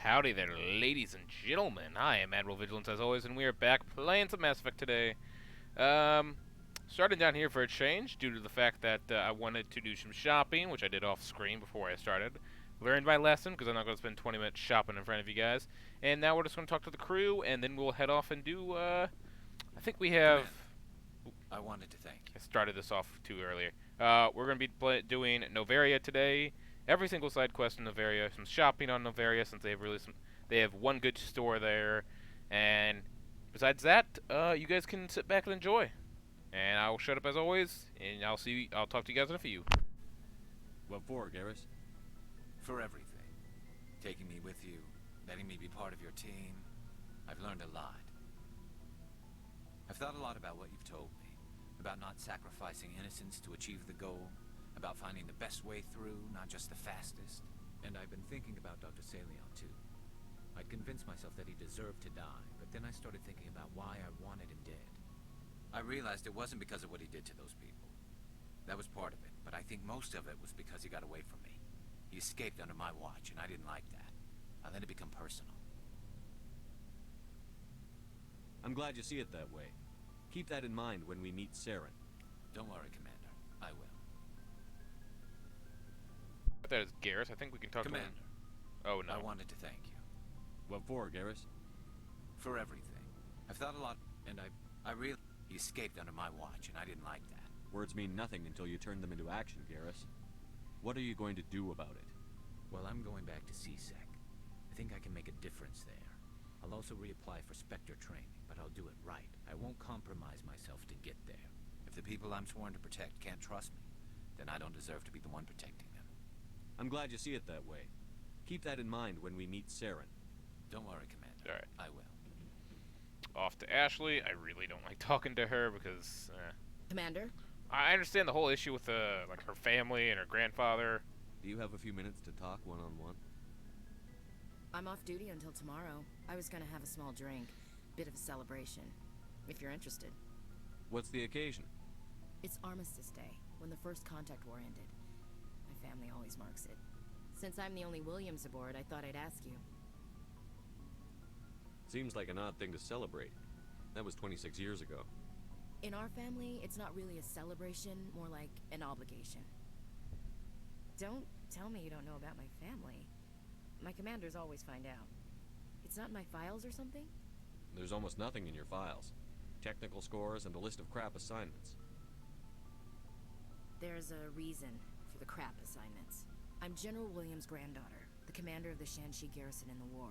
Howdy there, ladies and gentlemen. I am Admiral Vigilance as always, and we are back playing some Mass Effect today. Um, Starting down here for a change due to the fact that I wanted to do some shopping, which I did off screen before I started. Learned my lesson because I'm not going to spend 20 minutes shopping in front of you guys. And now we're just going to talk to the crew, and then we'll head off and do. I think we have. Commander, I wanted to thank I you. started this off too earlier. We're going to be doing Noveria today. Every single side quest in Noveria, some shopping on Noveria since they have one good store there, and besides that, you guys can sit back and enjoy. And I'll shut up as always, and I'll talk to you guys in a few. What for, Garrus? For everything. Taking me with you, letting me be part of your team. I've learned a lot. I've thought a lot about what you've told me. About not sacrificing innocence to achieve the goal. About finding the best way through, not just the fastest. And I've been thinking about Dr. Saleon, too. I'd convinced myself that he deserved to die, but then I started thinking about why I wanted him dead. I realized it wasn't because of what he did to those people. That was part of it, but I think most of it was because he got away from me. He escaped under my watch, and I didn't like that. I let it become personal. I'm glad you see it that way. Keep that in mind when we meet Saren. Don't worry, Commander. I will. That is Garrus. I think we can talk Commander, to him. Oh no. I wanted to thank you. What for, Garrus? For everything. I've thought a lot, and I really... He escaped under my watch, and I didn't like that. Words mean nothing until you turn them into action, Garrus. What are you going to do about it? Well, I'm going back to CSEC. I think I can make a difference there. I'll also reapply for Spectre training, but I'll do it right. I won't compromise myself to get there. If the people I'm sworn to protect can't trust me, then I don't deserve to be the one protecting them. I'm glad you see it that way. Keep that in mind when we meet Saren. Don't worry, Commander. All right. I will. Off to Ashley. I really don't like talking to her because Commander? I understand the whole issue with like her family and her grandfather. Do you have a few minutes to talk one-on-one? I'm off duty until tomorrow. I was gonna have a small drink. Bit of a celebration. If you're interested. What's the occasion? It's Armistice Day, when the first contact war ended. My family always marks it. Since I'm the only Williams aboard, I thought I'd ask you. Seems like an odd thing to celebrate. That was 26 years ago. In our family, it's not really a celebration, more like an obligation. Don't tell me you don't know about my family. My commanders always find out. It's not in my files or something? There's almost nothing in your files. Technical scores and a list of crap assignments. There's a reason for the crap assignments. I'm General Williams' granddaughter, the commander of the Shanxi garrison in the war.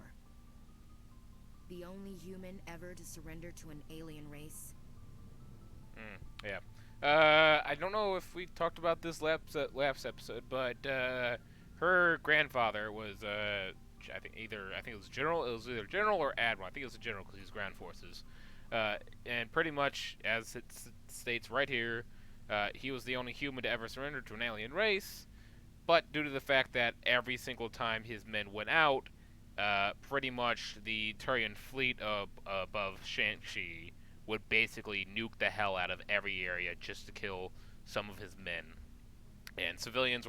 The only human ever to surrender to an alien race. Yeah. I don't know if we talked about this last episode, but her grandfather was I think it was general. It was either general or admiral. I think it was a general because he's ground forces. And pretty much, as it states right here, he was the only human to ever surrender to an alien race. But due to the fact that every single time his men went out, pretty much the Turian fleet above Shanxi would basically nuke the hell out of every area just to kill some of his men. And civilian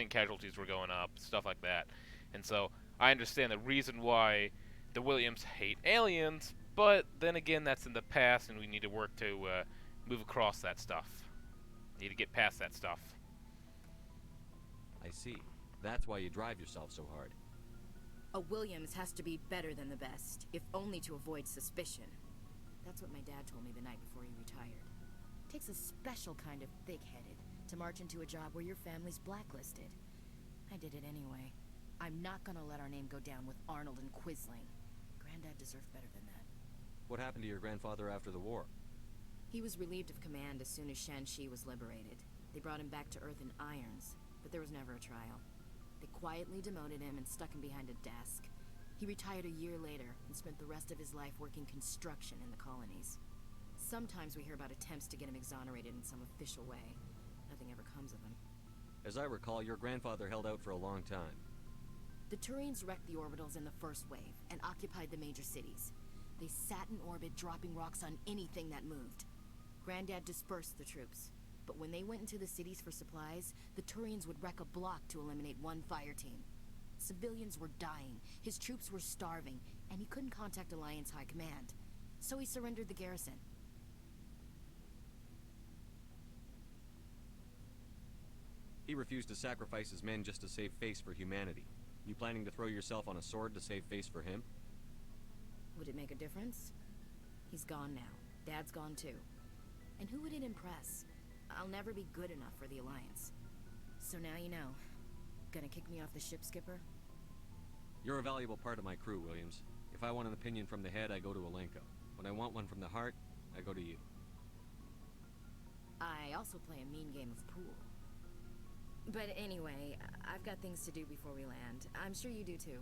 casualties were going up, stuff like that. And so I understand the reason why the Williams hate aliens, but then again, that's in the past, and we need to work to move across that stuff. Need to get past that stuff. I see. That's why you drive yourself so hard. A Williams has to be better than the best, if only to avoid suspicion. That's what my dad told me the night before he retired. Takes a special kind of thick-headed to march into a job where your family's blacklisted. I did it anyway. I'm not gonna let our name go down with Arnold and Quisling. Granddad deserved better than that. What happened to your grandfather after the war? He was relieved of command as soon as Shanxi was liberated. They brought him back to Earth in irons, but there was never a trial. They quietly demoted him and stuck him behind a desk. He retired a year later and spent the rest of his life working construction in the colonies. Sometimes we hear about attempts to get him exonerated in some official way. Nothing ever comes of them. As I recall, your grandfather held out for a long time. The Turians wrecked the orbitals in the first wave and occupied the major cities. They sat in orbit, dropping rocks on anything that moved. Granddad dispersed the troops, but when they went into the cities for supplies, the Turians would wreck a block to eliminate one fire team. Civilians were dying, his troops were starving, and he couldn't contact Alliance High Command. So he surrendered the garrison. He refused to sacrifice his men just to save face for humanity. You planning to throw yourself on a sword to save face for him? Would it make a difference? He's gone now. Dad's gone too. And who would it impress? I'll never be good enough for the Alliance. So now you know. Gonna kick me off the ship, Skipper? You're a valuable part of my crew, Williams. If I want an opinion from the head, I go to Alenko. When I want one from the heart, I go to you. I also play a mean game of pool. But anyway, I've got things to do before we land. I'm sure you do too.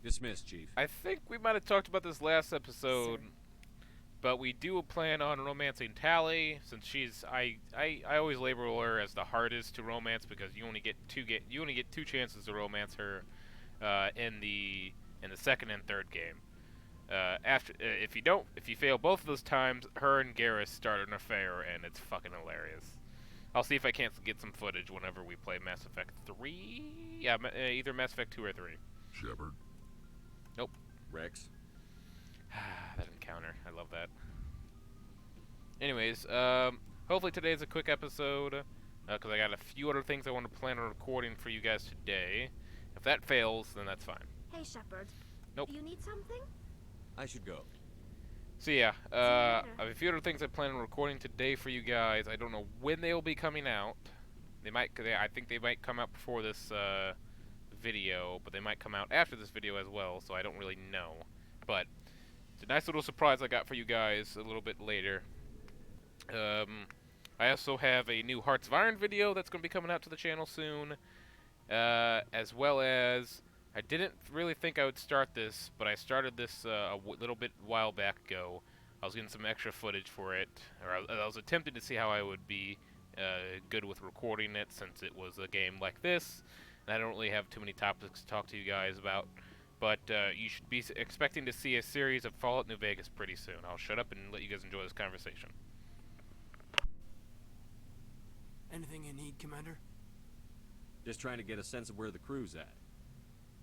Dismissed, Chief. I think we might have talked about this last episode, Sir. but we do plan on romancing Tally, since she's I always label her as the hardest to romance because you only get two chances to romance her in the second and third game. If you fail both of those times, her and Garrus start an affair, and it's fucking hilarious. I'll see if I can't get some footage whenever we play Mass Effect 3. Yeah, either Mass Effect 2 or 3. Shepard. Nope. Rex. That encounter. I love that. Anyways, hopefully today's a quick episode, because I got a few other things I want to plan on recording for you guys today. If that fails, then that's fine. Hey, Shepard. Nope. You need something? I should go. So yeah, you I later. have a few other things I plan on recording today for you guys. I don't know when they will be coming out. I think they might come out before this video, but they might come out after this video as well, so I don't really know. But it's a nice little surprise I got for you guys a little bit later. I also have a new Hearts of Iron video that's going to be coming out to the channel soon, as well as I didn't really think I would start this, but I started this little bit while back ago. I was getting some extra footage for it, or I was attempting to see how I would be good with recording it, since it was a game like this, and I don't really have too many topics to talk to you guys about. But you should be expecting to see a series of Fallout New Vegas pretty soon. I'll shut up and let you guys enjoy this conversation. Anything you need, Commander? Just trying to get a sense of where the crew's at.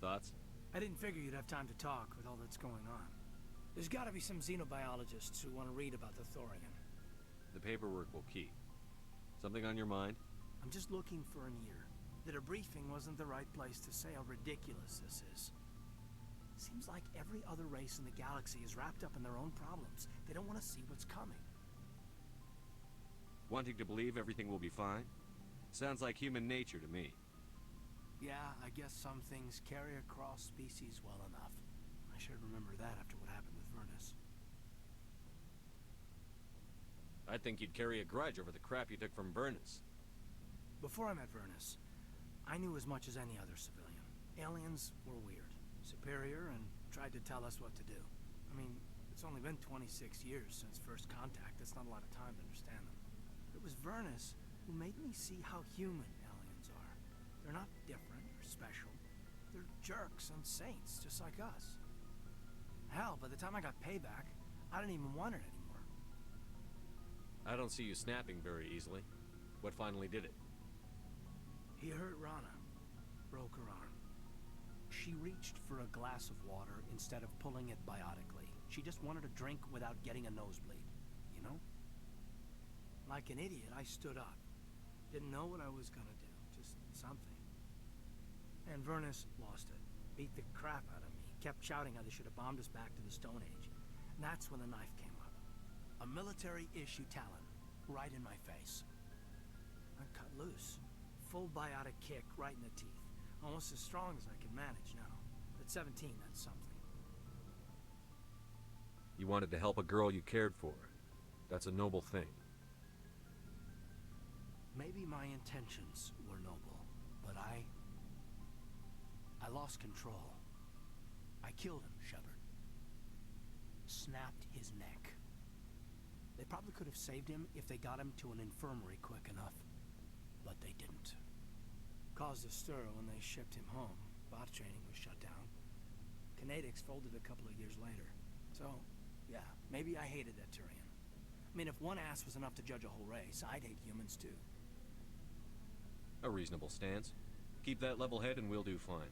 Thoughts? I didn't figure you'd have time to talk with all that's going on. There's gotta be some xenobiologists who want to read about the Thorian. The paperwork will keep. Something on your mind? I'm just looking for an ear. The debriefing wasn't the right place to say how ridiculous this is. Seems like every other race in the galaxy is wrapped up in their own problems. They don't want to see what's coming. Wanting to believe everything will be fine? Sounds like human nature to me. Yeah, I guess some things carry across species well enough. I should remember that after what happened with Vernus. I'd think you'd carry a grudge over the crap you took from Vernus. Before I met Vernus, I knew as much as any other civilian. Aliens were weird, superior, and tried to tell us what to do. I mean, it's only been 26 years since first contact. That's not a lot of time to understand them. But it was Vernus who made me see how human aliens are. They're not different or special. They're jerks and saints, just like us. Hell, by the time I got payback, I didn't even want it anymore. I don't see you snapping very easily. What finally did it? He hurt Rana. Broke her arm. She reached for a glass of water instead of pulling it biotically. She just wanted a drink without getting a nosebleed, you know? Like an idiot, I stood up. Didn't know what I was gonna do, just something. And Vernus lost it. Beat the crap out of me. Kept shouting how they should have bombed us back to the Stone Age. And that's when the knife came up. A military-issue talon, right in my face. I cut loose. Full biotic kick right in the teeth. Almost as strong as I can manage now. At 17, that's something. You wanted to help a girl you cared for. That's a noble thing. Maybe my intentions were noble, but I lost control. I killed him, Shepard. Snapped his neck. They probably could have saved him if they got him to an infirmary quick enough, but they didn't. Caused a stir when they shipped him home. Bot training was shut down. Kinetics folded a couple of years later. So, yeah, maybe I hated that Turian. I mean, if one ass was enough to judge a whole race, I'd hate humans too. A reasonable stance. Keep that level head and we'll do fine.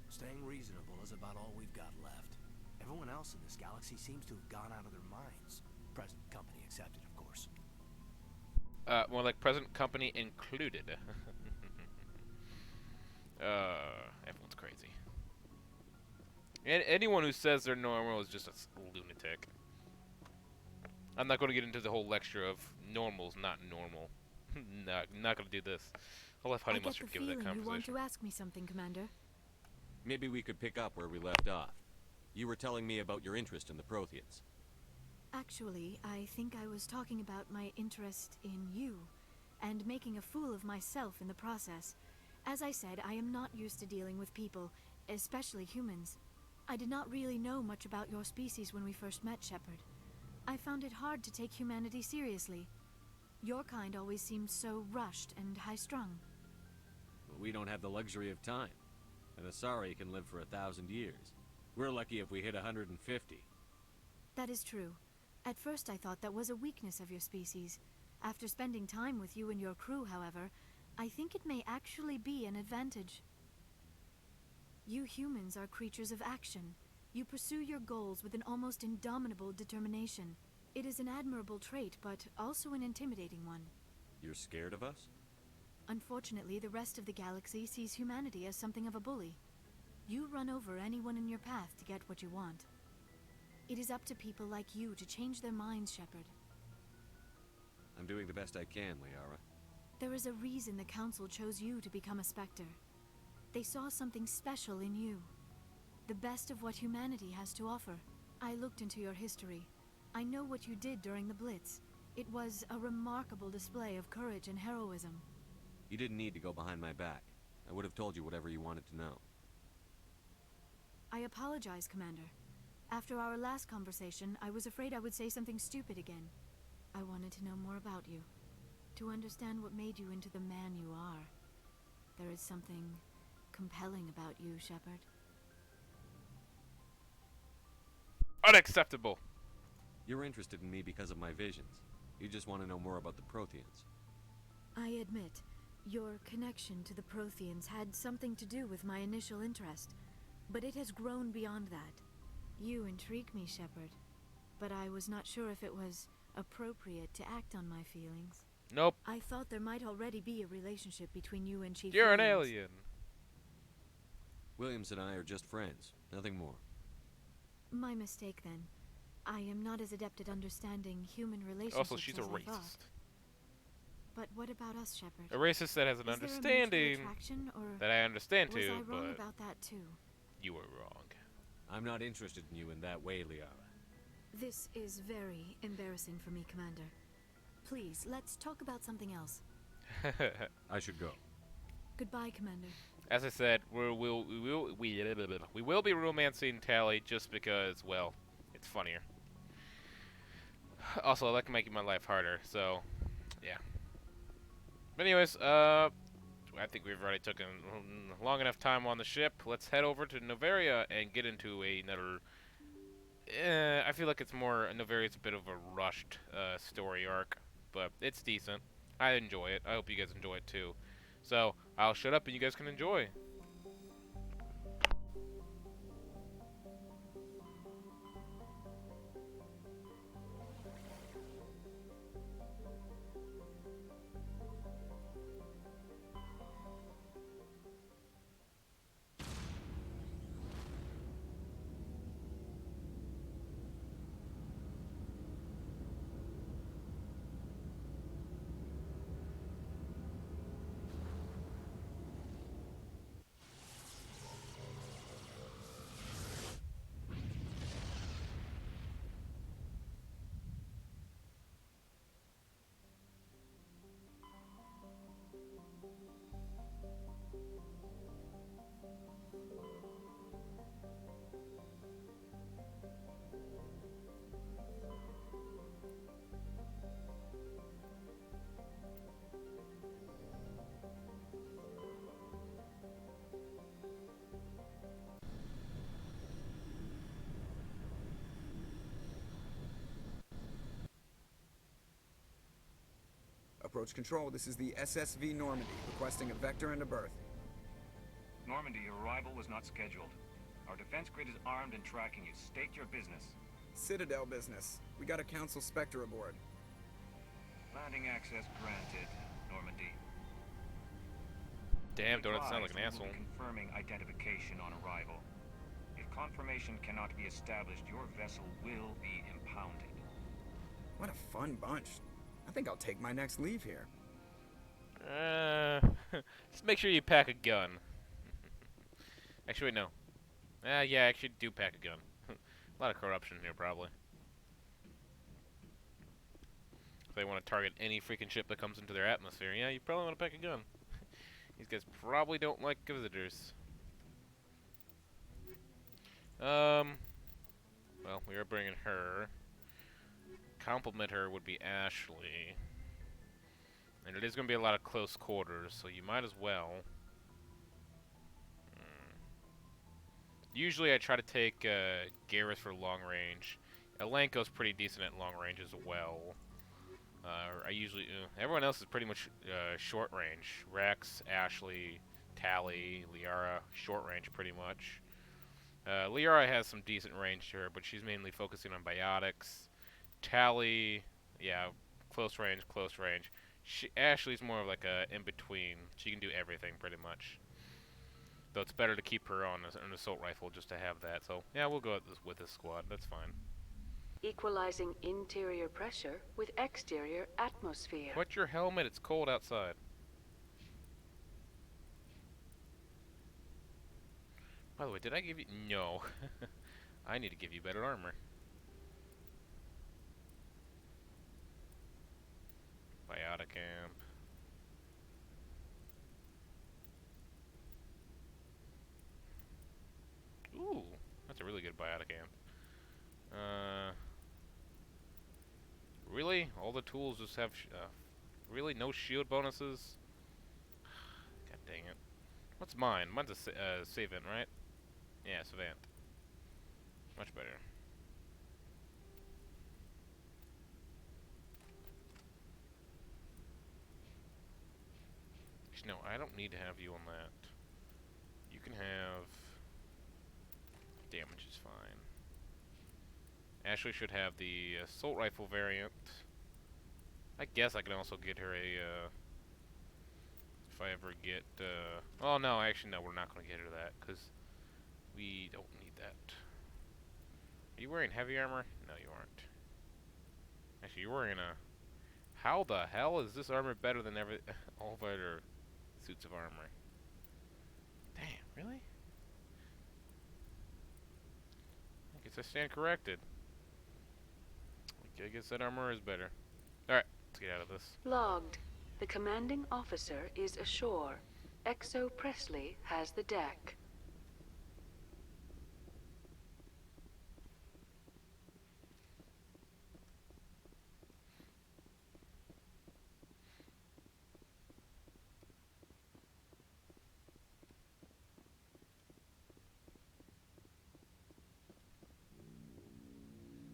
Staying reasonable is about all we've got left. Everyone else in this galaxy seems to have gone out of their minds. Present company accepted, of course. More like present company included. Everyone's crazy. And anyone who says they're normal is just a lunatic. I'm not going to get into the whole lecture of normal's not normal. not going to do this. I'll let Honey I get the Mustard give it that feeling you want conversation. to ask me something, Commander. Maybe we could pick up where we left off. You were telling me about your interest in the Protheans. Actually, I think I was talking about my interest in you, and making a fool of myself in the process. As I said, I am not used to dealing with people, especially humans. I did not really know much about your species when we first met, Shepard. I found it hard to take humanity seriously. Your kind always seemed so rushed and high-strung. But we don't have the luxury of time. An Asari can live for 1,000 years. We're lucky if we hit 150. That is true. At first I thought that was a weakness of your species. After spending time with you and your crew, however, I think it may actually be an advantage. You humans are creatures of action. You pursue your goals with an almost indomitable determination. It is an admirable trait, but also an intimidating one. You're scared of us? Unfortunately, the rest of the galaxy sees humanity as something of a bully. You run over anyone in your path to get what you want. It is up to people like you to change their minds, Shepard. I'm doing the best I can, Liara. There is a reason the Council chose you to become a Spectre. They saw something special in you. The best of what humanity has to offer. I looked into your history. I know what you did during the Blitz. It was a remarkable display of courage and heroism. You didn't need to go behind my back. I would have told you whatever you wanted to know. I apologize, Commander. After our last conversation, I was afraid I would say something stupid again. I wanted to know more about you. To understand what made you into the man you are. There is something compelling about you, Shepard. Unacceptable. You're interested in me because of my visions. You just want to know more about the Protheans. I admit, your connection to the Protheans had something to do with my initial interest, but it has grown beyond that. You intrigue me, Shepard, but I was not sure if it was appropriate to act on my feelings. Nope. I thought there might already be a relationship between you and Chief You're an Williams. alien. Williams and I are just friends, nothing more. My mistake, then. I am not as adept at understanding human relationships Also, she's a as I thought. racist. But what about us, Shepard? A racist that has an Is there a mutual understanding attraction, or that I understand was too, I wrong but about that too? you were wrong. I'm not interested in you in that way, Liara. This is very embarrassing for me, Commander. Please, let's talk about something else. I should go. Goodbye, Commander. As I said, we will be romancing Tally just because, well, it's funnier. Also, I like making my life harder, so yeah. But anyways, I think we've already taken long enough time on the ship. Let's head over to Noveria and get into another. I feel like it's more Noveria's a bit of a rushed story arc, but it's decent. I enjoy it. I hope you guys enjoy it too. So I'll shut up and you guys can enjoy. Approach control, this is the SSV Normandy, requesting a vector and a berth. Normandy, your arrival was not scheduled. Our defense grid is armed and tracking you. State your business. Citadel business. We got a Council Spectre aboard. Landing access granted, Normandy. Damn, don't sound like an asshole. Confirming identification on arrival. If confirmation cannot be established, your vessel will be impounded. What a fun bunch. I think I'll take my next leave here. Just make sure you pack a gun. Actually, no. Yeah, actually do pack a gun. A lot of corruption here, probably. If they want to target any freaking ship that comes into their atmosphere, yeah, you probably want to pack a gun. These guys probably don't like visitors. Well, we are bringing her. Compliment her would be Ashley. And it is going to be a lot of close quarters, so you might as well. Usually I try to take Garrus for long range. Alenko's pretty decent at long range as well. I usually... everyone else is pretty much short range. Rex, Ashley, Tally, Liara, short range pretty much. Liara has some decent range to her, but she's mainly focusing on biotics. Tally, yeah, close range, close range. Ashley's more of like a in-between. She can do everything pretty much. Though it's better to keep her on an assault rifle just to have that. So, yeah, we'll go with this squad. That's fine. Equalizing interior pressure with exterior atmosphere. Put your helmet. It's cold outside. By the way, did I give you... No. I need to give you better armor. Biotic amp. Ooh, that's a really good biotic amp. Really? All the tools just have... really? No shield bonuses? God dang it. What's mine? Mine's a Savant, right? Yeah, Savant. Much better. No, I don't need to have you on that. You can have... Damage is fine. Ashley should have the assault rifle variant. I guess I can also get her a... if I ever get... oh no, actually no, we're not going to get her that, because we don't need that. Are you wearing heavy armor? No, you aren't. Actually, you're wearing a... How the hell is this armor better than all of our suits of armor? Damn, really? I guess I stand corrected. I guess that armor is better. Alright, let's get out of this. Logged. The commanding officer is ashore. Exo Presley has the deck.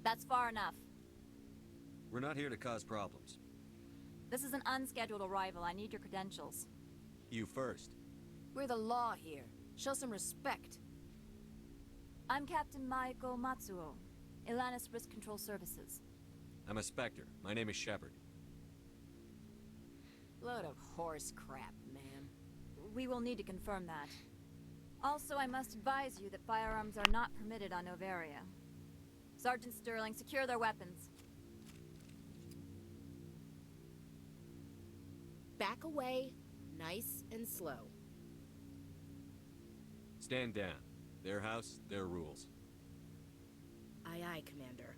That's far enough. We're not here to cause problems. This is an unscheduled arrival. I need your credentials. You first. We're the law here. Show some respect. I'm Captain Maiko Matsuo, Ilanis Risk Control Services. I'm a Spectre. My name is Shepard. Load of horse crap, man. We will need to confirm that. Also, I must advise you that firearms are not permitted on Noveria. Sergeant Sterling, secure their weapons. Back away, nice and slow. Stand down. Their house, their rules. Aye, aye, Commander.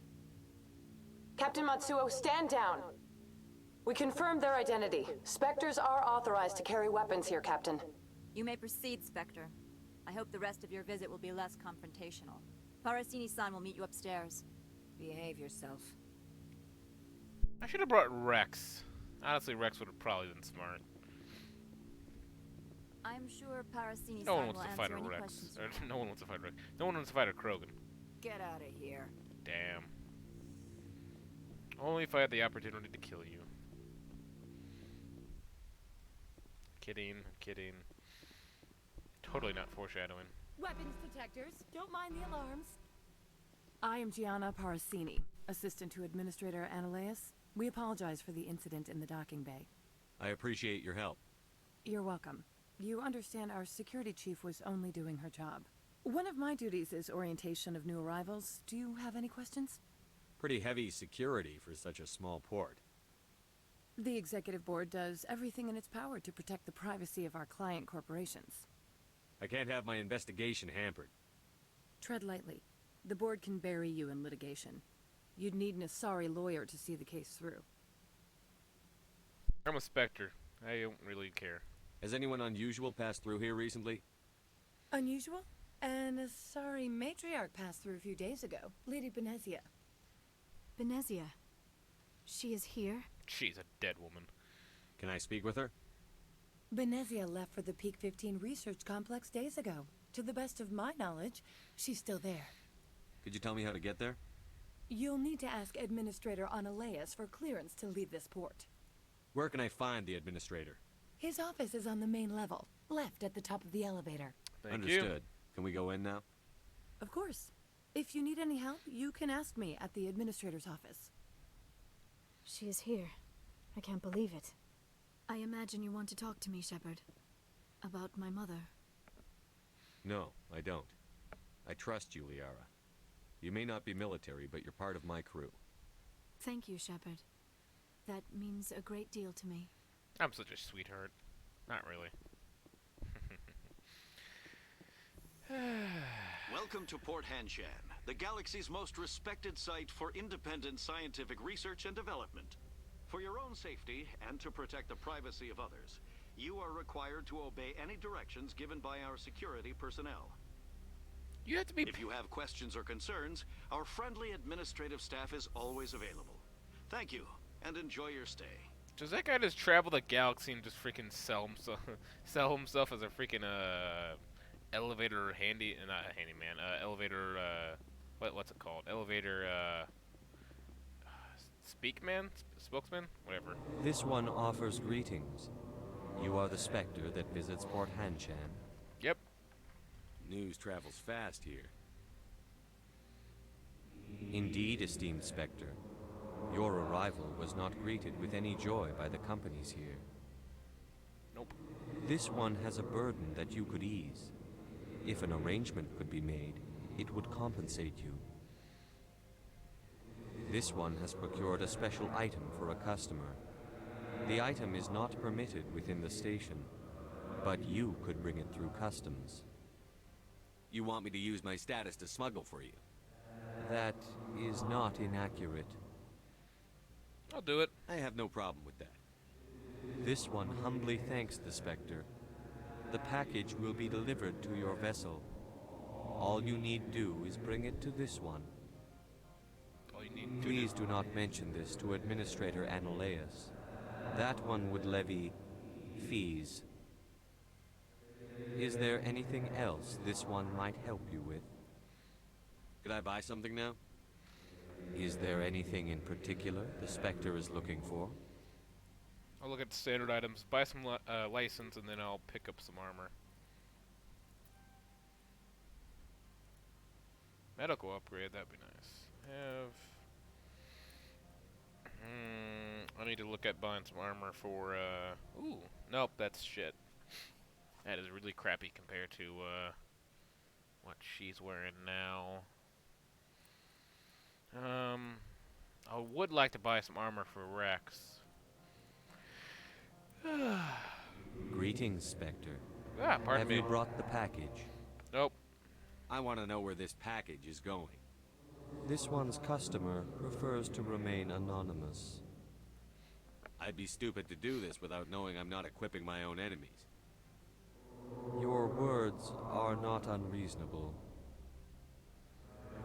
Captain Matsuo, stand down! We confirmed their identity. Spectres are authorized to carry weapons here, Captain. You may proceed, Spectre. I hope the rest of your visit will be less confrontational. Parasini-san will meet you upstairs. Behave yourself. I should have brought Rex. Honestly, Rex would have probably been smart. I'm sure Parasini-san No one will wants to answer fight a any Rex. questions. No one wants to fight Rex. No one wants to fight a Krogan. Get out of here. Damn. Only if I had the opportunity to kill you. Kidding, kidding. totally not foreshadowing. Weapons detectors. Don't mind the alarms. I am Gianna Parasini, assistant to Administrator Analeas. We apologize for the incident in the docking bay. I appreciate your help. You're welcome. You understand our security chief was only doing her job. One of my duties is orientation of new arrivals. Do you have any questions? Pretty heavy security for such a small port. The executive board does everything in its power to protect the privacy of our client corporations. I can't have my investigation hampered. Tread lightly. The board can bury you in litigation. You'd need an Asari lawyer to see the case through. I'm a Spectre. I don't really care. Has anyone unusual passed through here recently? Unusual? An Asari matriarch passed through a few days ago. Lady Benezia. Benezia. She is here? She's a dead woman. Can I speak with her? Benezia left for the Peak 15 research complex days ago. To the best of my knowledge, she's still there. Could you tell me how to get there? You'll need to ask Administrator Analeas for clearance to leave this port. Where can I find the administrator? His office is on the main level, left at the top of the elevator. Thank Understood. you. Can we go in now? Of course. If you need any help, you can ask me at the Administrator's office. She is here. I can't believe it. I imagine you want to talk to me, Shepard. About my mother. No, I don't. I trust you, Liara. You may not be military, but you're part of my crew. Thank you, Shepard. That means a great deal to me. I'm such a sweetheart. Not really. Welcome to Port Hanshan, the galaxy's most respected site for independent scientific research and development. For your own safety and to protect the privacy of others, you are required to obey any directions given by our security personnel. You have to be. If you have questions or concerns, our friendly administrative staff is always available. Thank you, and enjoy your stay. Does that guy just travel the galaxy and just freaking sell himself, sell himself as a freaking elevator not handyman, elevator what's it called? Elevator spokesman, whatever. This one offers greetings. You are the Spectre that visits Port Hanshan. Yep. News travels fast here. Indeed, esteemed Spectre. Your arrival was not greeted with any joy by the companies here. Nope. This one has a burden that you could ease. If an arrangement could be made, it would compensate you. This one has procured a special item for a customer. The item is not permitted within the station, but you could bring it through customs. You want me to use my status to smuggle for you? That is not inaccurate. I'll do it. I have no problem with that. This one humbly thanks the Spectre. The package will be delivered to your vessel. All you need do is bring it to this one. All you need to Please do not mention this to Administrator Analeas. That one would levy fees. Is there anything else this one might help you with? Could I buy something now? Is there anything in particular the Spectre is looking for? I'll look at the standard items, buy some license, and then I'll pick up some armor. Medical upgrade, that'd be nice. I need to look at buying some armor for, ooh, nope, that's shit. That is really crappy compared to, what she's wearing now. I would like to buy some armor for Rex. Greetings, Spectre. Ah, pardon Have me. you brought the package? Nope. I want to know where this package is going. This one's customer prefers to remain anonymous. I'd be stupid to do this without knowing I'm not equipping my own enemies. Your words are not unreasonable.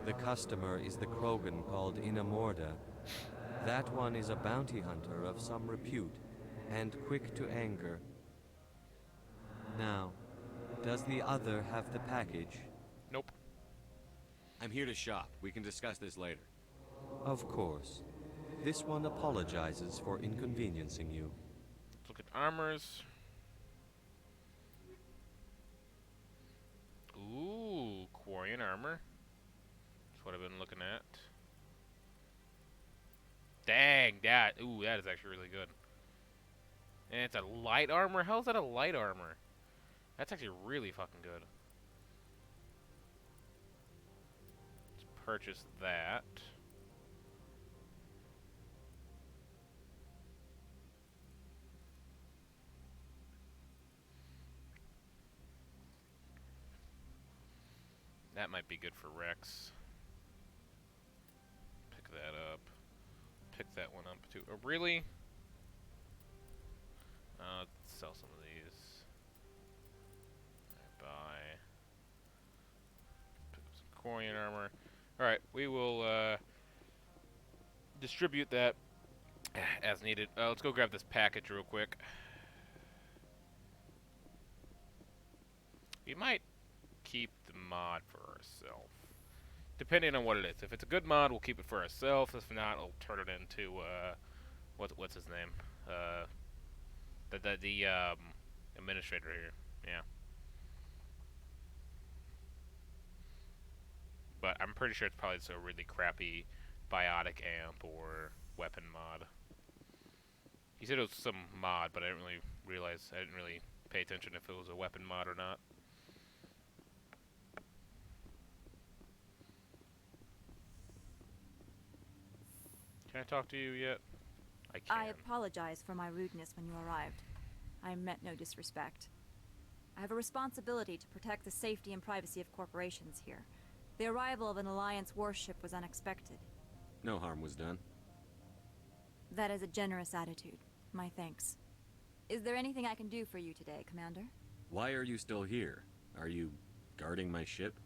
The customer is the Krogan called Inamorda. That one is a bounty hunter of some repute, and quick to anger. Now, does the other have the package? Nope. I'm here to shop. We can discuss this later. Of course. This one apologizes for inconveniencing you. Let's look at armors. Corian armor. That's what I've been looking at. Dang, that is actually really good. And it's a light armor? How is that a light armor? That's actually really fucking good. Let's purchase that. That might be good for Rex. Pick that up. Pick that one up too. Oh, really? Let's sell some of these. Buy. Pick up some Corian armor. Alright, we will distribute that as needed. Let's go grab this package real quick. We might keep the mod for ourselves. Depending on what it is. If it's a good mod, we'll keep it for ourselves. If not, we'll turn it into, what's his name? The administrator here. Yeah. But I'm pretty sure it's probably just a really crappy biotic amp or weapon mod. He said it was some mod, but I didn't really realize, I didn't really pay attention if it was a weapon mod or not. Can I talk to you yet? I can. I apologize for my rudeness when you arrived. I meant no disrespect. I have a responsibility to protect the safety and privacy of corporations here. The arrival of an Alliance warship was unexpected. No harm was done. That is a generous attitude. My thanks. Is there anything I can do for you today, Commander? Why are you still here? Are you guarding my ship?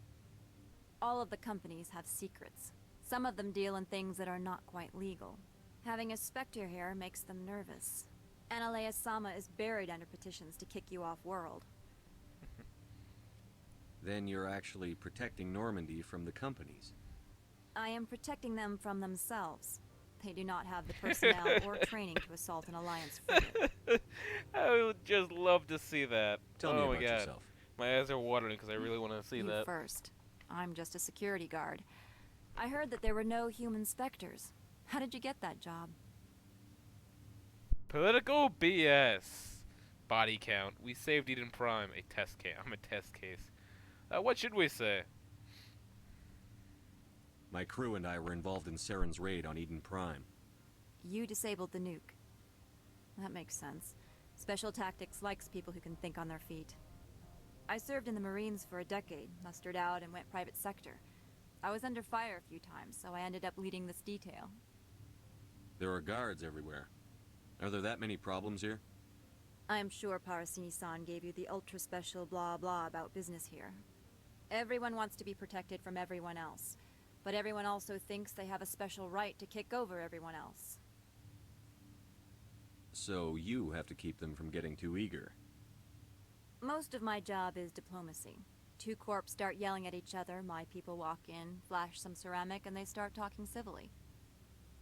All of the companies have secrets. Some of them deal in things that are not quite legal. Having a Spectre here makes them nervous. Analea Sama is buried under petitions to kick you off-world. Then you're actually protecting Normandy from the companies. I am protecting them from themselves. They do not have the personnel or training to assault an Alliance frigate. I would just love to see that. Tell me about yourself. My eyes are watering because I really want to see You that. first. I'm just a security guard. I heard that there were no human Spectres. How did you get that job? Political BS. Body count. We saved Eden Prime. A test case. I'm a test case. What should we say? My crew and I were involved in Saren's raid on Eden Prime. You disabled the nuke. That makes sense. Special Tactics likes people who can think on their feet. I served in the Marines for a decade, mustered out, and went private sector. I was under fire a few times, so I ended up leading this detail. There are guards everywhere. Are there that many problems here? I am sure Parasini-san gave you the ultra-special blah-blah about business here. Everyone wants to be protected from everyone else, but everyone also thinks they have a special right to kick over everyone else. So you have to keep them from getting too eager. Most of my job is diplomacy. Two corps start yelling at each other, my people walk in, flash some ceramic, and they start talking civilly.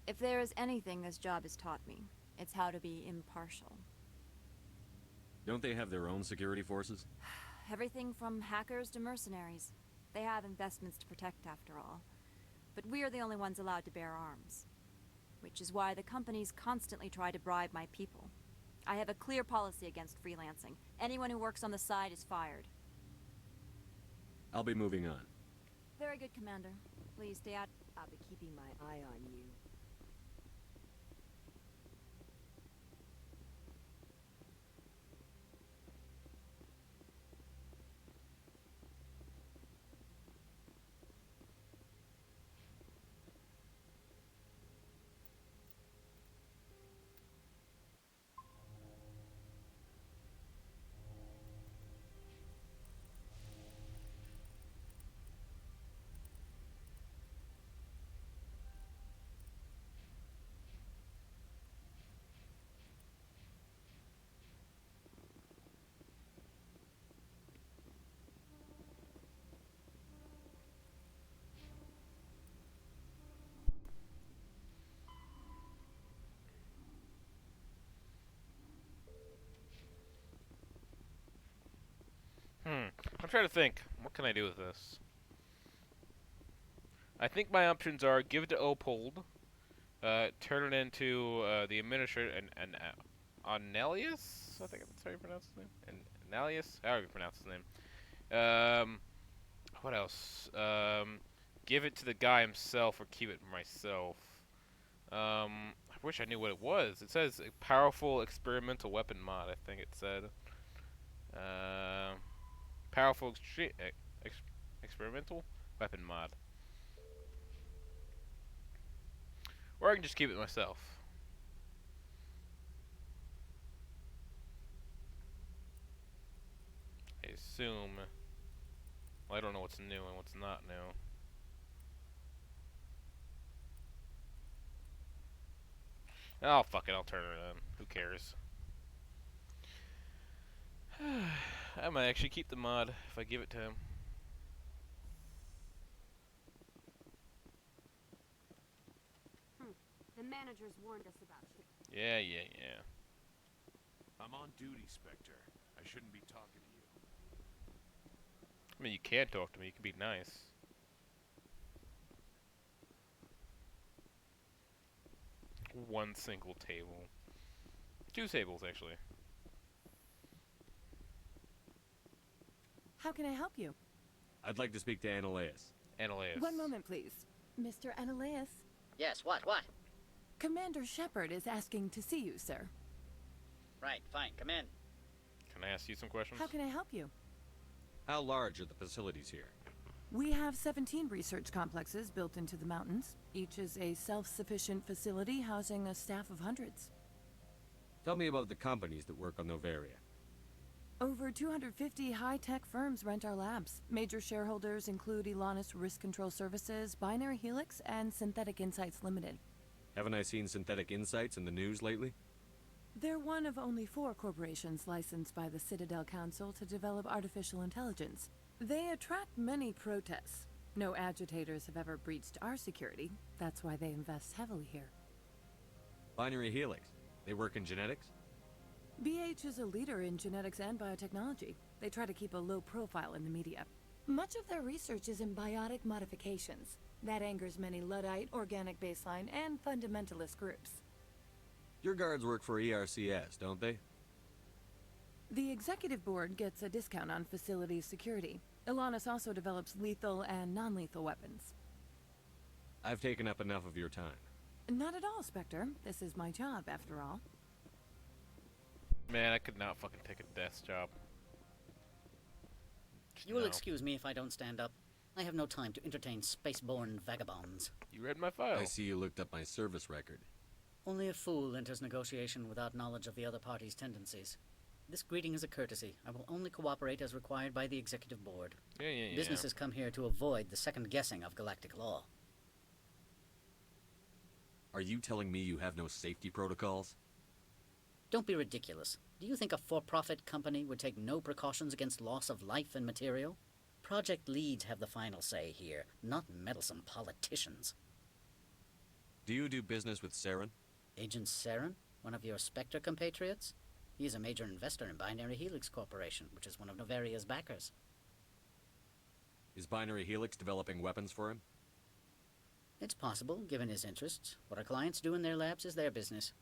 If there is anything this job has taught me, it's how to be impartial. Don't they have their own security forces? Everything from hackers to mercenaries. They have investments to protect, after all. But we are the only ones allowed to bear arms. Which is why the companies constantly try to bribe my people. I have a clear policy against freelancing. Anyone who works on the side is fired. I'll be moving on. Very good, Commander. Please stay out. I'll be keeping my eye on you. I'm trying to think. What can I do with this? I think my options are give it to Opold, turn it into the administrator and Onelius. I think that's how you pronounce his name. And Onelius, however you pronounce his name. What else? Give it to the guy himself or keep it myself. I wish I knew what it was. It says a powerful experimental weapon mod. I think it said. Powerful experimental weapon mod. Or I can just keep it myself. I assume. Well, I don't know what's new and what's not new. Oh, fuck it. I'll turn it on. Who cares? I might actually keep the mod if I give it to him. The managers warned us about you. Yeah. I'm on duty, Spectre. I shouldn't be talking to you. I mean, you can talk to me. You can be nice. One single table. 2 tables, actually. How can I help you? I'd like to speak to Ananias. Ananias. One moment, please. Mr. Ananias. Yes, what? Commander Shepard is asking to see you, sir. Right, fine, come in. Can I ask you some questions? How can I help you? How large are the facilities here? We have 17 research complexes built into the mountains. Each is a self-sufficient facility housing a staff of hundreds. Tell me about the companies that work on Noveria. Over 250 high-tech firms rent our labs. Major shareholders include Elanus Risk Control Services, Binary Helix, and Synthetic Insights Limited. Haven't I seen Synthetic Insights in the news lately? They're one of only 4 corporations licensed by the Citadel Council to develop artificial intelligence. They attract many protests. No agitators have ever breached our security. That's why they invest heavily here. Binary Helix. They work in genetics? BH is a leader in genetics and biotechnology. They try to keep a low profile in the media. Much of their research is in biotic modifications. That angers many Luddite, organic baseline, and fundamentalist groups. Your guards work for ERCS, don't they? The executive board gets a discount on facility security. Elanus also develops lethal and non-lethal weapons. I've taken up enough of your time. Not at all, Spectre. This is my job, after all. Man, I could not fucking take a desk job. You will excuse me if I don't stand up. I have no time to entertain space-born vagabonds. You read my file. I see you looked up my service record. Only a fool enters negotiation without knowledge of the other party's tendencies. This greeting is a courtesy. I will only cooperate as required by the executive board. Yeah. Businesses come here to avoid the second guessing of galactic law. Are you telling me you have no safety protocols? Don't be ridiculous. Do you think a for-profit company would take no precautions against loss of life and material? Project leads have the final say here, not meddlesome politicians. Do you do business with Saren? Agent Saren? One of your Spectre compatriots? He is a major investor in Binary Helix Corporation, which is one of Noveria's backers. Is Binary Helix developing weapons for him? It's possible, given his interests. What our clients do in their labs is their business.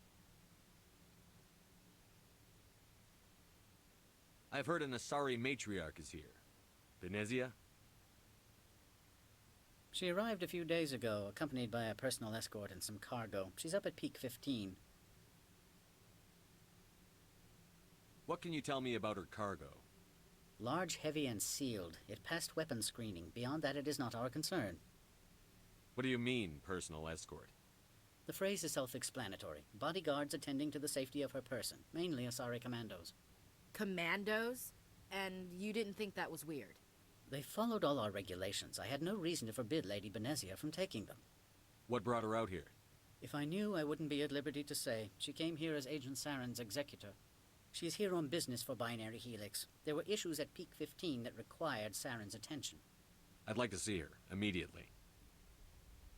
I've heard an Asari matriarch is here. Venezia? She arrived a few days ago, accompanied by a personal escort and some cargo. She's up at Peak 15. What can you tell me about her cargo? Large, heavy, and sealed. It passed weapons screening. Beyond that, it is not our concern. What do you mean, personal escort? The phrase is self-explanatory. Bodyguards attending to the safety of her person, mainly Asari commandos. Commandos? And you didn't think that was weird? They followed all our regulations. I had no reason to forbid Lady Benezia from taking them. What brought her out here? If I knew, I wouldn't be at liberty to say. She came here as Agent Saren's executor. She is here on business for Binary Helix. There were issues at Peak 15 that required Saren's attention. I'd like to see her, immediately.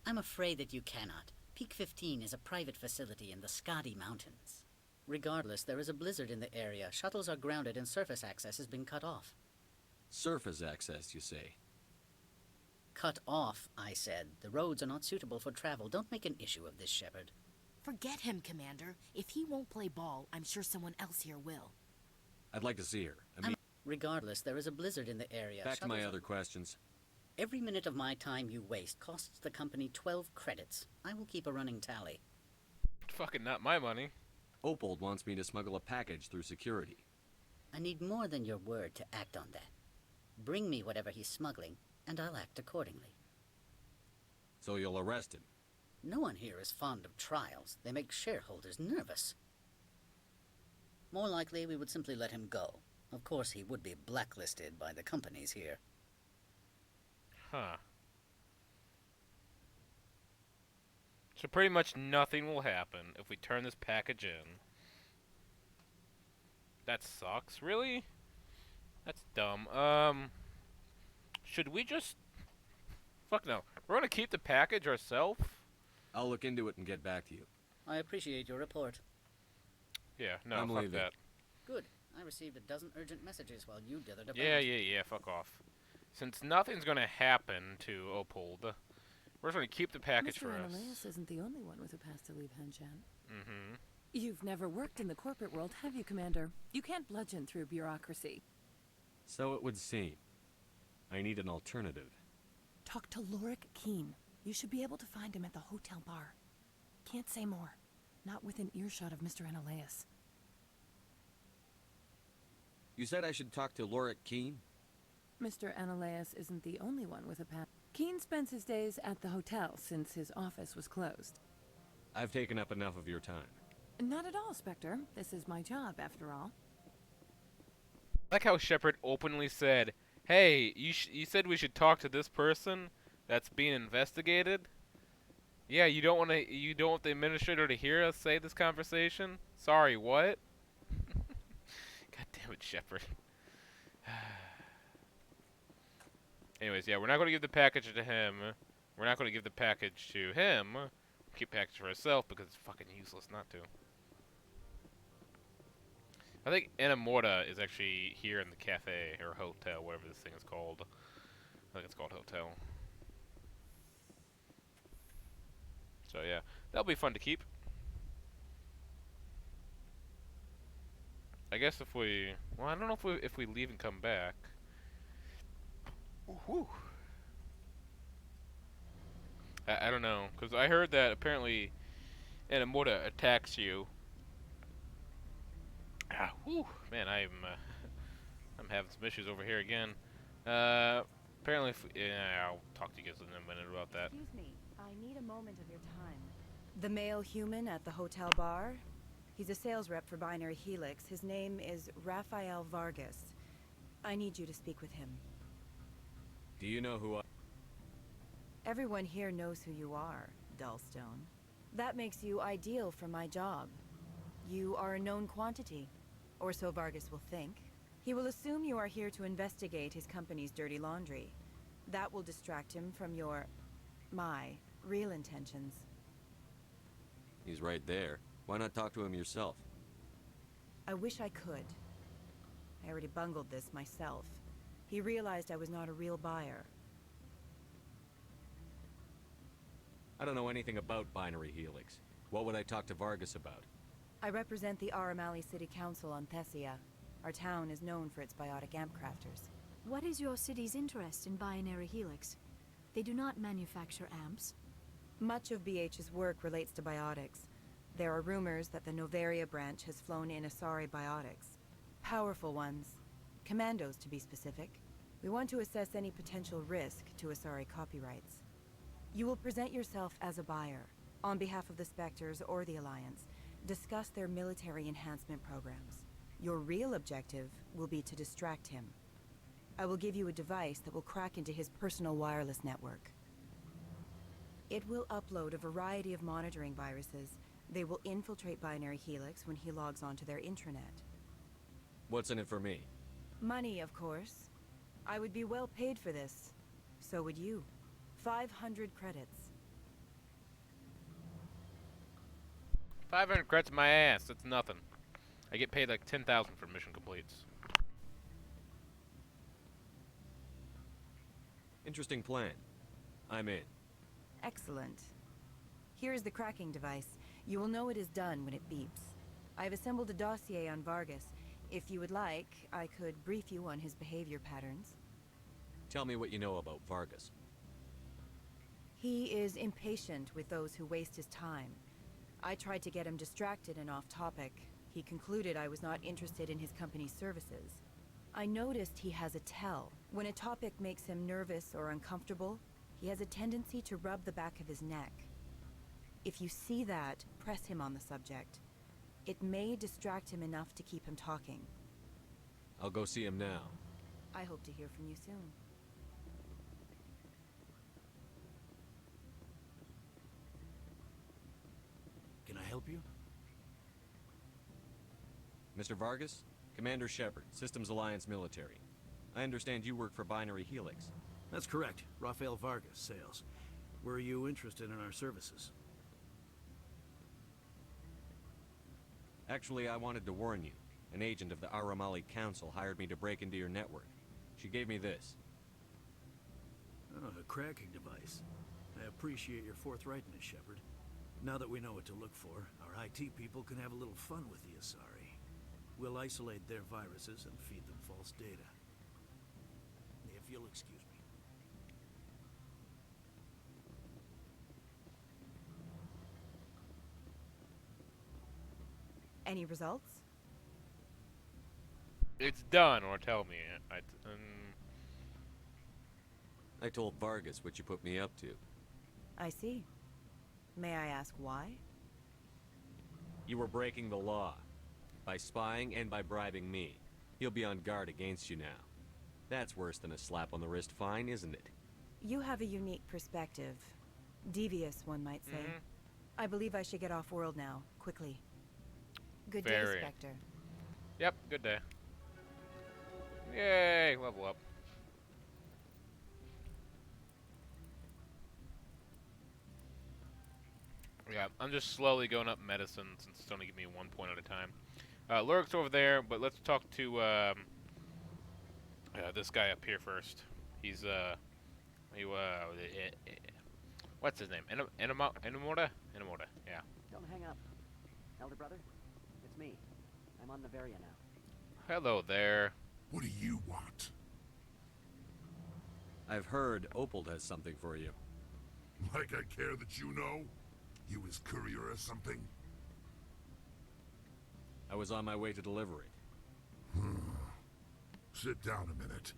I'm afraid that you cannot. Peak 15 is a private facility in the Skadi Mountains. Regardless, there is a blizzard in the area. Shuttles are grounded and surface access has been cut off. Surface access, you say? Cut off, I said. The roads are not suitable for travel. Don't make an issue of this, Shepard. Forget him, Commander. If he won't play ball, I'm sure someone else here will. I'd like to see her. I mean, regardless, there is a blizzard in the area. Back to my other questions. Every minute of my time you waste costs the company 12 credits. I will keep a running tally. Fucking not my money. Opold wants me to smuggle a package through security. I need more than your word to act on that. Bring me whatever he's smuggling, and I'll act accordingly. So you'll arrest him? No one here is fond of trials. They make shareholders nervous. More likely, we would simply let him go. Of course, he would be blacklisted by the companies here. Huh. So pretty much nothing will happen if we turn this package in. That sucks. Really? That's dumb. Should we just... Fuck no. We're gonna keep the package ourselves? I'll look into it and get back to you. I appreciate your report. Yeah, no, I'm fuck leaving. that. Good. I received a dozen urgent messages while you dithered about. Yeah, fuck off. Since nothing's gonna happen to Opold, we're just gonna keep the package for us. Mr. Ananias isn't the only one with a pass to leave Hanshan. Mm-hmm. You've never worked in the corporate world, have you, Commander? You can't bludgeon through bureaucracy. So it would seem. I need an alternative. Talk to Lorik Keen. You should be able to find him at the hotel bar. Can't say more. Not within earshot of Mr. Ananias. You said I should talk to Lorik Keen? Mr. Ananias isn't the only one with a pass. Keen spends his days at the hotel since his office was closed. I've taken up enough of your time. Not at all, Spectre. This is my job, after all. I like how Shepard openly said, "Hey, you said we should talk to this person that's being investigated. Yeah, you don't want the administrator to hear us say this conversation. Sorry, what?" God damn it, Shepard. Anyways, yeah, we're not going to give the package to him. We're not going to give the package to him. Keep the package for herself because it's fucking useless not to. I think Anamorta is actually here in the cafe or hotel, whatever this thing is called. I think it's called hotel. So yeah, that'll be fun to keep. I guess if we, well, I don't know if we leave and come back. Whew. I don't know, because I heard that apparently Anamorta attacks you. Whew, man, I'm having some issues over here again. Apparently, yeah, I'll talk to you guys in a minute about that. Excuse me, I need a moment of your time. The male human at the hotel bar? He's a sales rep for Binary Helix. His name is Rafael Vargas. I need you to speak with him. Do you know who I... Everyone here knows who you are, Dullstone. That makes you ideal for my job. You are a known quantity, or so Vargas will think. He will assume you are here to investigate his company's dirty laundry. That will distract him from my real intentions. He's right there. Why not talk to him yourself? I wish I could. I already bungled this myself. He realized I was not a real buyer. I don't know anything about Binary Helix. What would I talk to Vargas about? I represent the Aramali City Council on Thessia. Our town is known for its biotic amp crafters. What is your city's interest in Binary Helix? They do not manufacture amps. Much of BH's work relates to biotics. There are rumors that the Noveria branch has flown in Asari biotics. Powerful ones. Commandos, to be specific. We want to assess any potential risk to Asari copyrights. You will present yourself as a buyer, on behalf of the Spectres or the Alliance. Discuss their military enhancement programs. Your real objective will be to distract him. I will give you a device that will crack into his personal wireless network. It will upload a variety of monitoring viruses. They will infiltrate Binary Helix when he logs onto their intranet. What's in it for me? Money, of course. I would be well paid for this. So would you. 500 credits. 500 credits my ass. That's nothing. I get paid like 10,000 for mission completes. Interesting plan. I'm in. Excellent. Here is the cracking device. You will know it is done when it beeps. I've assembled a dossier on Vargas. If you would like, I could brief you on his behavior patterns. Tell me what you know about Vargas. He is impatient with those who waste his time. I tried to get him distracted and off topic. He concluded I was not interested in his company's services. I noticed he has a tell. When a topic makes him nervous or uncomfortable, he has a tendency to rub the back of his neck. If you see that, press him on the subject. It may distract him enough to keep him talking. I'll go see him now. I hope to hear from you soon. Can I help you? Mr. Vargas? Commander Shepard, Systems Alliance Military. I understand you work for Binary Helix. That's correct. Rafael Vargas, sales. Were you interested in our services? Actually, I wanted to warn you. An agent of the Aramali Council hired me to break into your network. She gave me this. Oh, a cracking device. I appreciate your forthrightness, Shepard. Now that we know what to look for, our IT people can have a little fun with the Asari. We'll isolate their viruses and feed them false data. If you'll excuse me. Any results? It's done, or tell me. I told Vargas what you put me up to. I see. May I ask why? You were breaking the law. By spying and by bribing me. He'll be on guard against you now. That's worse than a slap on the wrist fine, isn't it? You have a unique perspective. Devious, one might say. I believe I should get off-world now, quickly. Good day, Spectre. Yep, good day. Yay, level up. Yeah, I'm just slowly going up medicine since it's only giving me 1 point at a time. Lurk's over there, but let's talk to this guy up here first. He's what's his name? Enamora? Enamora, yeah. Don't hang up. Elder brother, it's me. I'm on Noveria now. Hello there. What do you want? I've heard Opal has something for you. Like I care that you know? You his courier or something? I was on my way to deliver it. Sit down a minute.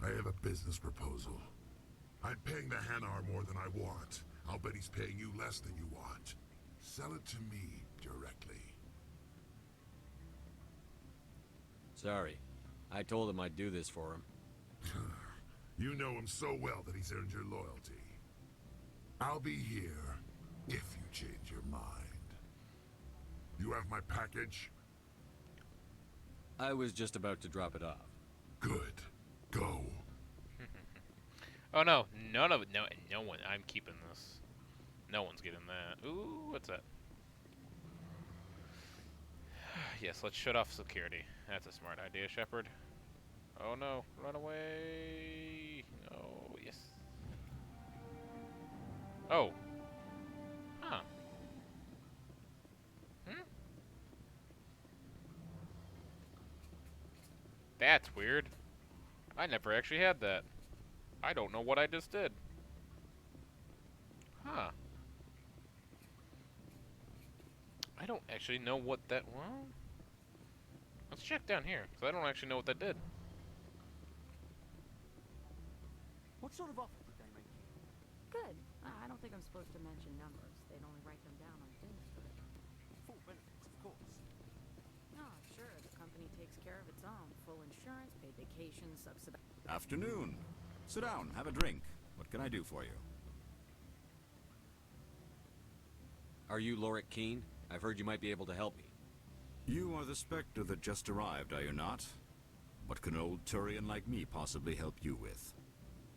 I have a business proposal. I'm paying the Hanar more than I want. I'll bet he's paying you less than you want. Sell it to me directly. Sorry. I told him I'd do this for him. You know him so well that he's earned your loyalty. I'll be here if you change your mind. You have my package? I was just about to drop it off. Good. Go. Oh no, none of it. No one. I'm keeping this. No one's getting that. Ooh, what's that? Yes, let's shut off security. That's a smart idea, Shepard. Oh no, run away. Oh, yes. Oh. Huh. That's weird. I never actually had that. I don't know what I just did. Huh. I don't actually know what that... Well... Let's check down here, because I don't actually know what that did. What sort of offer did they make you? Good. I don't think I'm supposed to mention numbers. They'd only write them down on tombstones. Full benefits, of course. Oh, sure. The company takes care of its own. Full insurance, paid vacation, subsidized... Afternoon. Sit down, have a drink. What can I do for you? Are you Lorik Keene? I've heard you might be able to help me. You are the Spectre that just arrived, are you not? What can an old Turian like me possibly help you with?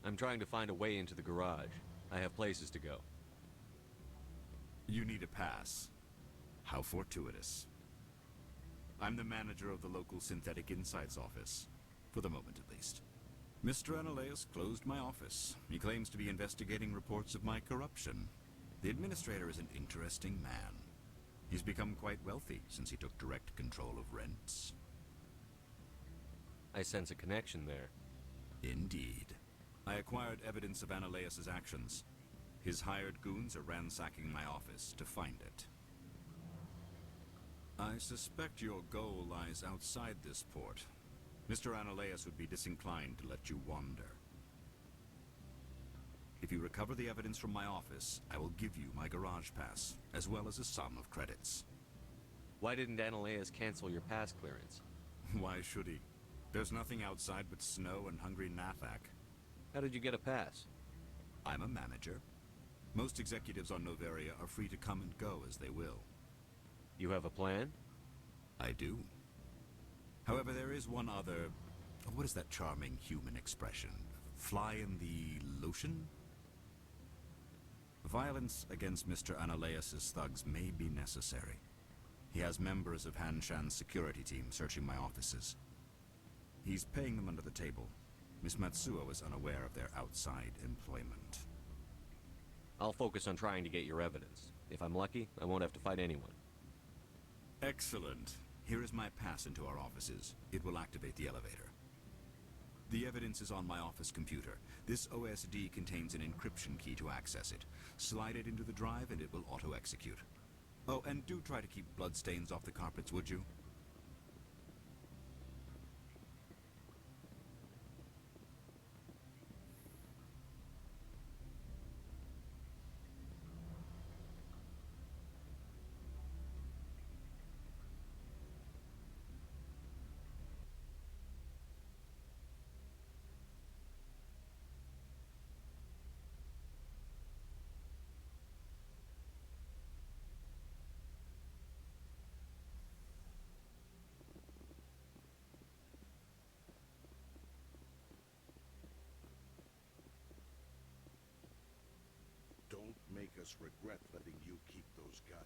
I'm trying to find a way into the garage. I have places to go. You need a pass. How fortuitous. I'm the manager of the local Synthetic Insights office. For the moment, at least. Mr. Analeas closed my office. He claims to be investigating reports of my corruption. The administrator is an interesting man. He's become quite wealthy since he took direct control of rents. I sense a connection there. Indeed. I acquired evidence of Analeas' actions. His hired goons are ransacking my office to find it. I suspect your goal lies outside this port. Mr. Analeas would be disinclined to let you wander. If you recover the evidence from my office, I will give you my garage pass, as well as a sum of credits. Why didn't Analeas cancel your pass clearance? Why should he? There's nothing outside but snow and hungry Nathak. How did you get a pass? I'm a manager. Most executives on Noveria are free to come and go as they will. You have a plan? I do. However, there is one other... What is that charming human expression? Fly in the lotion? Violence against Mr. Analeas' thugs may be necessary. He has members of Hanshan's security team searching my offices. He's paying them under the table. Miss Matsuo is unaware of their outside employment. I'll focus on trying to get your evidence. If I'm lucky, I won't have to fight anyone. Excellent. Here is my pass into our offices. It will activate the elevator. The evidence is on my office computer. This OSD contains an encryption key to access it. Slide it into the drive and it will auto-execute. Oh, and do try to keep bloodstains off the carpets, would you? Don't make us regret letting you keep those guns.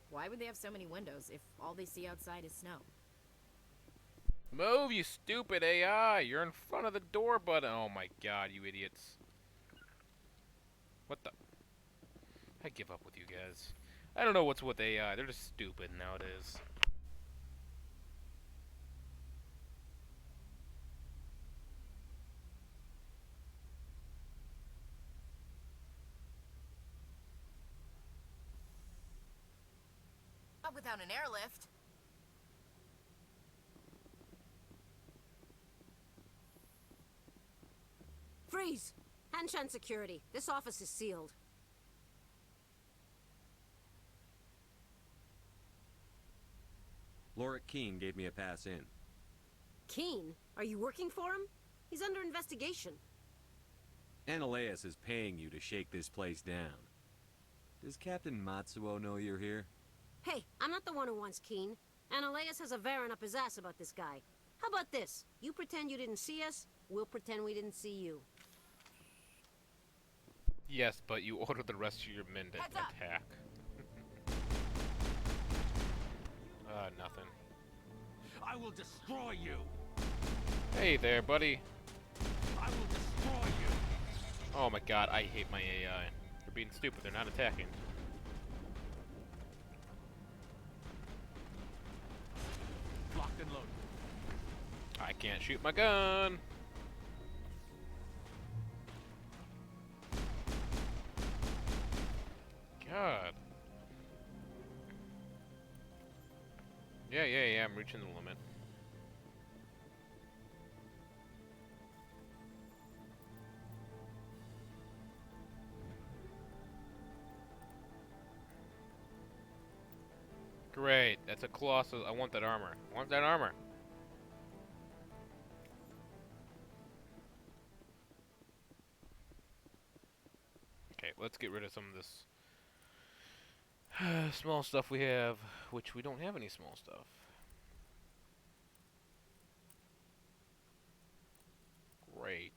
Why would they have so many windows if all they see outside is snow? Move, you stupid AI! You're in front of the door button. Oh my god, you idiots. What the? I give up with you guys. I don't know what's with AI. They're just stupid nowadays. Not without an airlift. Freeze! Hanshan security. This office is sealed. Lorik Keene gave me a pass in. Keen? Are you working for him? He's under investigation. Analeas is paying you to shake this place down. Does Captain Matsuo know you're here? Hey, I'm not the one who wants Keen. Analeas has a Varen up his ass about this guy. How about this? You pretend you didn't see us, we'll pretend we didn't see you. Yes, but you ordered the rest of your men to attack. Nothing. I will destroy you. Hey there, buddy. I will destroy you. Oh my god, I hate my AI. They're being stupid. They're not attacking. Locked and loaded. I can't shoot my gun. God. Yeah, I'm reaching the limit. Great, that's a Colossus. I want that armor. I want that armor. Okay, let's get rid of some of this small stuff we have, which we don't have any small stuff. Great.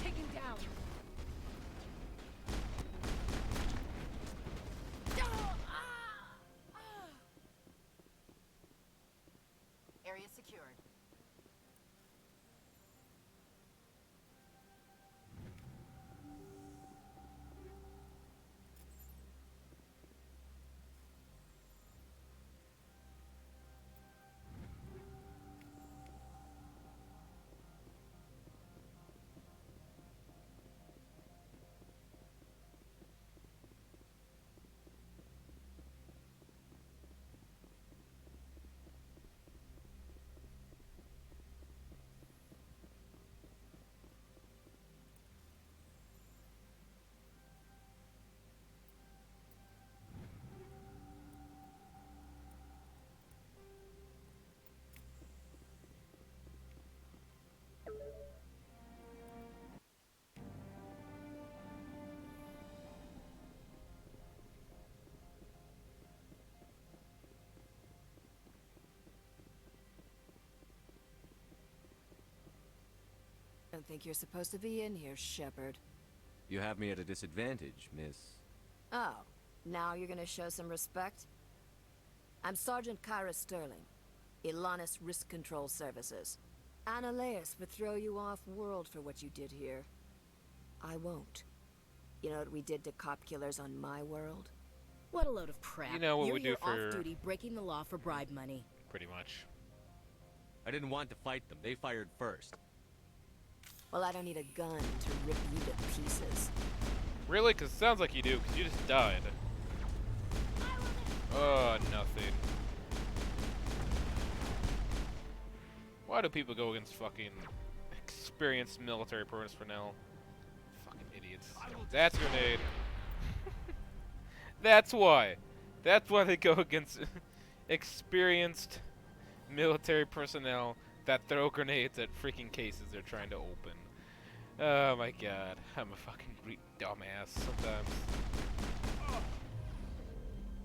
Taken down. Area secured. I don't think you're supposed to be in here, Shepard. You have me at a disadvantage, miss. Oh, now you're gonna show some respect? I'm Sergeant Kyra Sterling, Ilanis Risk Control Services. Annaleus would throw you off-world for what you did here. I won't. You know what we did to cop killers on my world? What a load of crap. You know what You're we do here for... off-duty breaking the law for bribe money. Pretty much. I didn't want to fight them. They fired first. Well, I don't need a gun to rip you to pieces. Really? Because it sounds like you do, because you just died. Oh, nothing. Why do people go against fucking experienced military personnel? Fucking idiots. That's a grenade. That's why. That's why they go against experienced military personnel that throw grenades at freaking cases they're trying to open. Oh my god. I'm a fucking dumbass sometimes.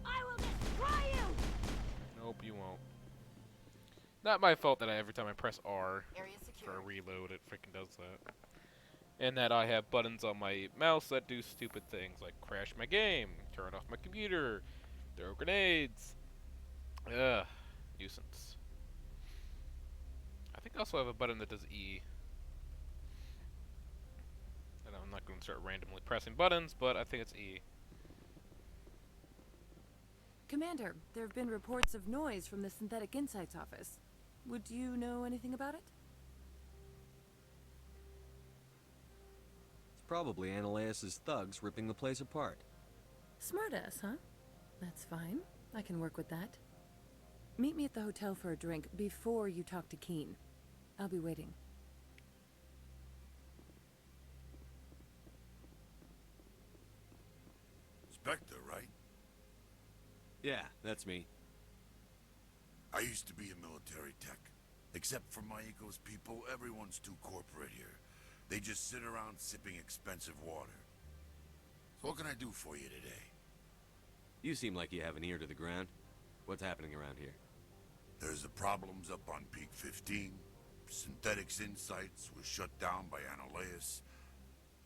I will destroy you! Nope, you won't. Not my fault that every time I press R for a reload, it freaking does that. And that I have buttons on my mouse that do stupid things like crash my game, turn off my computer, throw grenades. Ugh, nuisance. I think I also have a button that does E. And I'm not going to start randomly pressing buttons, but I think it's E. Commander, there have been reports of noise from the Synthetic Insights office. Would you know anything about it? It's probably Annaleus' thugs ripping the place apart. Smartass, huh? That's fine. I can work with that. Meet me at the hotel for a drink before you talk to Keen. I'll be waiting. Spectre, right? Yeah, that's me. I used to be in military tech. Except for Maiko's people, everyone's too corporate here. They just sit around sipping expensive water. So what can I do for you today? You seem like you have an ear to the ground. What's happening around here? There's the problems up on Peak 15. Synthetics Insights was shut down by Analeus,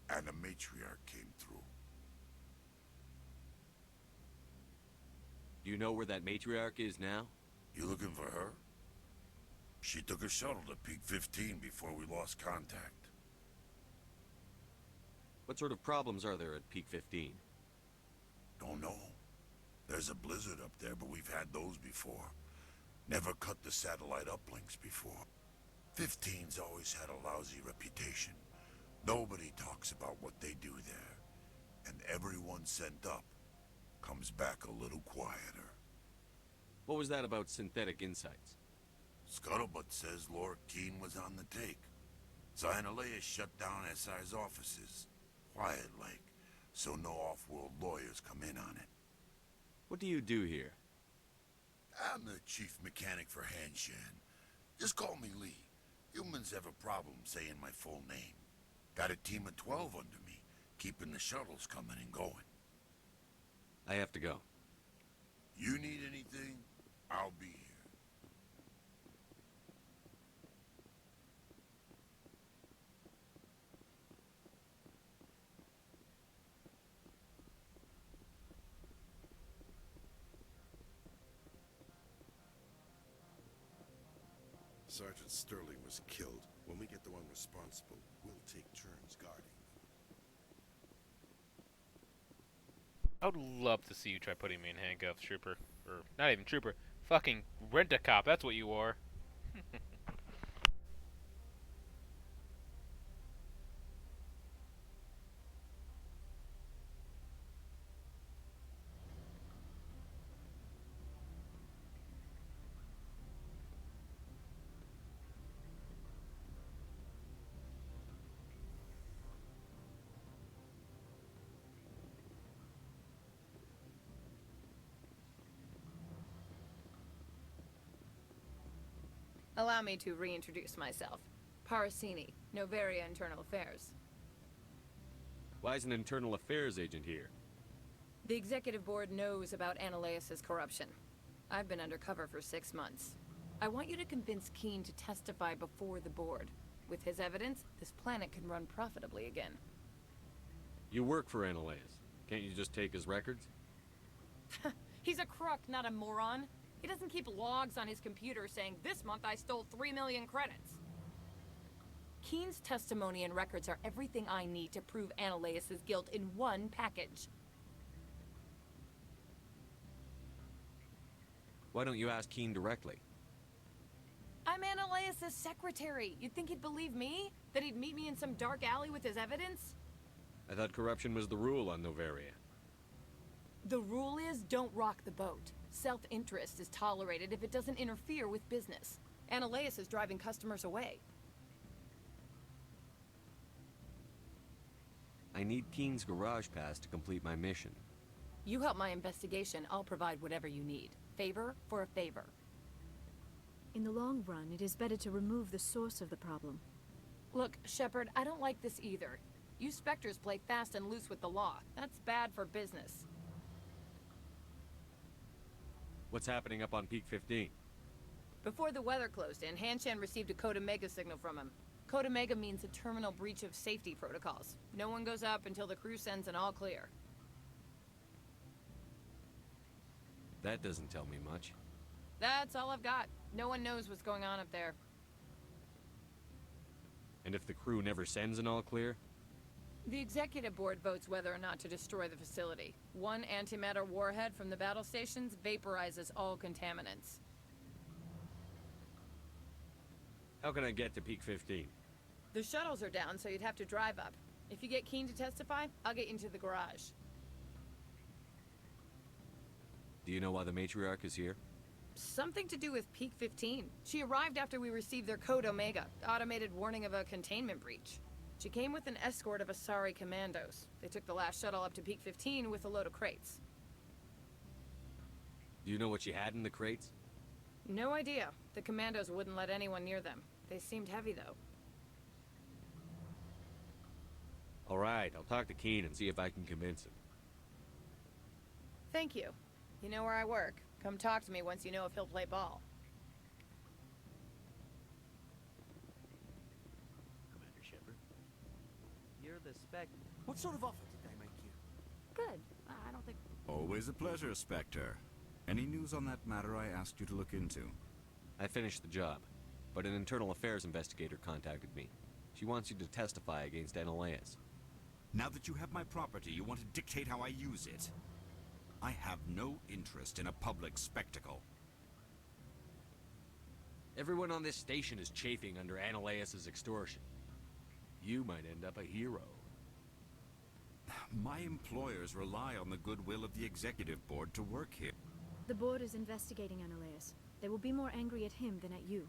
and the Matriarch came through. Do you know where that matriarch is now? You looking for her? She took a shuttle to Peak 15 before we lost contact. What sort of problems are there at Peak 15? Don't know. There's a blizzard up there, but we've had those before. Never cut the satellite uplinks before. 15's always had a lousy reputation. Nobody talks about what they do there. And everyone sent up comes back a little quieter. What was that about Synthetic Insights? Scuttlebutt says Lord Keene was on the take. So Analeus shut down SI's offices. Quiet like, so no off-world lawyers come in on it. What do you do here? I'm the chief mechanic for Hanshan. Just call me Lee. Humans have a problem saying my full name. Got a team of 12 under me, keeping the shuttles coming and going. I have to go. You need anything, I'll be here. Sergeant Sterling was killed. When we get the one responsible, we'll take turns guarding them. I would love to see you try putting me in handcuffs, Trooper. Or, not even Trooper. Fucking rent-a-cop, that's what you are. Allow me to reintroduce myself. Parasini, Noveria Internal Affairs. Why is an internal affairs agent here? The executive board knows about Analeus' corruption. I've been undercover for 6 months. I want you to convince Keene to testify before the board. With his evidence, this planet can run profitably again. You work for Analeus. Can't you just take his records? He's a crook, not a moron. He doesn't keep logs on his computer saying, "This month I stole 3 million credits." Keene's testimony and records are everything I need to prove Analeus' guilt in one package. Why don't you ask Keene directly? I'm Analeus' secretary. You'd think he'd believe me? That he'd meet me in some dark alley with his evidence? I thought corruption was the rule on Noveria. The rule is, don't rock the boat. Self-interest is tolerated if it doesn't interfere with business. Analeus is driving customers away. I need Keene's garage pass to complete my mission. You help my investigation, I'll provide whatever you need. Favor for a favor. In the long run, it is better to remove the source of the problem. Look, Shepard, I don't like this either. You Spectres play fast and loose with the law. That's bad for business. What's happening up on Peak 15? Before the weather closed in, Hanshan received a Code Omega signal from him. Code Omega means a terminal breach of safety protocols. No one goes up until the crew sends an all clear. That doesn't tell me much. That's all I've got. No one knows what's going on up there. And if the crew never sends an all clear? The executive board votes whether or not to destroy the facility. One antimatter warhead from the battle stations vaporizes all contaminants. How can I get to Peak 15? The shuttles are down, so you'd have to drive up. If you get Keene to testify, I'll get you into the garage. Do you know why the matriarch is here? Something to do with Peak 15. She arrived after we received their Code Omega, automated warning of a containment breach. She came with an escort of Asari commandos. They took the last shuttle up to Peak 15 with a load of crates. Do you know what she had in the crates? No idea. The commandos wouldn't let anyone near them. They seemed heavy, though. All right, I'll talk to Keene and see if I can convince him. Thank you. You know where I work. Come talk to me once you know if he'll play ball. the spec. What sort of offer did they make you? Good. I don't think... Always a pleasure, Spectre. Any news on that matter I asked you to look into? I finished the job, but an internal affairs investigator contacted me. She wants you to testify against Analeas. Now that you have my property, you want to dictate how I use it? I have no interest in a public spectacle. Everyone on this station is chafing under Analeas' extortion. You might end up a hero. My employers rely on the goodwill of the executive board to work here. The board is investigating Analeas. They will be more angry at him than at you.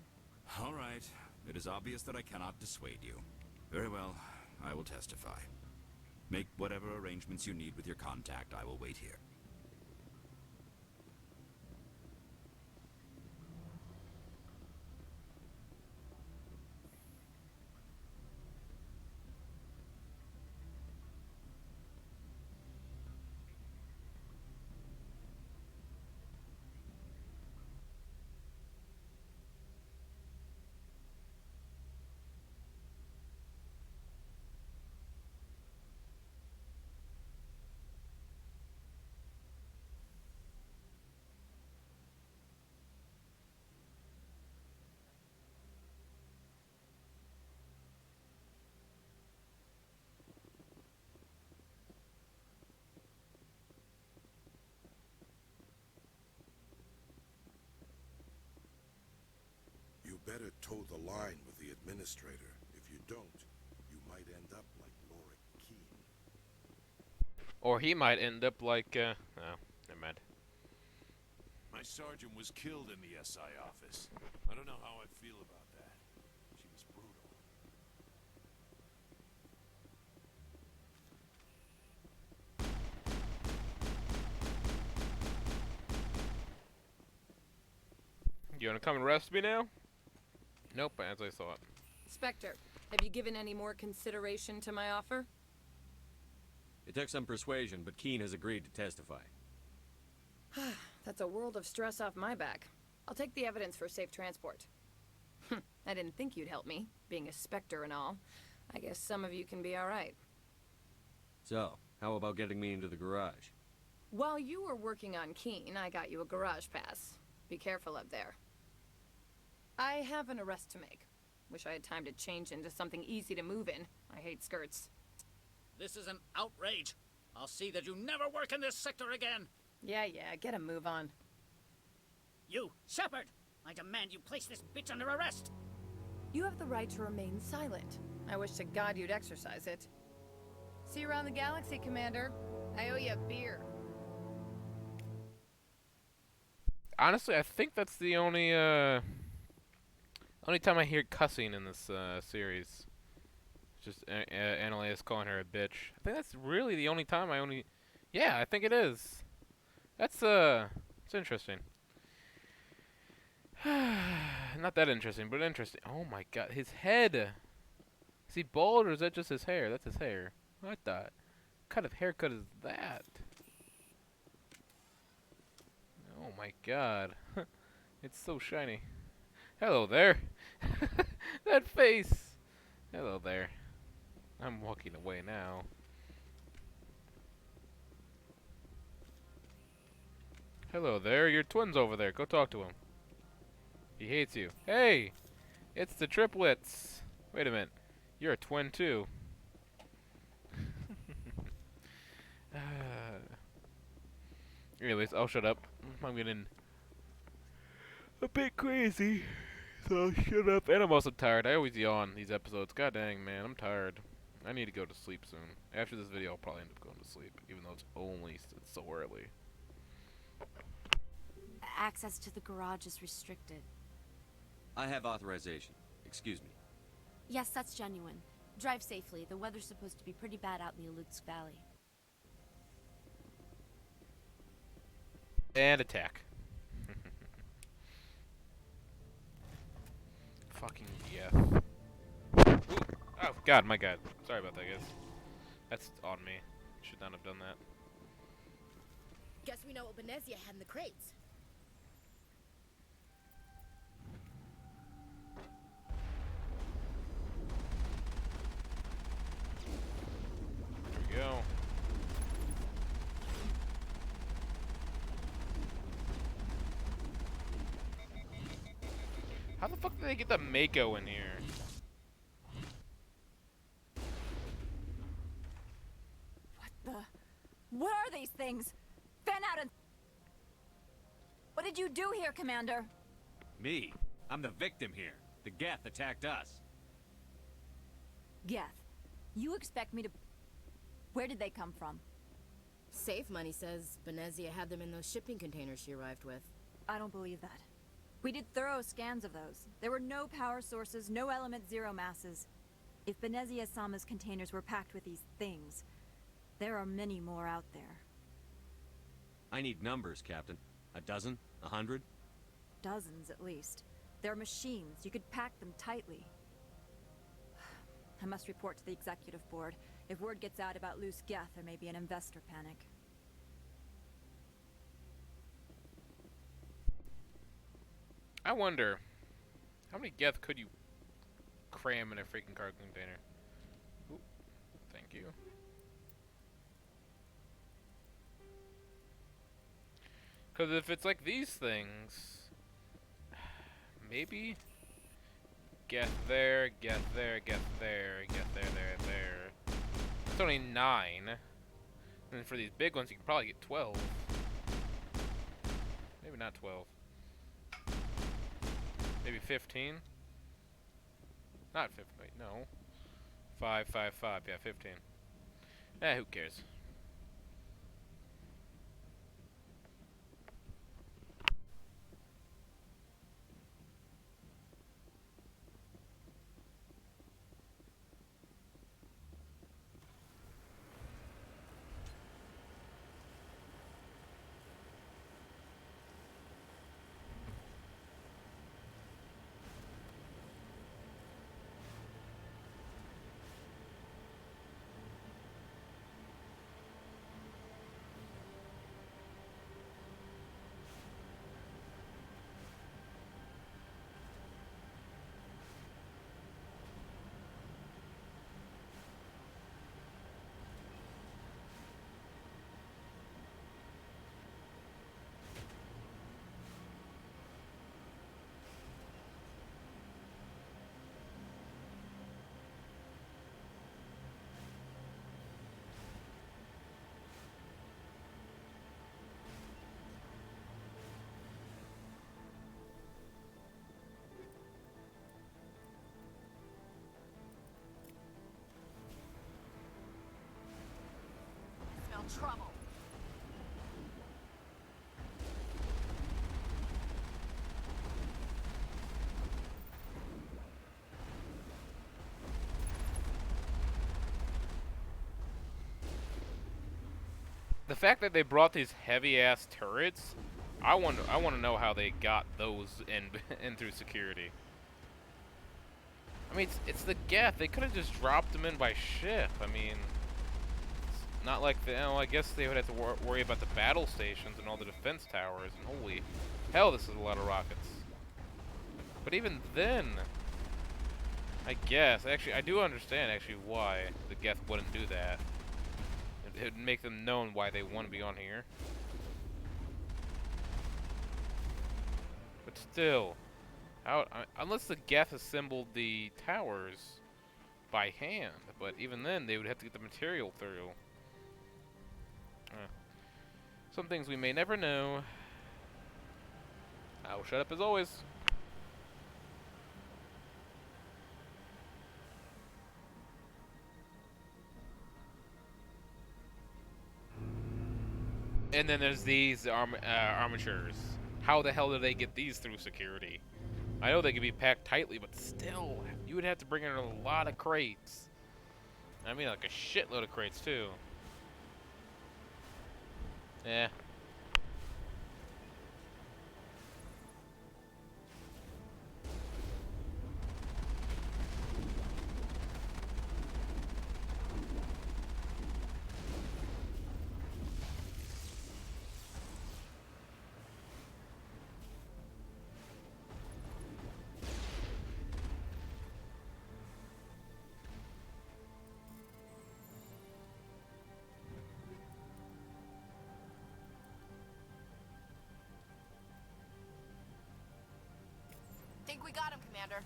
All right. It is obvious that I cannot dissuade you. Very well. I will testify. Make whatever arrangements you need with your contact. I will wait here. You better toe the line with the administrator. If you don't, you might end up like Laura Keene. Or he might end up like, oh, never mind. My sergeant was killed in the SI office. I don't know how I feel about that. She was brutal. You wanna come and arrest me now? Nope, as I thought. Spectre, have you given any more consideration to my offer? It took some persuasion, but Keene has agreed to testify. That's a world of stress off my back. I'll take the evidence for safe transport. I didn't think you'd help me, being a Spectre and all. I guess some of you can be alright. So, how about getting me into the garage? While you were working on Keene, I got you a garage pass. Be careful up there. I have an arrest to make. Wish I had time to change into something easy to move in. I hate skirts. This is an outrage. I'll see that you never work in this sector again. Yeah, get a move on. You, Shepard! I demand you place this bitch under arrest! You have the right to remain silent. I wish to God you'd exercise it. See you around the galaxy, Commander. I owe you a beer. Honestly, I think that's the only time I hear cussing in this series. Just Analeas calling her a bitch. I think that's really the only time Yeah, I think it is. That's it's interesting. Not that interesting, but interesting. Oh my god, his head. Is he bald or is that just his hair? That's his hair. What kind of haircut is that? Oh my god. It's so shiny. Hello there. That face. Hello there. I'm walking away now. Hello there. Your twin's over there. Go talk to him. He hates you. Hey! It's the triplets. Wait a minute. You're a twin too. Anyways, I'll shut up. I'm getting a bit crazy. So I'll shut up. And I'm also tired. I always yawn these episodes. God dang, man. I'm tired. I need to go to sleep soon. After this video, I'll probably end up going to sleep. Even though it's so early. Access to the garage is restricted. I have authorization. Excuse me. Yes, that's genuine. Drive safely. The weather's supposed to be pretty bad out in the Alutsk Valley. And attack. Fucking yeah. Ooh. Oh god, my god. Sorry about that, guys. That's on me. Should not have done that. Guess we know what Benezia had in the crates. How the fuck did they get the Mako in here? What are these things? Fan out and... What did you do here, Commander? Me? I'm the victim here. The Geth attacked us. Geth, you expect me to... Where did they come from? Safe Money says Benezia had them in those shipping containers she arrived with. I don't believe that. We did thorough scans of those. There were no power sources, no element zero masses. If Benezia Sama's containers were packed with these things, there are many more out there. I need numbers, Captain. A dozen? 100? Dozens, at least. They're machines. You could pack them tightly. I must report to the executive board. If word gets out about loose Geth, there may be an investor panic. I wonder, how many Geth could you cram in a freaking cargo container? Ooh, thank you. Because if it's like these things, maybe Geth there, Geth there, Geth there, Geth there, there. It's only 9. And for these big ones, you can probably get 12. Maybe not 12. Maybe 15? Not 15, wait, no. 5, 5, 5, yeah, 15. Eh, who cares? Smell trouble. The fact that they brought these heavy-ass turrets, I want to know how they got those in through security. I mean, it's the Geth. They could have just dropped them in by ship. I mean, it's not like the. I guess they would have to worry about the battle stations and all the defense towers. And holy hell, this is a lot of rockets. But even then, I guess actually I do understand actually why the Geth wouldn't do that. It would make them known why they want to be on here. But still, unless the Geth assembled the towers by hand, but even then they would have to get the material through. Some things we may never know. I will shut up as always. And then there's these armatures. How the hell do they get these through security? I know they can be packed tightly, but still, you would have to bring in a lot of crates. I mean, like a shitload of crates, too. Yeah. think we got him, Commander.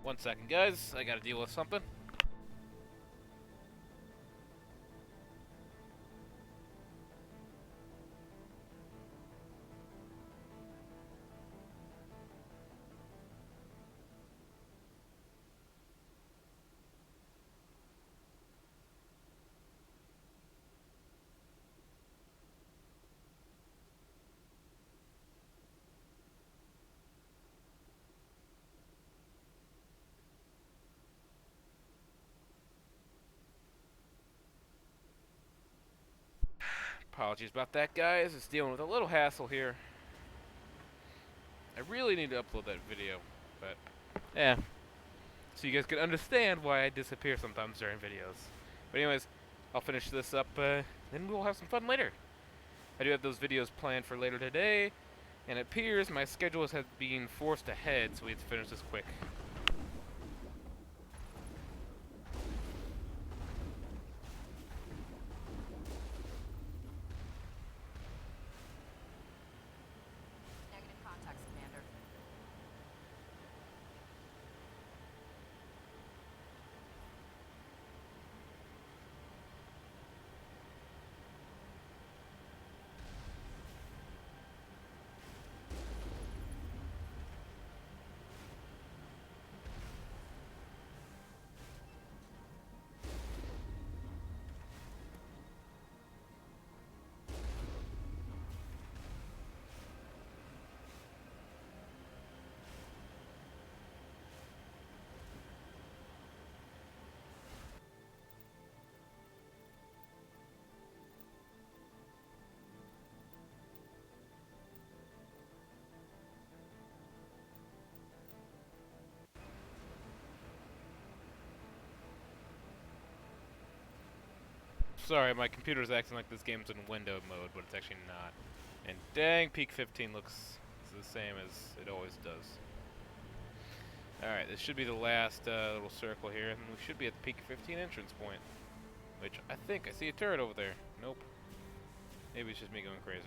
One second, guys. I gotta deal with something. Apologies about that, guys. It's dealing with a little hassle here. I really need to upload that video, but yeah. So you guys can understand why I disappear sometimes during videos. But anyways, I'll finish this up, then we'll have some fun later. I do have those videos planned for later today, and it appears my schedule has been forced ahead, so we have to finish this quick. Negative contacts, Commander. Sorry, my computer's acting like this game's in window mode, but it's actually not. And dang, Peak 15 looks the same as it always does. Alright, this should be the last little circle here, and we should be at the Peak 15 entrance point. Which, I think I see a turret over there. Nope. Maybe it's just me going crazy.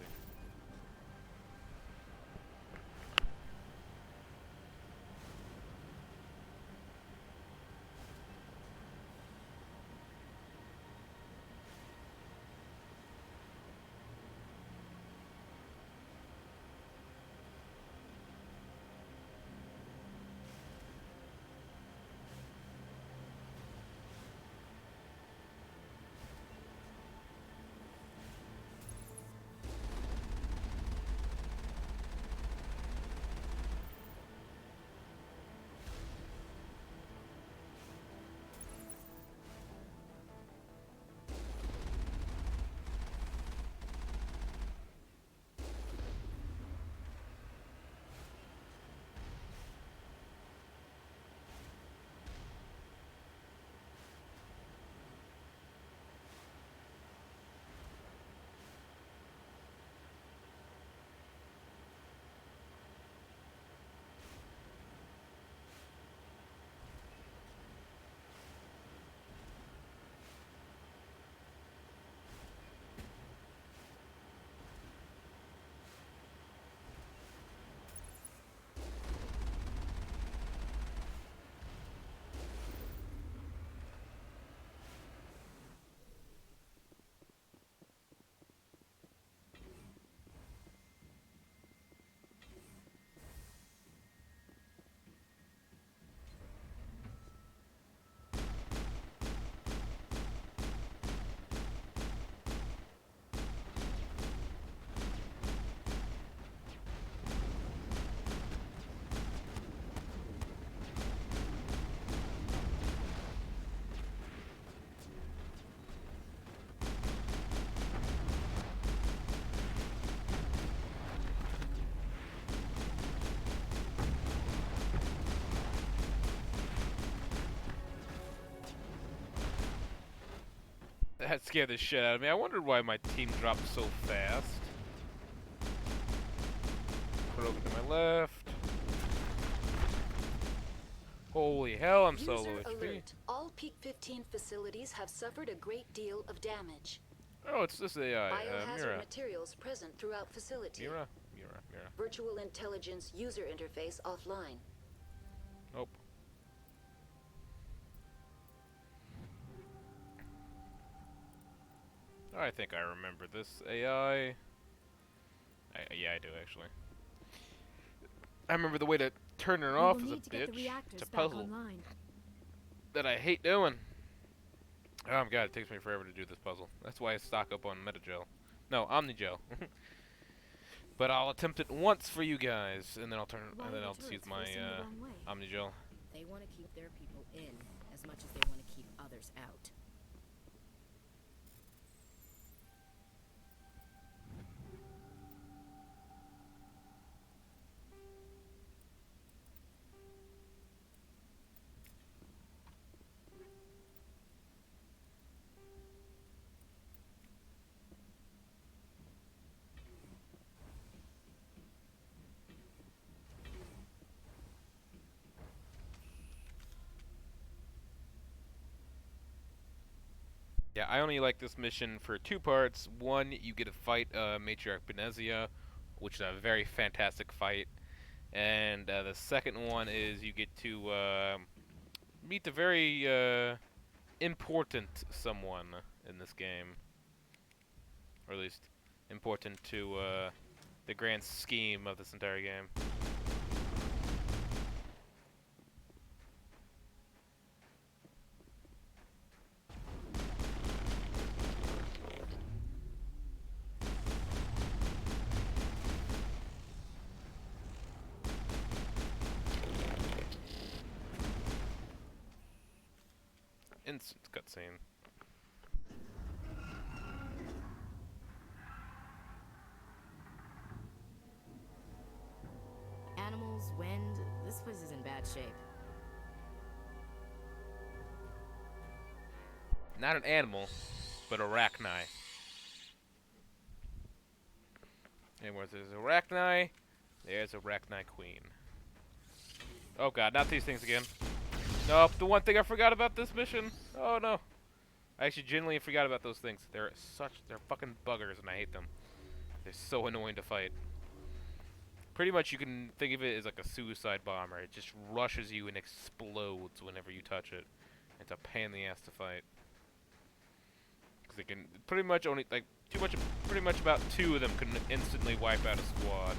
That scared the shit out of me. I wondered why my team dropped so fast. Put it over to my left. Holy hell, I'm so low HP. Alert. All Peak 15 facilities have suffered a great deal of damage. Oh, it's this AI, Biohazard Mira. materials present throughout facility. Mira. Virtual intelligence user interface offline. Nope. I think I remember this AI. Yeah, I do actually. I remember the way to turn it off as a bitch. It's a puzzle that I hate doing. Oh my god, it takes me forever to do this puzzle. That's why I stock up on Metagel. No, Omnigel. But I'll attempt it once for you guys, and then I'll just use my Omnigel. They want to keep their people in as much as they want to keep others out. Yeah, I only like this mission for two parts. One, you get to fight Matriarch Benezia, which is a very fantastic fight. And the second one is you get to meet the very important someone in this game. Or at least important to the grand scheme of this entire game. Instant cutscene. Animals, wind, this place is in bad shape. Not an animal, but arachni. And where there's arachni, there's arachni queen. Oh god, not these things again. Nope, the one thing I forgot about this mission. Oh no. I actually genuinely forgot about those things. They're fucking buggers and I hate them. They're so annoying to fight. Pretty much you can think of it as like a suicide bomber. It just rushes you and explodes whenever you touch it. It's a pain in the ass to fight. Because they can pretty much only, like, pretty much about two of them can instantly wipe out a squad.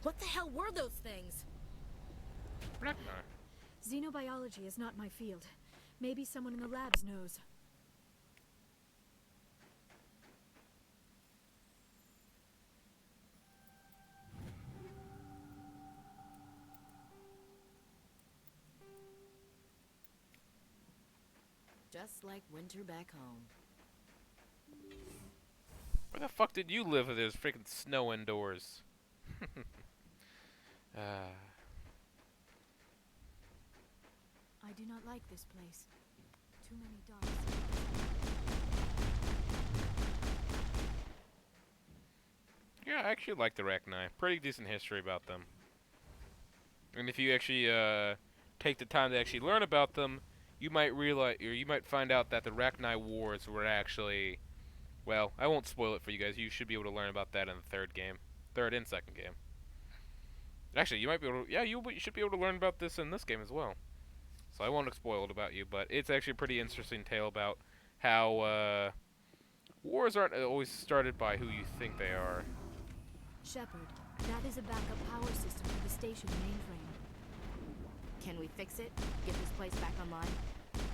What the hell were those things? Xenobiology is not my field. Maybe someone in the labs knows. Just like winter back home. Where the fuck did you live if there's freaking snow indoors? I do not like this place. Too many dark Yeah, I actually like the arachni. Pretty decent history about them. And if you actually take the time to actually learn about them, you might realize, or you might find out that the arachni wars were actually, well, I won't spoil it for you guys. You should be able to learn about that in the third and second game. Actually, you might be able to, yeah, you should be able to learn about this in this game as well. So I won't spoil it about you, but it's actually a pretty interesting tale about how wars aren't always started by who you think they are. Shepard, that is a backup power system for the station mainframe. Can we fix it? Get this place back online?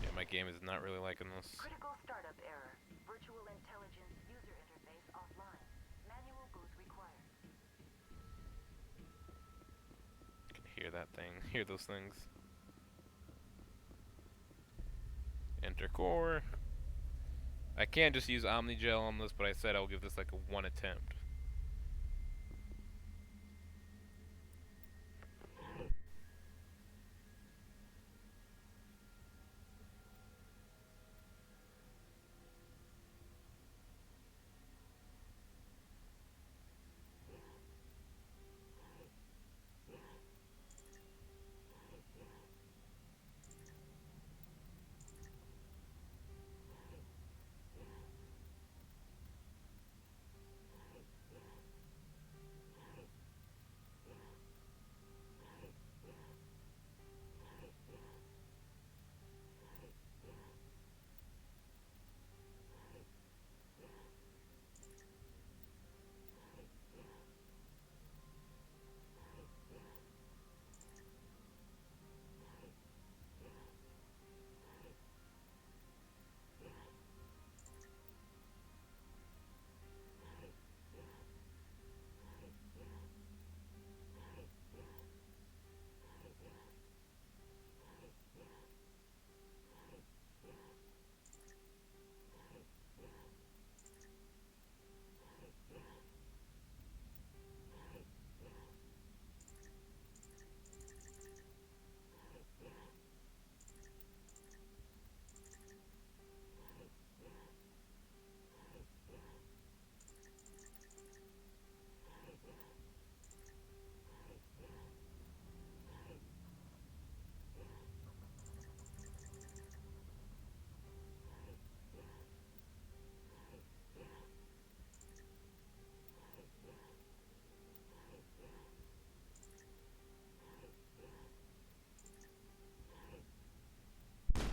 Yeah, my game is not really liking this. Critical startup error. Virtual intelligence user interface offline. Manual boot required. I can hear that thing. Hear those things. Enter core. I can just use Omnigel on this, but I said I'll give this like a one attempt.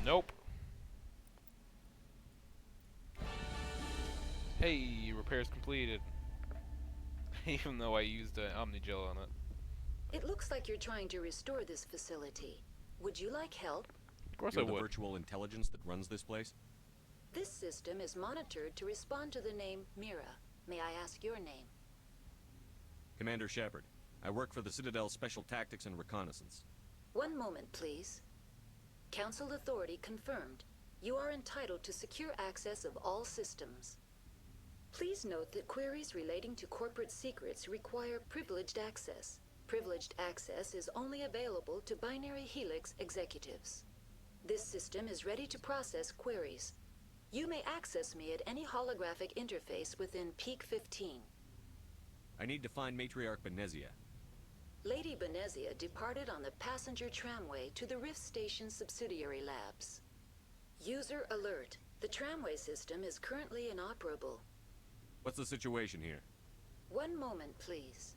Nope. Hey, repairs completed. Even though I used Omnigel on it. It looks like you're trying to restore this facility. Would you like help? Of course You're I would. the virtual intelligence that runs this place? This system is monitored to respond to the name Mira. May I ask your name? Commander Shepard. I work for the Citadel Special Tactics and Reconnaissance. One moment, please. Council authority confirmed. You are entitled to secure access of all systems. Please note that queries relating to corporate secrets require privileged access. Privileged access is only available to Binary Helix executives. This system is ready to process queries. You may access me at any holographic interface within Peak 15. I need to find Matriarch Benezia. Lady Benezia departed on the passenger tramway to the Rift Station subsidiary labs. User alert. The tramway system is currently inoperable. What's the situation here? One moment, please.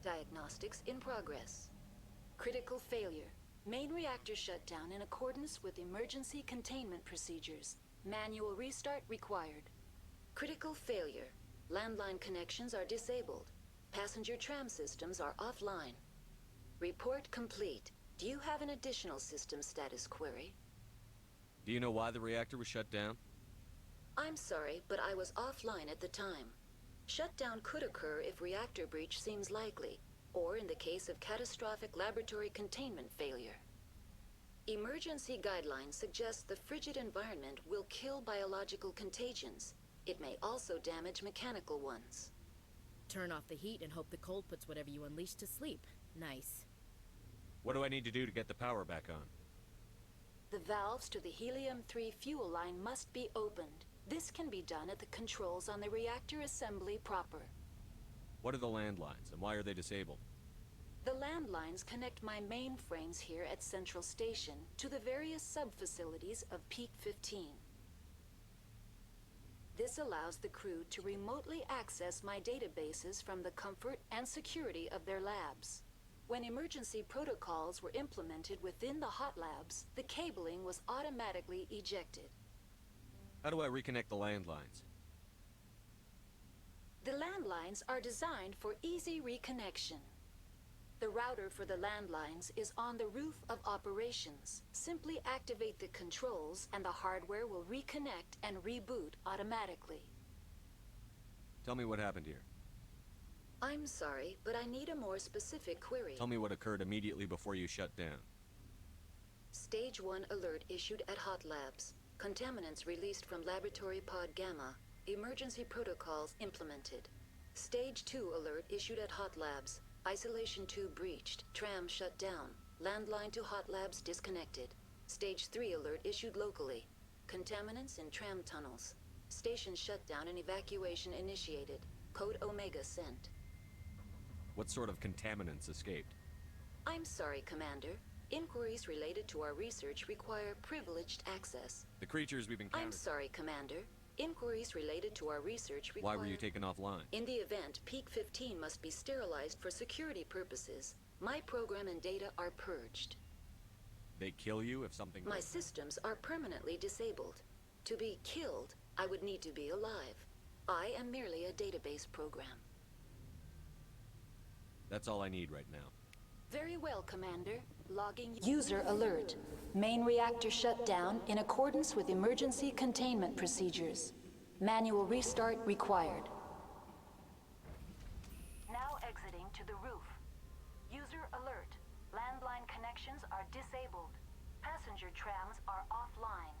Diagnostics in progress. Critical failure. Main reactor shut down in accordance with emergency containment procedures. Manual restart required. Critical failure. Landline connections are disabled. Passenger tram systems are offline. Report complete. Do you have an additional system status query? Do you know why the reactor was shut down? I'm sorry, but I was offline at the time. Shutdown could occur if reactor breach seems likely, or in the case of catastrophic laboratory containment failure. Emergency guidelines suggest the frigid environment will kill biological contagions. It may also damage mechanical ones. Turn off the heat and hope the cold puts whatever you unleash to sleep. Nice. What do I need to do to get the power back on? The valves to the helium-3 fuel line must be opened. This can be done at the controls on the reactor assembly proper. What are the landlines, and why are they disabled? The landlines connect my mainframes here at Central Station to the various sub-facilities of Peak 15. This allows the crew to remotely access my databases from the comfort and security of their labs. When emergency protocols were implemented within the hot labs, the cabling was automatically ejected. How do I reconnect the landlines? The landlines are designed for easy reconnection. The router for the landlines is on the roof of operations. Simply activate the controls and the hardware will reconnect and reboot automatically. Tell me what happened here. I'm sorry, but I need a more specific query. Tell me what occurred immediately before you shut down. Stage 1 alert issued at Hot Labs. Contaminants released from Laboratory Pod Gamma. Emergency protocols implemented. Stage 2 alert issued at Hot Labs. Isolation 2 breached. Tram shut down. Landline to Hot Labs disconnected. Stage 3 alert issued locally. Contaminants in tram tunnels. Station shutdown and evacuation initiated. Code Omega sent. What sort of contaminants escaped? I'm sorry, Commander. Inquiries related to our research require privileged access. The creatures we've encountered... I'm sorry, Commander. Inquiries related to our research require... Why were you taken offline? In the event, Peak 15 must be sterilized for security purposes. My program and data are purged. They kill you if something... My systems are permanently disabled. To be killed, I would need to be alive. I am merely a database program. That's all I need right now. Very well, Commander. Logging... User alert. Main reactor shut down in accordance with emergency containment procedures. Manual restart required. Now exiting to the roof. User alert. Landline connections are disabled. Passenger trams are offline.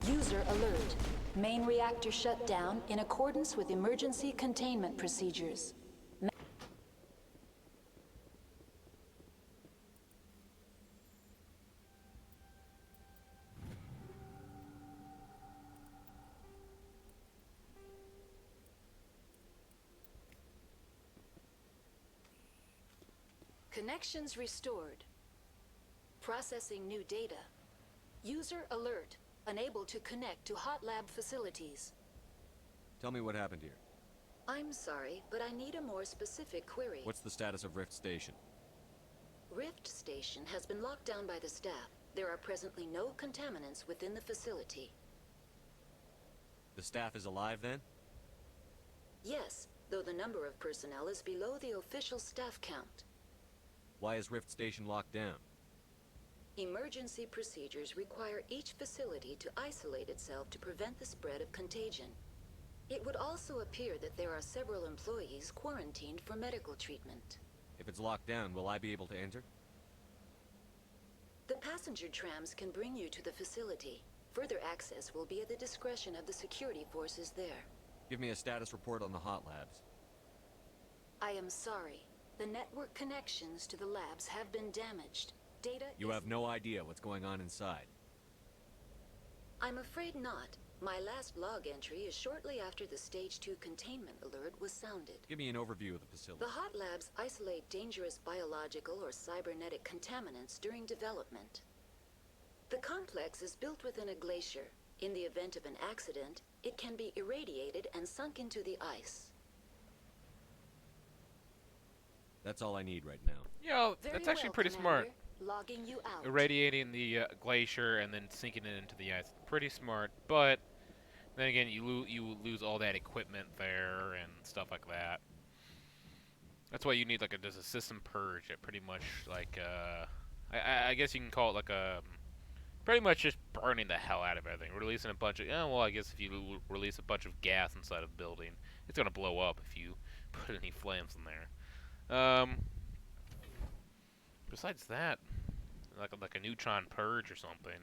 User alert. Main reactor shut down in accordance with emergency containment procedures. Connections restored. Processing new data. User alert. Unable to connect to hot lab facilities. Tell me what happened here. I'm sorry, but I need a more specific query. What's the status of Rift Station? Rift Station has been locked down by the staff. There are presently no contaminants within the facility. The staff is alive then? Yes, though the number of personnel is below the official staff count. Why is Rift Station locked down? Emergency procedures require each facility to isolate itself to prevent the spread of contagion. It would also appear that there are several employees quarantined for medical treatment. If it's locked down, will I be able to enter? The passenger trams can bring you to the facility. Further access will be at the discretion of the security forces there. Give me a status report on the hot labs. I am sorry. The network connections to the labs have been damaged. Data You have no idea what's going on inside. I'm afraid not. My last log entry is shortly after the Stage 2 containment alert was sounded. Give me an overview of the facility. The hot labs isolate dangerous biological or cybernetic contaminants during development. The complex is built within a glacier. In the event of an accident, it can be irradiated and sunk into the ice. That's all I need right now. Yo, that's actually pretty smart. Logging you out. Irradiating the glacier and then sinking it into the ice. Pretty smart, but then again, you lose all that equipment there and stuff like that. That's why you need like there's a system purge that pretty much like I guess you can call it like a pretty much just burning the hell out of everything, releasing a bunch of well, I guess if you release a bunch of gas inside a building, it's gonna blow up if you put any flames in there. Besides that, like a neutron purge or something.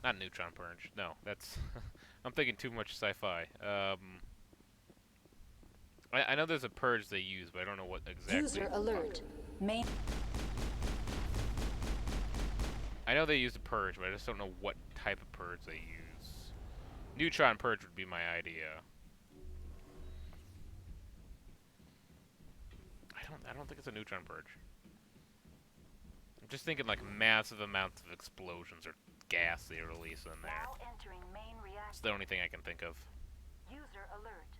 Not neutron purge. No, that's I'm thinking too much sci-fi. I know there's a purge they use, but I don't know what exactly. User alert. Main. I know they use a purge, but I just don't know what type of purge they use. Neutron purge would be my idea. I don't think it's a neutron purge. I'm just thinking like massive amounts of explosions or gas they release in there. Now entering main reactor. It's the only thing I can think of. User alert.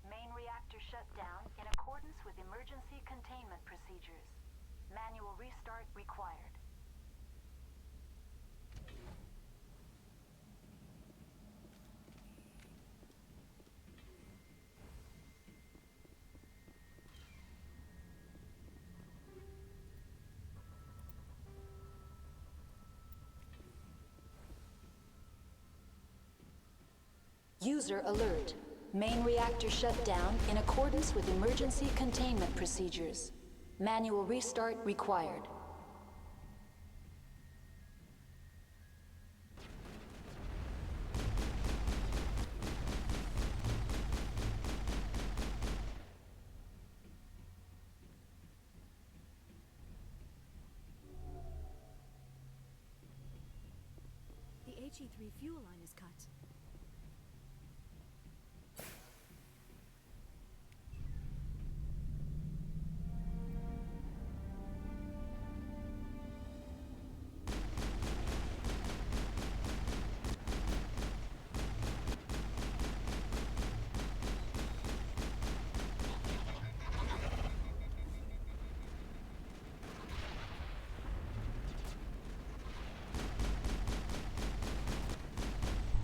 Main reactor shut down in accordance with emergency containment procedures. Manual restart required. User alert. Main reactor shut down in accordance with emergency containment procedures. Manual restart required. The HE3 fuel line is cut.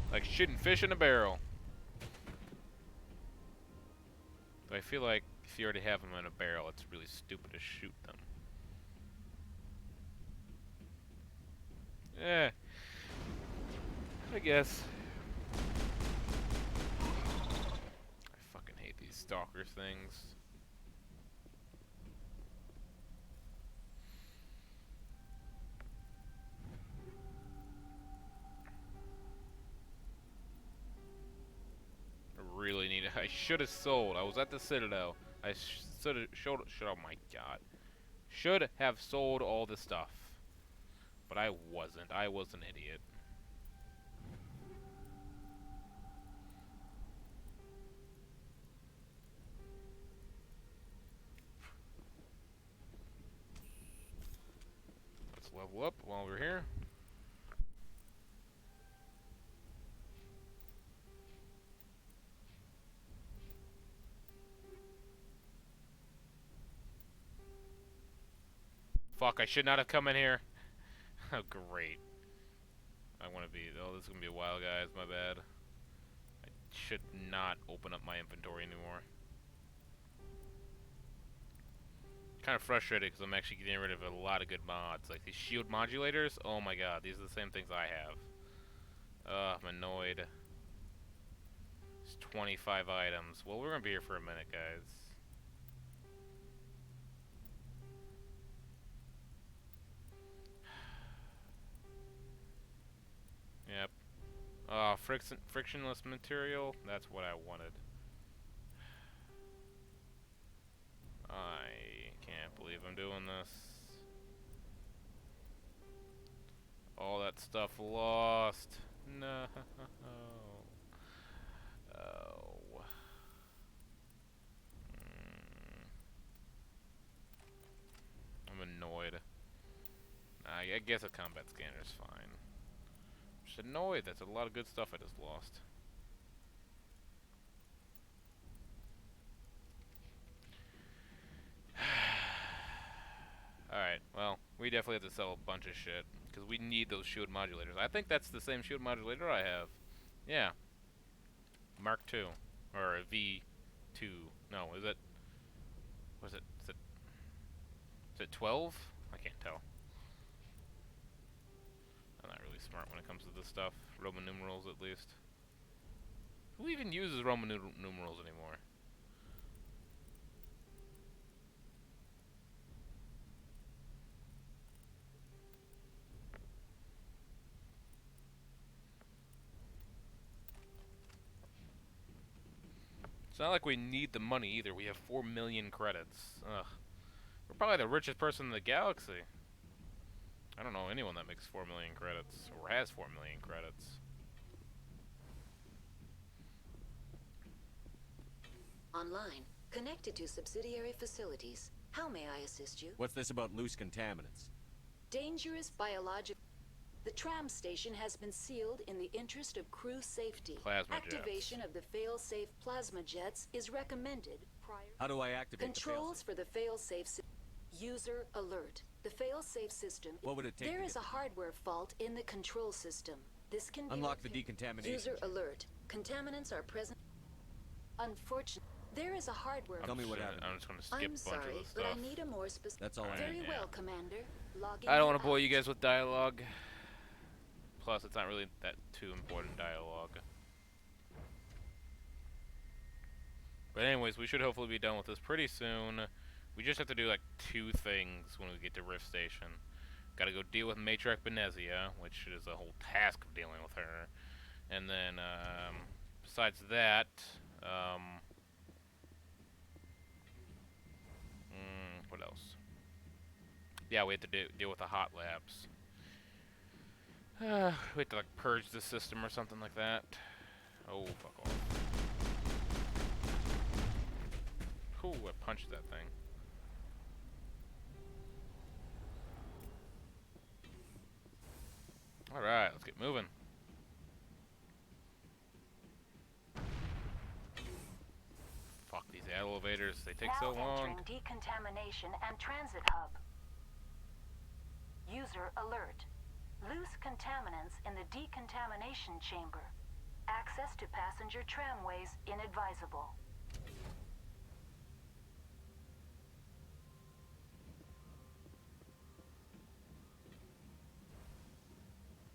Like shooting fish in a barrel. But I feel like if you already have them in a barrel, it's really stupid to shoot them. Eh. I guess. I fucking hate these stalker things. Really need it. I should have sold. I was at the Citadel. I should have oh my god. Should have sold all the stuff. But I wasn't. I was an idiot. level up while we're here. Fuck, I should not have come in here. Oh, great. I want to be... Oh, this is going to be a while, guys. My bad. I should not open up my inventory anymore. Kind of frustrated because I'm actually getting rid of a lot of good mods. Like these shield modulators. Oh my god, these are the same things I have. I'm annoyed. It's 25 items. Well, we're going to be here for a minute, guys. Yep. Frictionless material. That's what I wanted. I can't believe I'm doing this. All that stuff lost. No. Oh. I'm annoyed. I guess a combat scanner is fine. Just annoyed. That's a lot of good stuff I just lost. Alright, well, we definitely have to sell a bunch of shit. Because we need those shield modulators. I think that's the same shield modulator I have. Yeah. Mark II. Or V2. No, is it... Was it... Is it 12? I can't tell. I'm not really smart when it comes to this stuff. Roman numerals, at least. Who even uses Roman numerals anymore? It's not like we need the money either. We have 4 million credits. Ugh. We're probably the richest person in the galaxy. I don't know anyone that makes 4 million credits, or has 4 million credits. Online. Connected to subsidiary facilities. How may I assist you? What's this about loose contaminants? Dangerous biological... The tram station has been sealed in the interest of crew safety. Plasma Activation jets. of the fail-safe plasma jets is recommended prior... How do I activate Controls for the fail-safe... User alert. The fail-safe system... What would it take There to is a hardware fault in the control system. This can Unlock be... the decontamination. User alert. Contaminants are present... Unfortunately... There is a hardware... Tell me what happened. I'm just gonna skip I'm a bunch sorry, of this but stuff. I need a more specific... That's all I Very need. well, Commander. Logging I don't want you to bore out. you guys with dialogue. Plus, it's not really that too important dialogue. But anyways, we should hopefully be done with this pretty soon. We just have to do like 2 things when we get to Rift Station. Gotta go deal with Matriarch Benezia, which is a whole task of dealing with her. And then, besides that, what else? Yeah, we have to deal with the hot labs. We have to like purge the system or something like that. Oh, fuck off. Ooh, I punched that thing. Alright, let's get moving. Fuck these elevators, they take so long. Entering decontamination and transit hub. User alert. Loose contaminants in the decontamination chamber. Access to passenger tramways inadvisable.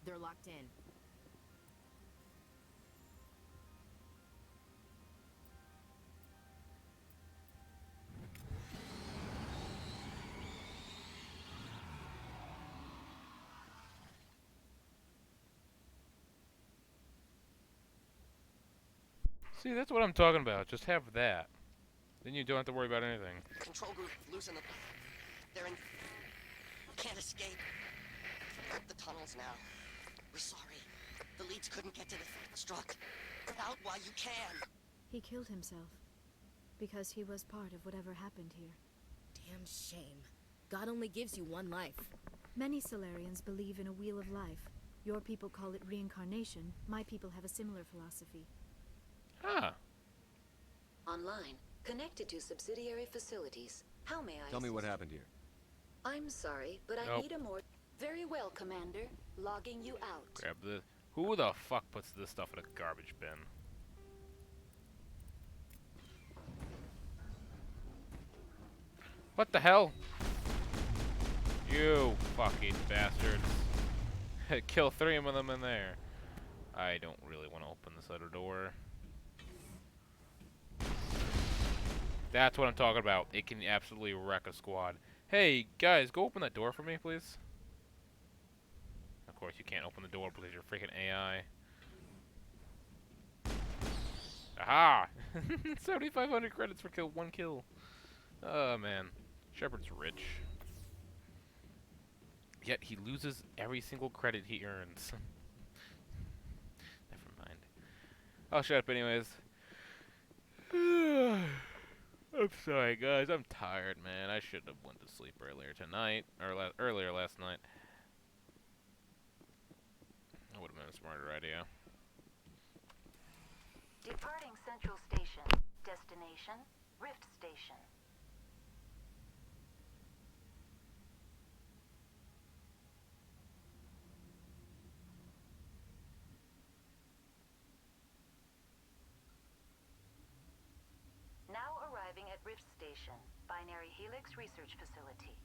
They're locked in. See, that's what I'm talking about. Just have that. Then you don't have to worry about anything. Control group, loosen up. They're in... Can't escape. The tunnels now. We're sorry. The leads couldn't get to the struck. Get out while you can. He killed himself because he was part of whatever happened here. Damn shame. God only gives you one life. Many Solarians believe in a wheel of life. Your people call it reincarnation. My people have a similar philosophy. Ah. Online, connected to subsidiary facilities. How may I Tell me assist what you? happened here. I'm sorry, but I Nope. need a more... Very well, Commander. Logging you out. Grab the. Who the fuck puts this stuff in a garbage bin? What the hell? You fucking bastards. Kill 3 of them in there. I don't really want to open this other door. That's what I'm talking about. It can absolutely wreck a squad. Hey, guys, go open that door for me, please. Of course, you can't open the door because you're freaking AI. Aha! 7,500 credits for one kill. Oh, man. Shepard's rich. Yet he loses every single credit he earns. Never mind. I'll shut up anyways. I'm sorry, guys. I'm tired, man. I should have went to sleep earlier tonight, or earlier last night. That would have been a smarter idea. Departing Central Station. Destination, Rift Station. Now arriving at Rift Station, Binary Helix Research Facility.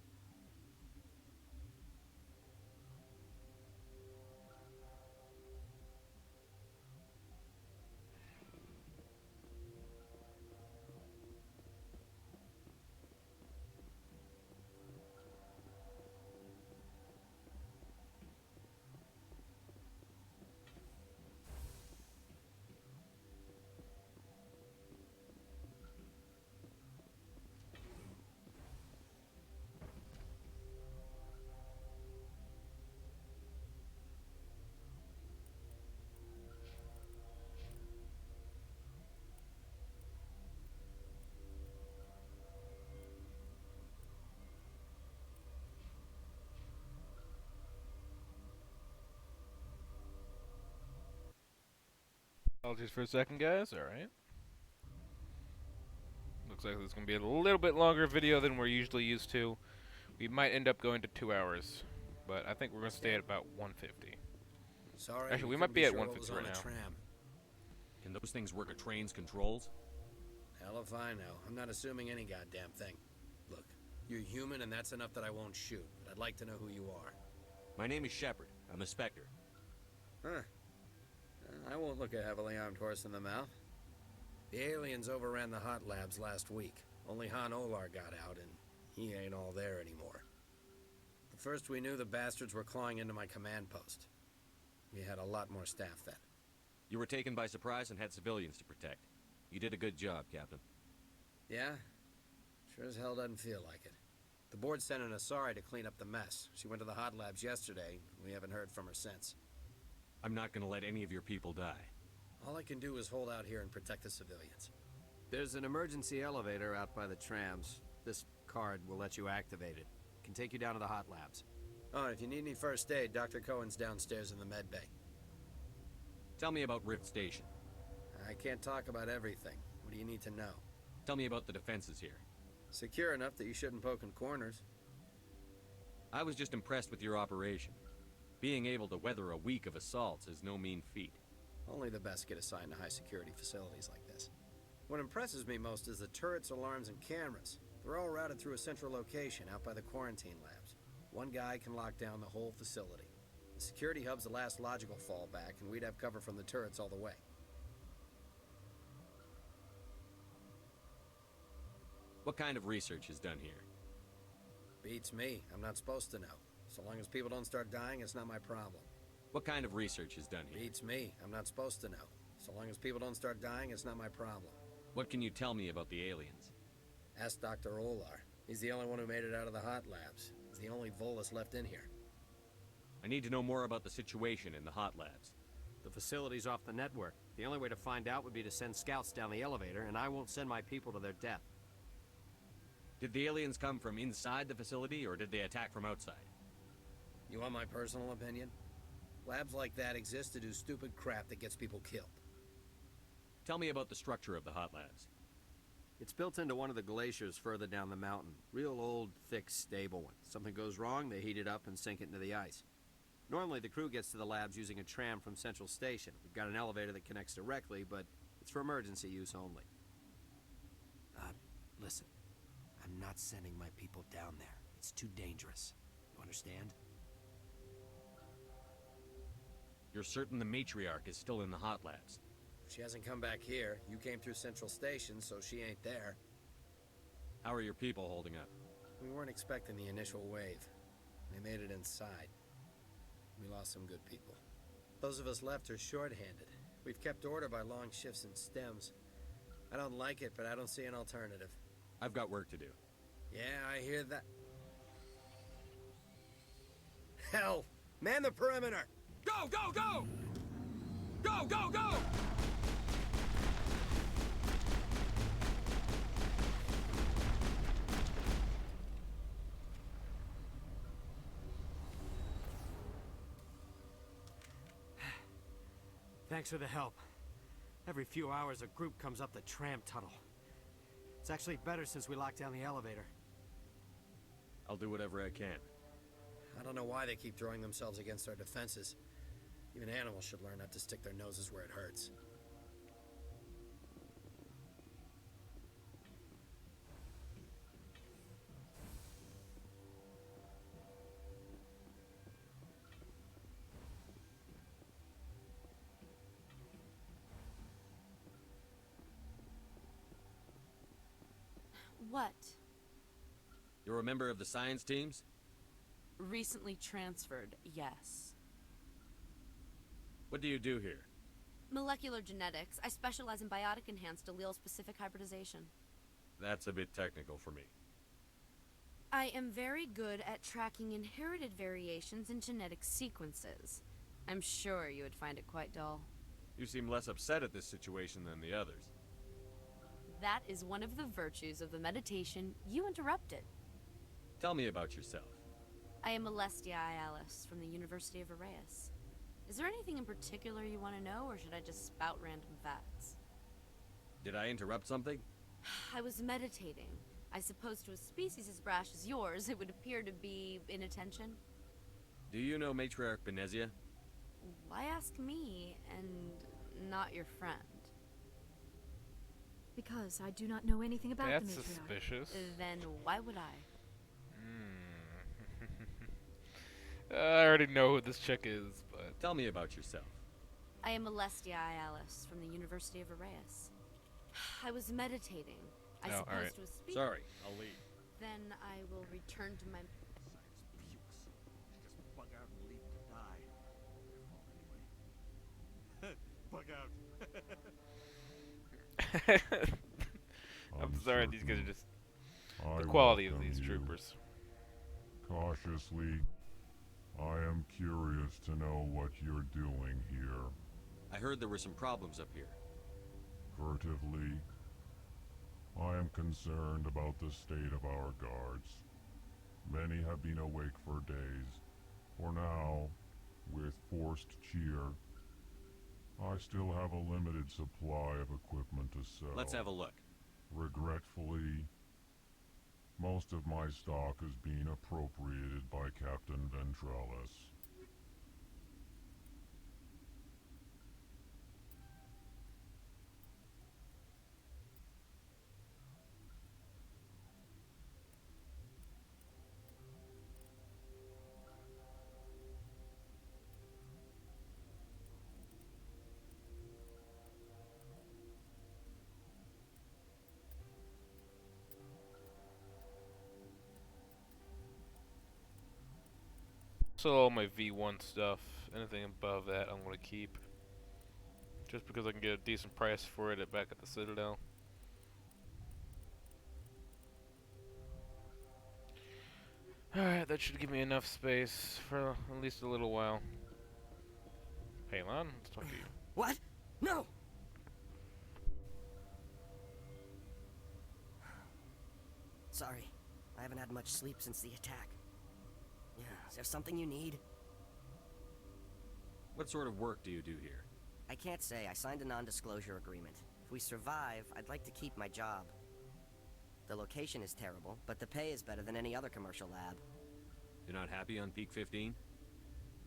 Apologies for a second, guys. Alright. Looks like this is going to be a little bit longer video than we're usually used to. We might end up going to 2 hours, but I think we're going to stay at about 150. Sorry, Actually, we might be at 150 right now. Tram. Can those things work a train's controls? Hell if I know. I'm not assuming any goddamn thing. Look, you're human and that's enough that I won't shoot, but I'd like to know who you are. My name is Shepard. I'm a Spectre. Huh. I won't look a heavily armed horse in the mouth. The aliens overran the hot labs last week. Only Han Olar got out, and he ain't all there anymore. The first we knew, the bastards were clawing into my command post. We had a lot more staff then. You were taken by surprise and had civilians to protect. You did a good job, Captain. Yeah? Sure as hell doesn't feel like it. The board sent an Asari to clean up the mess. She went to the hot labs yesterday. We haven't heard from her since. I'm not gonna let any of your people die. All I can do is hold out here and protect the civilians. There's an emergency elevator out by the trams. This card will let you activate it. Can take you down to the hot labs. Oh, and if you need any first aid, Dr. Cohen's downstairs in the med bay. Tell me about Rift Station. I can't talk about everything. What do you need to know? Tell me about the defenses here. Secure enough that you shouldn't poke in corners. I was just impressed with your operation. Being able to weather a week of assaults is no mean feat. Only the best get assigned to high-security facilities like this. What impresses me most is the turrets, alarms, and cameras. They're all routed through a central location out by the quarantine labs. One guy can lock down the whole facility. The security hub's the last logical fallback, and we'd have cover from the turrets all the way. What kind of research is done here? Beats me. I'm not supposed to know. So long as people don't start dying, it's not my problem. What kind of research is done here? Beats me. I'm not supposed to know. So long as people don't start dying, it's not my problem. What can you tell me about the aliens? Ask Dr. Olar. He's the only one who made it out of the hot labs. He's the only Volus left in here. I need to know more about the situation in the hot labs. The facility's off the network. The only way to find out would be to send scouts down the elevator, and I won't send my people to their death. Did the aliens come from inside the facility, or did they attack from outside? You want my personal opinion? Labs like that exist to do stupid crap that gets people killed. Tell me about the structure of the hot labs. It's built into one of the glaciers further down the mountain. Real old, thick, stable one. Something goes wrong, they heat it up and sink it into the ice. Normally, the crew gets to the labs using a tram from Central Station. We've got an elevator that connects directly, but it's for emergency use only. Listen. I'm not sending my people down there. It's too dangerous. You understand? You're certain the matriarch is still in the hot labs? She hasn't come back here. You came through Central Station, so she ain't there. How are your people holding up? We weren't expecting the initial wave. They made it inside. We lost some good people. Those of us left are short-handed. We've kept order by long shifts and stems. I don't like it, but I don't see an alternative. I've got work to do. Yeah, I hear that. Hell! Man the perimeter! Go, go, go! Go, go, go! Thanks for the help. Every few hours a group comes up the tram tunnel. It's actually better since we locked down the elevator. I'll do whatever I can. I don't know why they keep throwing themselves against our defenses. Even animals should learn not to stick their noses where it hurts. What? You're a member of the science teams? Recently transferred, yes. What do you do here? Molecular genetics. I specialize in biotic-enhanced allele-specific hybridization. That's a bit technical for me. I am very good at tracking inherited variations in genetic sequences. I'm sure you would find it quite dull. You seem less upset at this situation than the others. That is one of the virtues of the meditation you interrupted. Tell me about yourself. I am Alestia Alice from the University of Arraius. Is there anything in particular you want to know, or should I just spout random facts? Did I interrupt something? I was meditating. I suppose to a species as brash as yours, it would appear to be inattention. Do you know Matriarch Benezia? Why ask me, and not your friend? Because I do not know anything about That's the matriarch. suspicious. Then why would I? I already know who this chick is, but... Tell me about yourself. I am Alestia Alice from the University of Arraius. I was meditating. I suppose alright. to a species... Sorry, I'll leave. Then I will return to my... Just bug out and leave to die. Their fault anyway. I'm I'm sorry, these guys certain are just... I The quality of welcome these you. troopers. Cautiously, I am curious to know what you're doing here. I heard there were some problems up here. Furtively, I am concerned about the state of our guards. Many have been awake for days. For now, with forced cheer, I still have a limited supply of equipment to sell. Let's have a look. Regretfully, most of my stock is being appropriated by Captain Ventrellis. So all my V1 stuff, anything above that I'm gonna keep. Just because I can get a decent price for it back at the Citadel. Alright, that should give me enough space for at least a little while. Hey Lon, let's talk to you. What? No! Sorry, I haven't had much sleep since the attack. Yeah, is there something you need? What sort of work do you do here? I can't say. I signed a non-disclosure agreement. If we survive, I'd like to keep my job. The location is terrible, but the pay is better than any other commercial lab. You're not happy on Peak 15?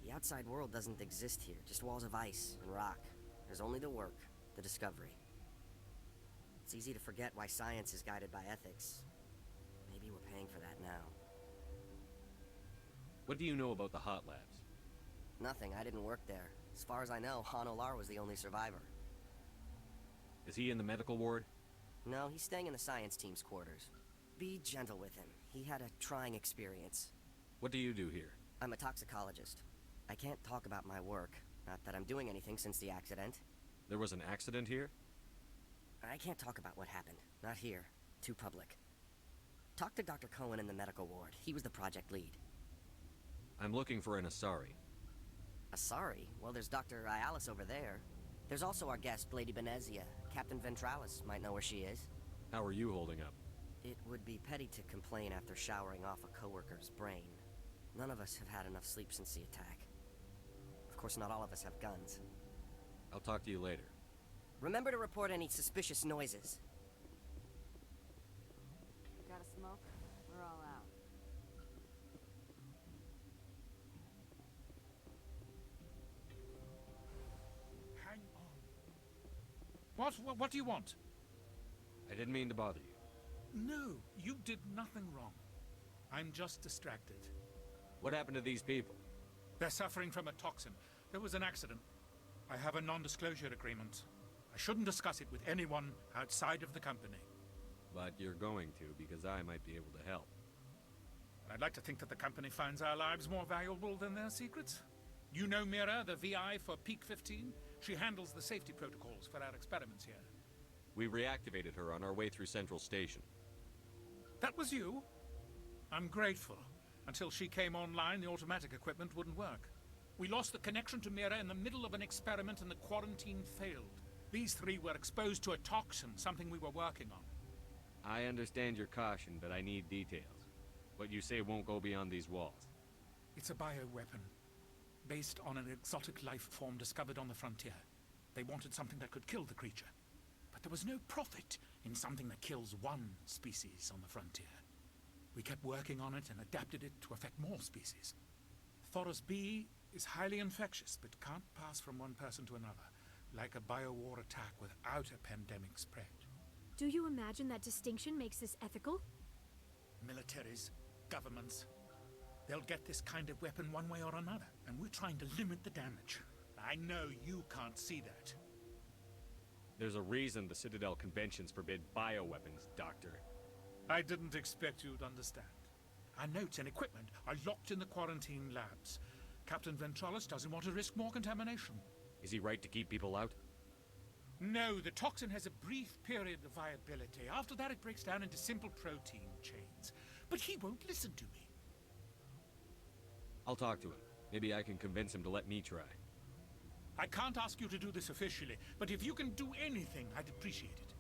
The outside world doesn't exist here, just walls of ice and rock. There's only the work, the discovery. It's easy to forget why science is guided by ethics. Maybe we're paying for that now. What do you know about the hot labs? Nothing, I didn't work there. As far as I know, Han Olar was the only survivor. Is he in the medical ward? No, he's staying in the science team's quarters. Be gentle with him. He had a trying experience. What do you do here? I'm a toxicologist. I can't talk about my work. Not that I'm doing anything since the accident. There was an accident here? I can't talk about what happened. Not here. Too public. Talk to Dr. Cohen in the medical ward. He was the project lead. I'm looking for an Asari. Asari? Well, there's Dr. Ayalis over there. There's also our guest, Lady Benezia. Captain Ventralis might know where she is. How are you holding up? It would be petty to complain after showering off a coworker's brain. None of us have had enough sleep since the attack. Of course, not all of us have guns. I'll talk to you later. Remember to report any suspicious noises. Got a smoke? We're all out. Hang on. What do you want? I didn't mean to bother you. No, you did nothing wrong. I'm just distracted. What happened to these people? They're suffering from a toxin. There was an accident. I have a non-disclosure agreement. I shouldn't discuss it with anyone outside of the company. But you're going to, because I might be able to help. I'd like to think that the company finds our lives more valuable than their secrets. You know Mira, the VI for Peak 15? She handles the safety protocols for our experiments here. We reactivated her on our way through Central Station. That was you? I'm grateful. Until she came online, the automatic equipment wouldn't work. We lost the connection to Mira in the middle of an experiment and the quarantine failed. These three were exposed to a toxin, something we were working on. I understand your caution, but I need details. What you say won't go beyond these walls. It's a bioweapon, based on an exotic life form discovered on the frontier. They wanted something that could kill the creature. But there was no profit in something that kills one species on the frontier. We kept working on it and adapted it to affect more species. Thoros B is highly infectious, but can't pass from one person to another, like a biowar attack without a pandemic spread. Do you imagine that distinction makes this ethical? Militaries, governments, they'll get this kind of weapon one way or another, and we're trying to limit the damage. I know you can't see that. There's a reason the Citadel conventions forbid bioweapons, Doctor. I didn't expect you'd understand. Our notes and equipment are locked in the quarantine labs. Captain Ventralis doesn't want to risk more contamination. Is he right to keep people out? No, the toxin has a brief period of viability. After that, it breaks down into simple protein chains. But he won't listen to me. I'll talk to him. Maybe I can convince him to let me try. I can't ask you to do this officially, but if you can do anything, I'd appreciate it.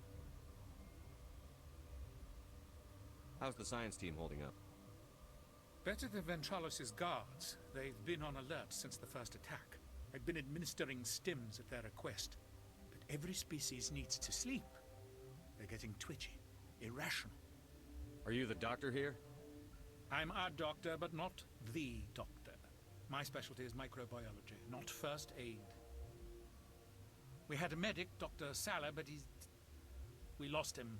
How's the science team holding up? Better than Ventralis' guards. They've been on alert since the first attack. I've been administering stims at their request. But every species needs to sleep. They're getting twitchy, irrational. Are you the doctor here? I'm a doctor, but not the doctor. My specialty is microbiology, not first aid. We had a medic, Dr. Sala, but we lost him.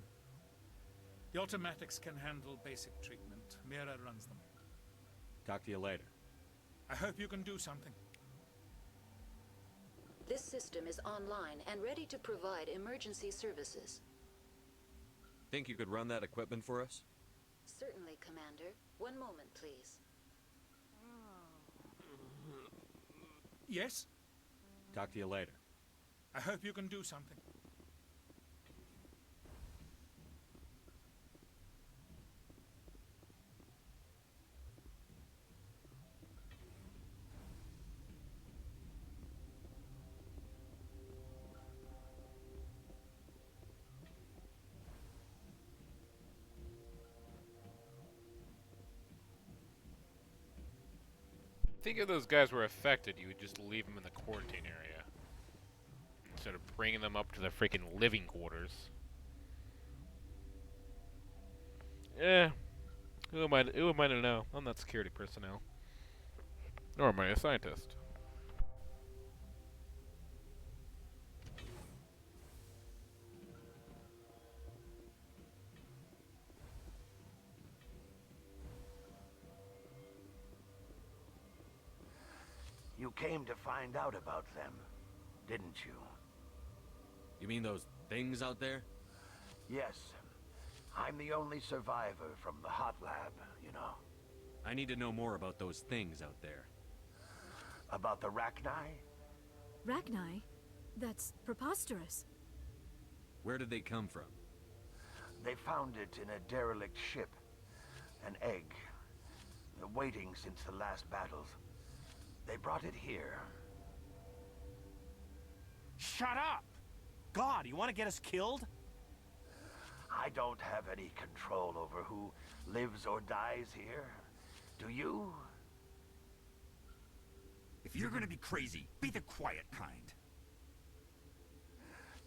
The automatics can handle basic treatment. Mira runs them. Talk to you later. I hope you can do something. This system is online and ready to provide emergency services. Think you could run that equipment for us? Certainly, Commander. One moment, please. Yes? Talk to you later. I hope you can do something. think if those guys were affected, you would just leave them in the quarantine area instead of bringing them up to the freaking living quarters. Eh, who am I to know? I'm not security personnel. Nor am I a scientist. You came to find out about them, didn't you? You mean those things out there? Yes. I'm the only survivor from the hot lab, you know. I need to know more about those things out there. About the Rachni? Rachni? That's preposterous. Where did they come from? They found it in a derelict ship. An egg. Waiting since the last battles. They brought it here. Shut up! God, you want to get us killed? I don't have any control over who lives or dies here. Do you? If you're gonna be crazy, be the quiet kind.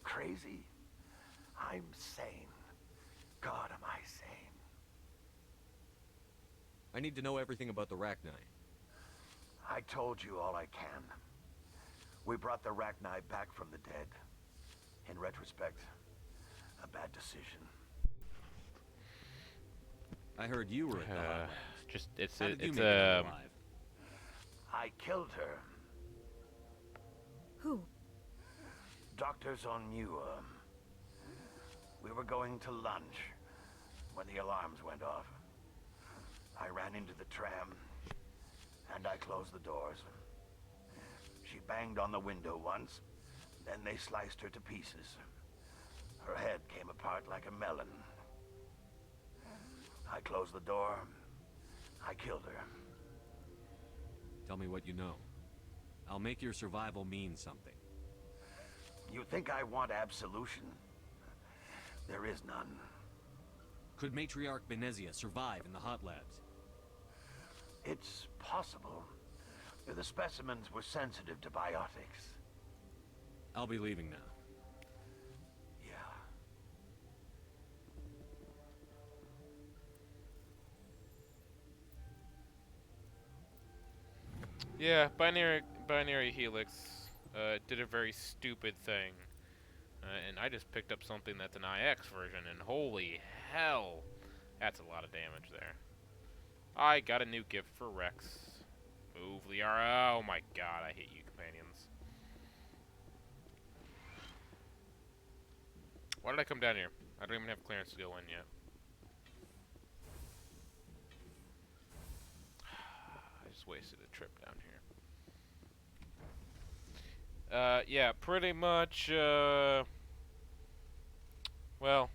Crazy? I'm sane. God, am I sane. I need to know everything about the Rachni. I told you all I can. We brought the Rachni back from the dead. In retrospect, a bad decision. I heard you were at the hot labs. How did you make it out alive? I killed her. Who? Dr. Zonua. We were going to lunch when the alarms went off. I ran into the tram, and I closed the doors. She banged on the window once, then they sliced her to pieces. Her head came apart like a melon. I closed the door. I killed her. Tell me what you know. I'll make your survival mean something. You think I want absolution? There is none. Could Matriarch Benezia survive in the hot labs? It's possible. The specimens were sensitive to biotics. I'll be leaving now. Yeah, binary helix did a very stupid thing, and I just picked up something that's an IX version, and holy hell, that's a lot of damage there. I got a new gift for Rex. Move, Liara. Oh my god, I hate you, companions. Why did I come down here? I don't even have clearance to go in yet. I just wasted a trip down here. Yeah, pretty much, well,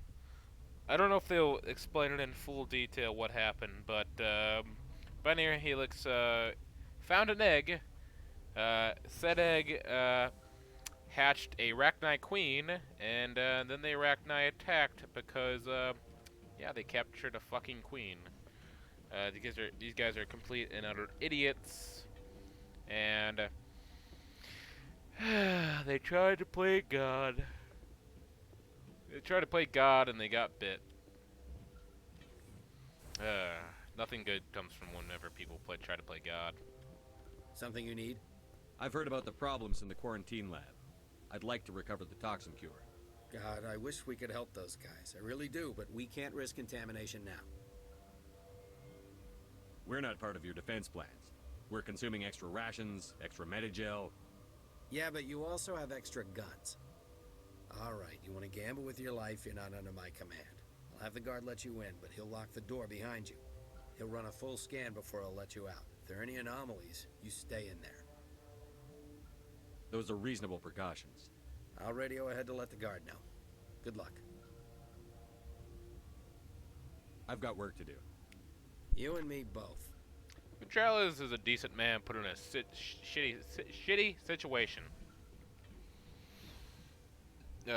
I don't know if they'll explain it in full detail what happened, but, Binary Helix, found an egg. Said egg, hatched a Rachni queen, and, then the Rachni attacked because, yeah, they captured a fucking queen. These guys are complete and utter idiots, and they tried to play God. They tried to play God and they got bit. Nothing good comes from whenever people try to play God. Something you need? I've heard about the problems in the quarantine lab. I'd like to recover the toxin cure. God, I wish we could help those guys. I really do, but we can't risk contamination now. We're not part of your defense plans. We're consuming extra rations, extra Medigel. Yeah, but you also have extra guns. All right, you want to gamble with your life, you're not under my command. I'll have the guard let you in, but he'll lock the door behind you. He'll run a full scan before he'll let you out. If there are any anomalies, you stay in there. Those are reasonable precautions. I'll radio ahead to let the guard know. Good luck. I've got work to do. You and me both. Ventrales is a decent man put in a shitty situation.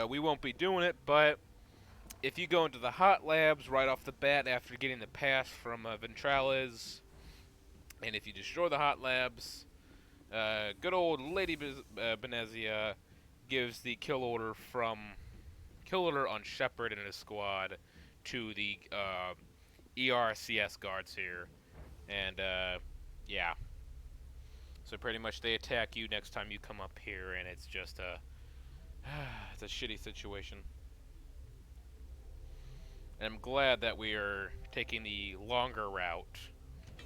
We won't be doing it, but if you go into the hot labs right off the bat after getting the pass from Ventrales, And if you destroy the hot labs, good old Lady Benezia gives the kill order on Shepard and his squad to the ERCS guards here, and yeah. So pretty much they attack you next time you come up here, and it's just it's a shitty situation. And I'm glad that we are taking the longer route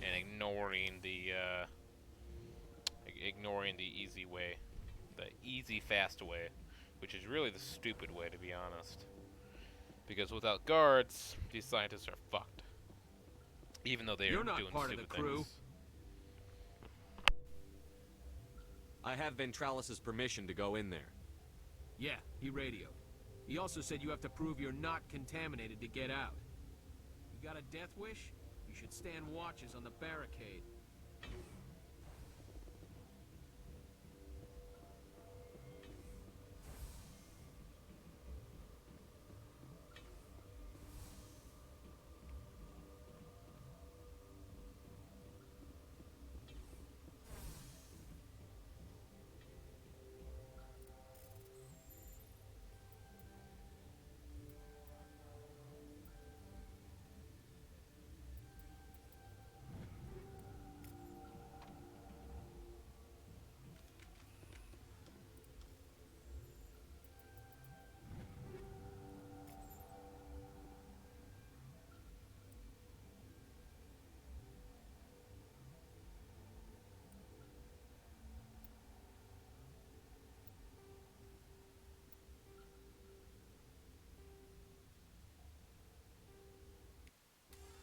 and ignoring the easy way, the easy fast way, which is really the stupid way, to be honest. Because without guards, these scientists are fucked. Even though they are doing stupid things. I have Ventralis's permission to go in there. Yeah, he radioed. He also said you have to prove you're not contaminated to get out. You got a death wish? You should stand watches on the barricade.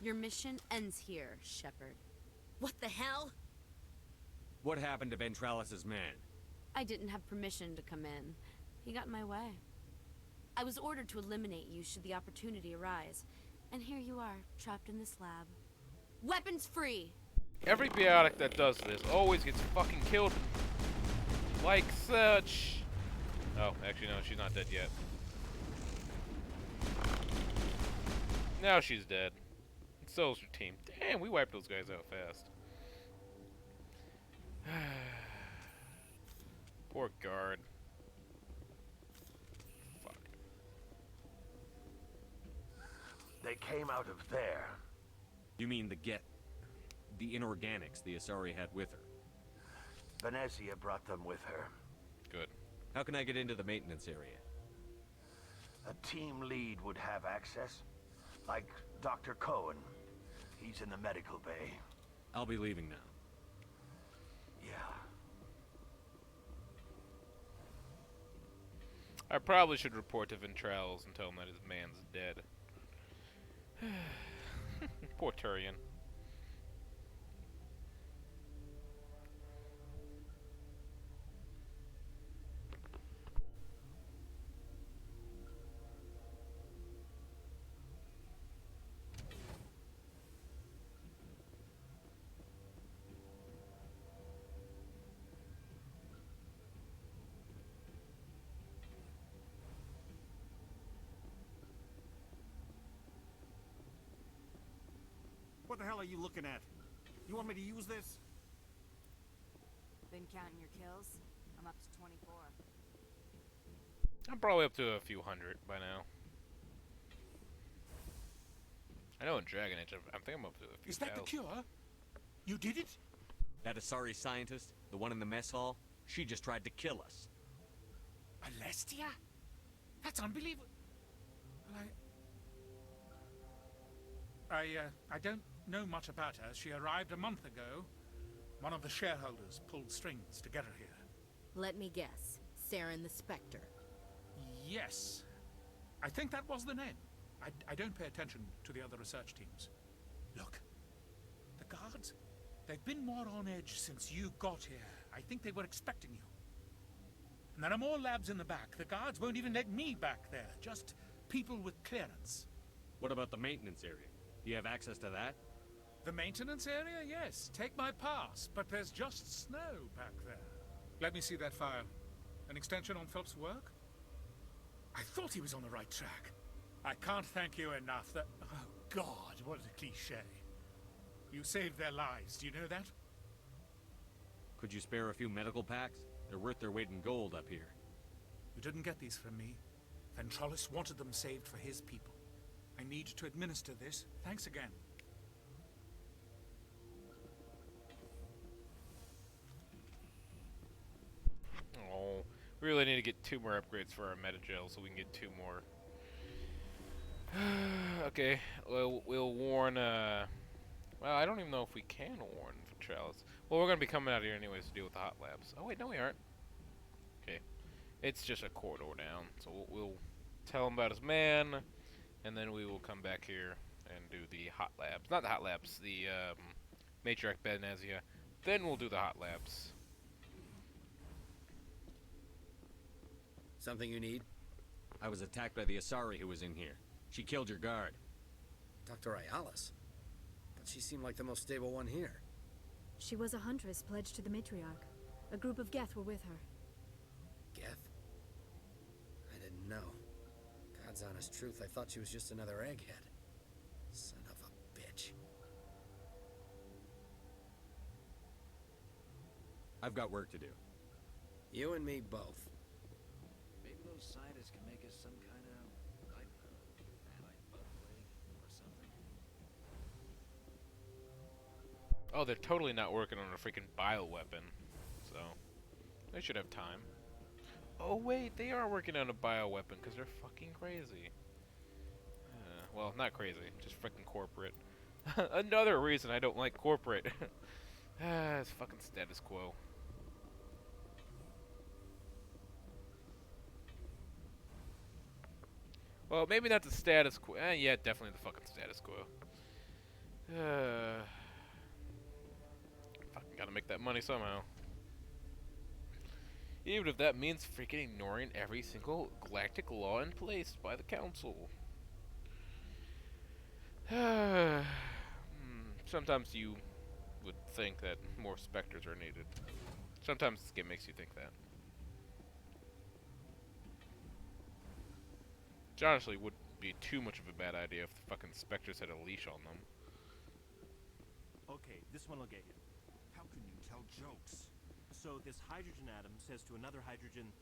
Your mission ends here, Shepard. What the hell? What happened to Ventralis's man? I didn't have permission to come in. He got in my way. I was ordered to eliminate you should the opportunity arise. And here you are, trapped in this lab. Weapons free! Every biotic that does this always gets fucking killed like such. Oh, actually no, she's not dead yet. Now she's dead. So's her team. Damn, we wiped those guys out fast. Poor guard. Fuck. They came out of there. You mean the inorganics the Asari had with her? Venezia brought them with her. Good. How can I get into the maintenance area? A team lead would have access. Like Dr. Cohen. He's in the medical bay. I'll be leaving now. Yeah. I probably should report to Ventrals and tell him that his man's dead. Poor Turian. What the hell are you looking at? You want me to use this? Been counting your kills? I'm up to 24. I'm probably up to a few hundred by now. I know in Dragon Age, I think I'm up to a few Is that the thousand. cure? You did it? That Asari scientist, the one in the mess hall, she just tried to kill us. Alestia? That's unbelievable. Well, I don't know much about her. She arrived a month ago. One of the shareholders pulled strings to get her here. Let me guess. Saren the Spectre. Yes. I think that was the name. I don't pay attention to the other research teams. Look. The guards? They've been more on edge since you got here. I think they were expecting you. And there are more labs in the back. The guards won't even let me back there. Just people with clearance. What about the maintenance area? Do you have access to that? The maintenance area? Yes. Take my pass. But there's just snow back there. Let me see that file. An extension on Phelps' work? I thought he was on the right track. I can't thank you enough that... Oh, God, what a cliché. You saved their lives, do you know that? Could you spare a few medical packs? They're worth their weight in gold up here. You didn't get these from me. Ventralis wanted them saved for his people. I need to administer this. Thanks again. Oh, we really need to get 2 more upgrades for our meta-gel so we can get 2 more. Okay, we'll warn, well, I don't even know if we can warn Ventralis. Well, we're going to be coming out here anyways to deal with the hot labs. Oh, wait, no we aren't. Okay, it's just a corridor down, so we'll tell him about his man, and then we will come back here and do the hot labs. Not the hot labs, the, Matriarch Benezia. Then we'll do the hot labs. Something you need? I was attacked by the Asari who was in here. She killed your guard. Dr. Ayalis? But she seemed like the most stable one here. She was a huntress pledged to the matriarch. A group of Geth were with her. Geth? I didn't know. God's honest truth, I thought she was just another egghead. Son of a bitch. I've got work to do. You and me both. Maybe those scientists can make us some kind of, I don't know, anti-bug plague or something. Oh, they're totally not working on a freaking bioweapon, so they should have time. Oh wait, they are working on a bioweapon because they're fucking crazy. Well, not crazy, just freaking corporate. Another reason I don't like corporate. It's fucking status quo. Well, maybe not the status quo. Yeah, definitely the fucking status quo. Fucking gotta make that money somehow. Even if that means freaking ignoring every single galactic law in place by the Council. Sometimes you would think that more Spectres are needed. Sometimes this game makes you think that. Which honestly would be too much of a bad idea if the fucking Spectres had a leash on them. Okay, this one will get you. How can you tell jokes? So this hydrogen atom says to another hydrogen,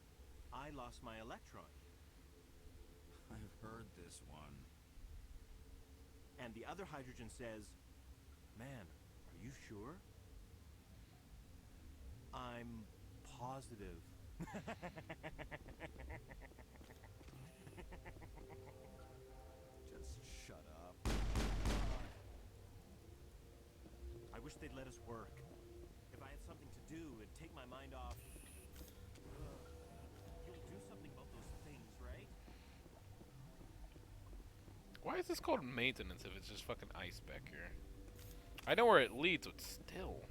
I lost my electron. I've heard this one. And the other hydrogen says, man, are you sure? I'm positive. Just shut up. I wish they'd let us work. If I had something to do, it'd take my mind off. You'll do something about those things, right? Why is this called maintenance if it's just fucking ice back here? I know where it leads, but still.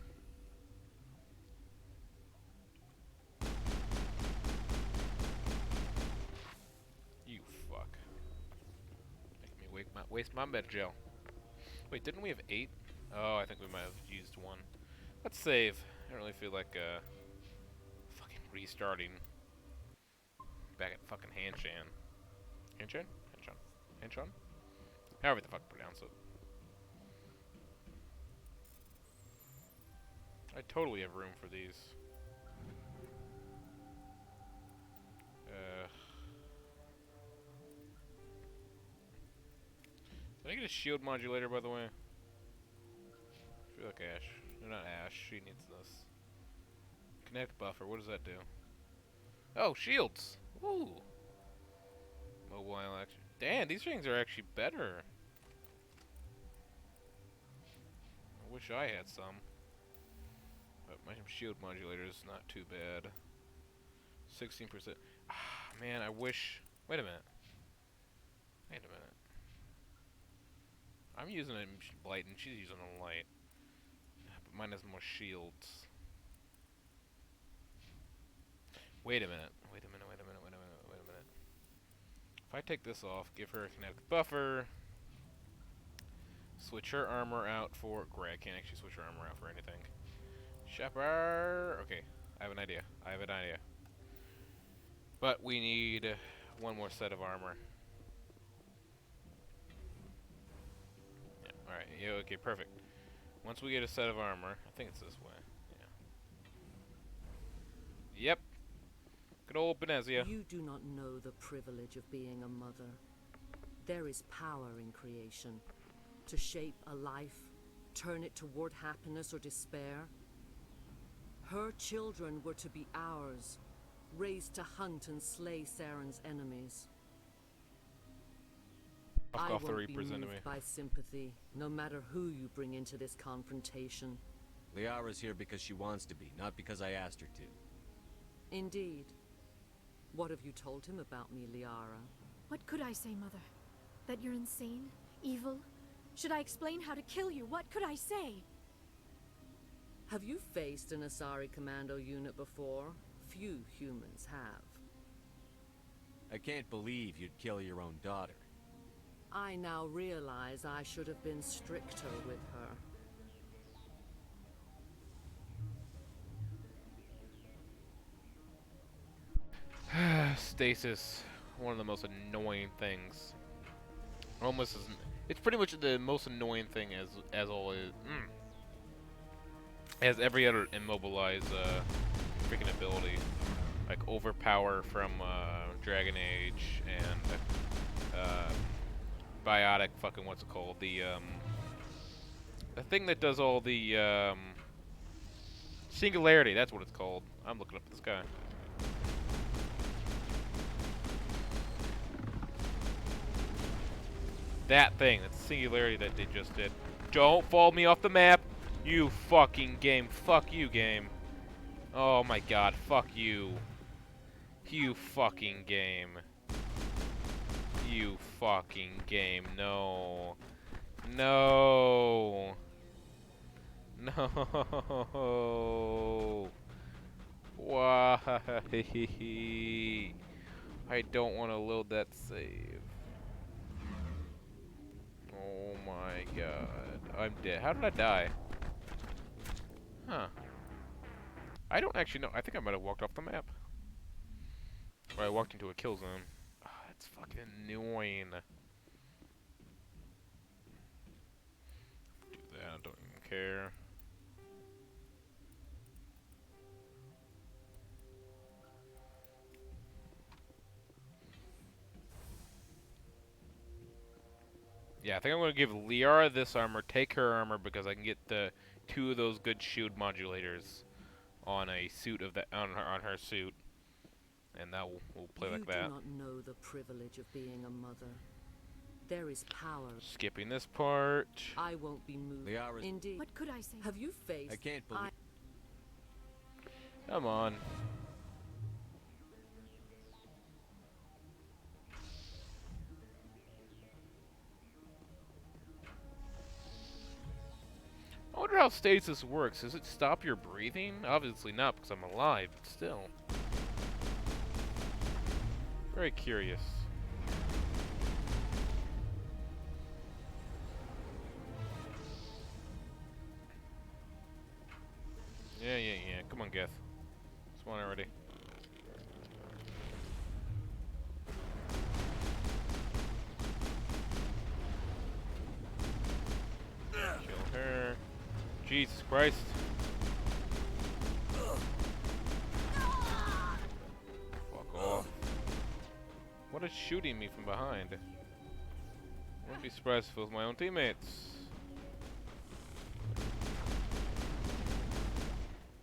You fuck. Make me waste my med gel. Wait, didn't we have 8? Oh, I think we might have used 1. Let's save. I don't really feel like fucking restarting back at fucking Hanshan. Hanshan? Hanshan? Hanshan? However the fuck pronounce it. I totally have room for these. Did I get a shield modulator, by the way? I feel like Ash. No, not Ash. She needs this. Connect buffer. What does that do? Oh, shields! Ooh! Mobile action. Damn, these things are actually better. I wish I had some. But my shield modulator is not too bad. 16%. Ah, man, I wish... Wait a minute. Wait a minute. I'm using a blight and she's using a light. But mine has more shields. Wait a minute. Wait a minute, wait a minute, wait a minute, wait a minute. If I take this off, give her a kinetic buffer, switch her armor out for... Great, I can't actually switch her armor out for anything. Shepard... Okay, I have an idea. I have an idea. But we need one more set of armor. Yeah, alright, yeah, okay, perfect. Once we get a set of armor, I think it's this way. Yeah. Yep. Good old Benezia. You do not know the privilege of being a mother. There is power in creation. To shape a life, turn it toward happiness or despair. Her children were to be ours, raised to hunt and slay Saren's enemies. I Off the won't be Reaper's moved enemy. by sympathy, no matter who you bring into this confrontation. Liara's here because she wants to be, not because I asked her to. Indeed. What have you told him about me, Liara? What could I say, Mother? That you're insane? Evil? Should I explain how to kill you? What could I say? Have you faced an Asari commando unit before? Few humans have. I can't believe you'd kill your own daughter. I now realize I should have been stricter with her. Stasis. One of the most annoying things. Almost as... It's pretty much the most annoying thing as always. As every other immobilize freaking ability. Like Overpower from Dragon Age and Biotic fucking what's it called? The thing that does all the Singularity, that's what it's called. I'm looking up this guy. That thing, that Singularity that they just did. Don't fall me off the map, you fucking game. Fuck you, game. Oh my god, fuck you. You fucking game. You fucking game. No. No. No. Why? I don't want to load that save. Oh my god. I'm dead. How did I die? Huh. I don't actually know. I think I might have walked off the map. Or I walked into a kill zone. Oh, that's fucking annoying. Do that. I don't even care. Yeah, I think I'm going to give Liara this armor, take her armor, because I can get the 2 of those good shield modulators on a suit of that on her suit, and that will play like that. You do not know the privilege of being a mother. There is power. Skipping this part. I won't be moved. Liara's... Indeed. What could I say? Have you faced... I can't believe... Come on. I wonder how stasis works. Does it stop your breathing? Obviously not, because I'm alive, but still. Very curious. Yeah. Come on, Geth. Spawn already. Kill her. Jesus Christ. Fuck off. What is shooting me from behind? I wouldn't be surprised if it was my own teammates.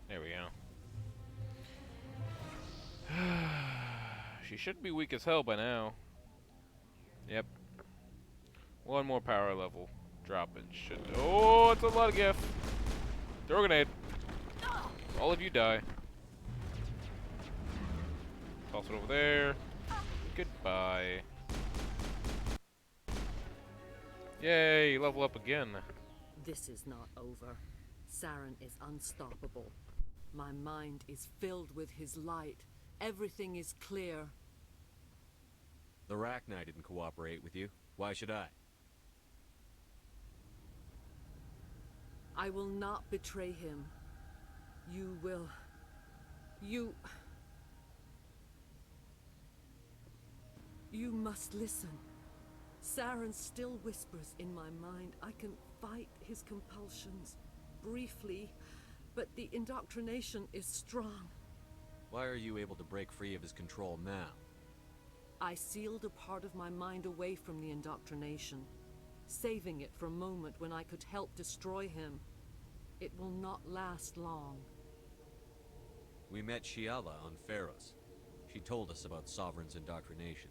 There we go. She should be weak as hell by now. Yep. One more power level. Drop it. Should. Oh, it's a lot of gift. Throw a grenade. All of you die. Toss it over there. Goodbye. Yay, level up again. This is not over. Saren is unstoppable. My mind is filled with his light. Everything is clear. The Rachni didn't cooperate with you. Why should I? I will not betray him. You will... You must listen. Saren still whispers in my mind. I can fight his compulsions. Briefly, but the indoctrination is strong. Why are you able to break free of his control now? I sealed a part of my mind away from the indoctrination, saving it for a moment when I could help destroy him. It will not last long. We met Shiala on Pharos. She told us about Sovereign's indoctrination.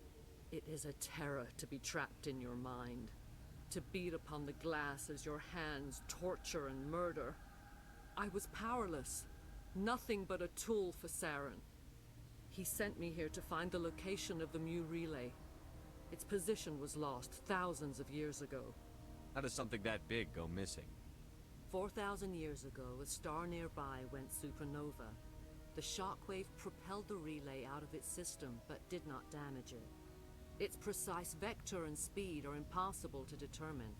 It is a terror to be trapped in your mind, to beat upon the glass as your hands torture and murder. I was powerless, nothing but a tool for Saren. He sent me here to find the location of the Mu relay. Its position was lost thousands of years ago. How does something that big go missing? 4,000 years ago, a star nearby went supernova. The shockwave propelled the relay out of its system, but did not damage it. Its precise vector and speed are impossible to determine.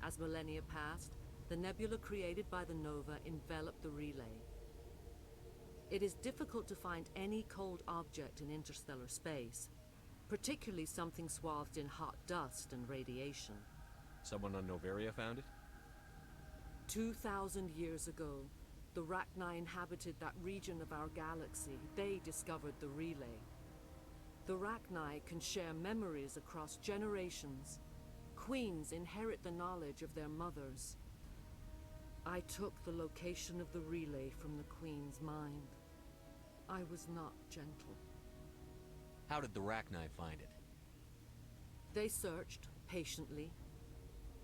As millennia passed, the nebula created by the nova enveloped the relay. It is difficult to find any cold object in interstellar space, particularly something swathed in hot dust and radiation. Someone on Noveria found it? 2,000 years ago, the Rachni inhabited that region of our galaxy. They discovered the relay. The Rachni can share memories across generations. Queens inherit the knowledge of their mothers. I took the location of the relay from the Queen's mind. I was not gentle. How did the Rachni find it? They searched, patiently.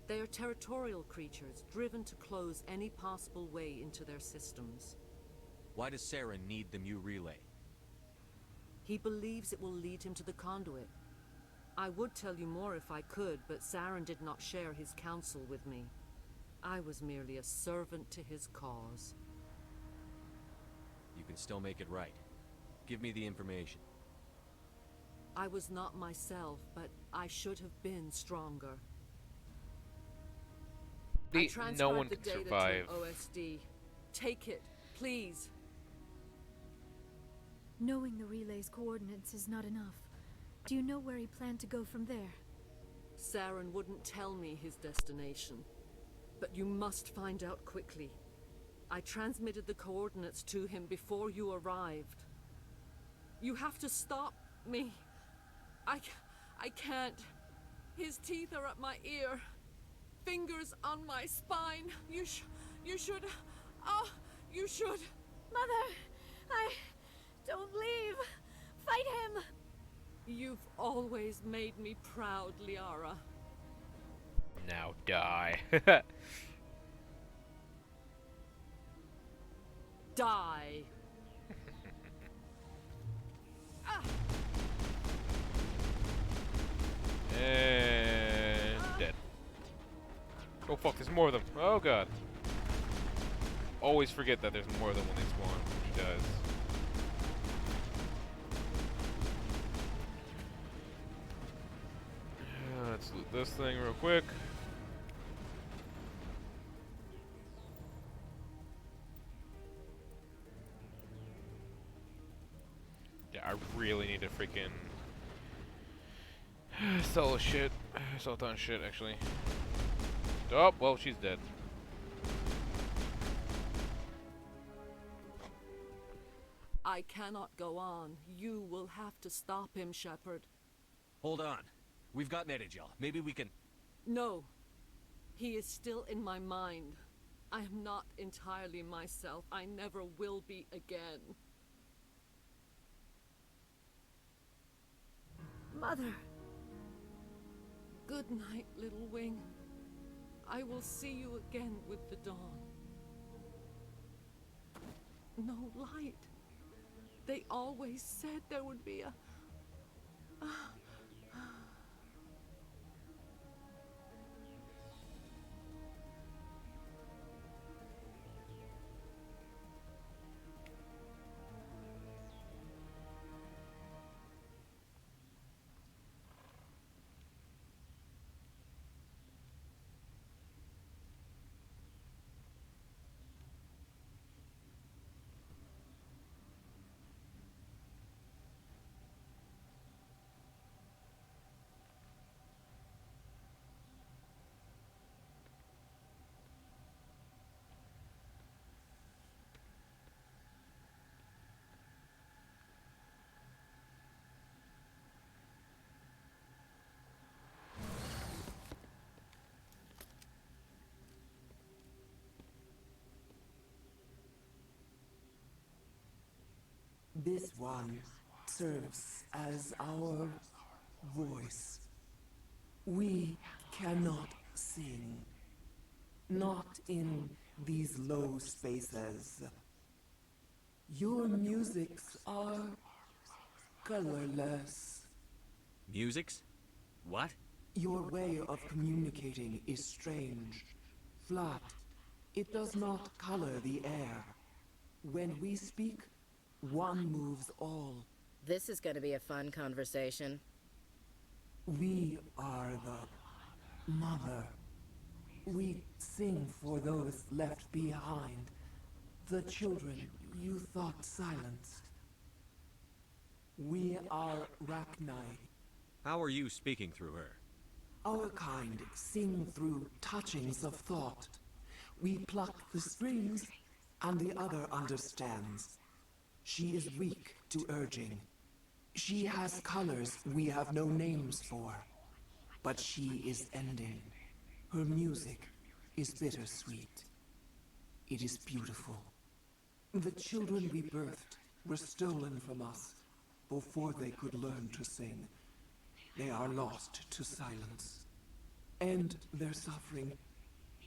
They are territorial creatures, driven to close any possible way into their systems. Why does Saren need the Mu relay? He believes it will lead him to the conduit. I would tell you more if I could, but Saren did not share his counsel with me. I was merely a servant to his cause. You can still make it right. Give me the information. I was not myself, but I should have been stronger. I transcribed no one the can data survive. to an OSD. Take it, please. Knowing the relay's coordinates is not enough. Do you know where he planned to go from there? Saren wouldn't tell me his destination. But you must find out quickly. I transmitted the coordinates to him before you arrived. You have to stop me. I can't. His teeth are at my ear. Fingers on my spine. You should... Oh, you should... Mother, don't leave. Fight him. You've always made me proud, Liara. Now die. Die. And dead. Oh fuck, there's more of them. Oh god. Always forget that there's more of them when they spawn, which does. Let's loot this thing real quick. Yeah, I really need to freaking sell shit. Sell a ton of shit, actually. Oh, well, she's dead. I cannot go on. You will have to stop him, Shepard. Hold on. We've got Metagel. Maybe we can... No. He is still in my mind. I am not entirely myself. I never will be again. Mother. Good night, little wing. I will see you again with the dawn. No light. They always said there would be a... This one serves as our voice. We cannot sing. Not in these low spaces. Your musics are colorless. Musics? What? Your way of communicating is strange, flat. It does not color the air. When we speak, one moves all. This is going to be a fun conversation. We are the mother. We sing for those left behind. The children you thought silenced. We are Rachni. How are you speaking through her? Our kind sing through touchings of thought. We pluck the strings, and the other understands. She is weak to urging. She has colors we have no names for. But she is ending. Her music is bittersweet. It is beautiful. The children we birthed were stolen from us before they could learn to sing. They are lost to silence. And their suffering,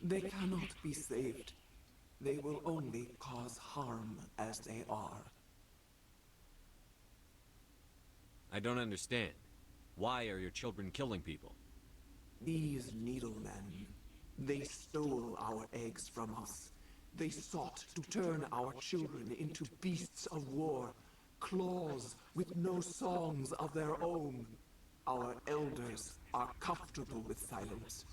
they cannot be saved. They will only cause harm as they are. I don't understand. Why are your children killing people? These needlemen, they stole our eggs from us. They sought to turn our children into beasts of war, claws with no songs of their own. Our elders are comfortable with silence.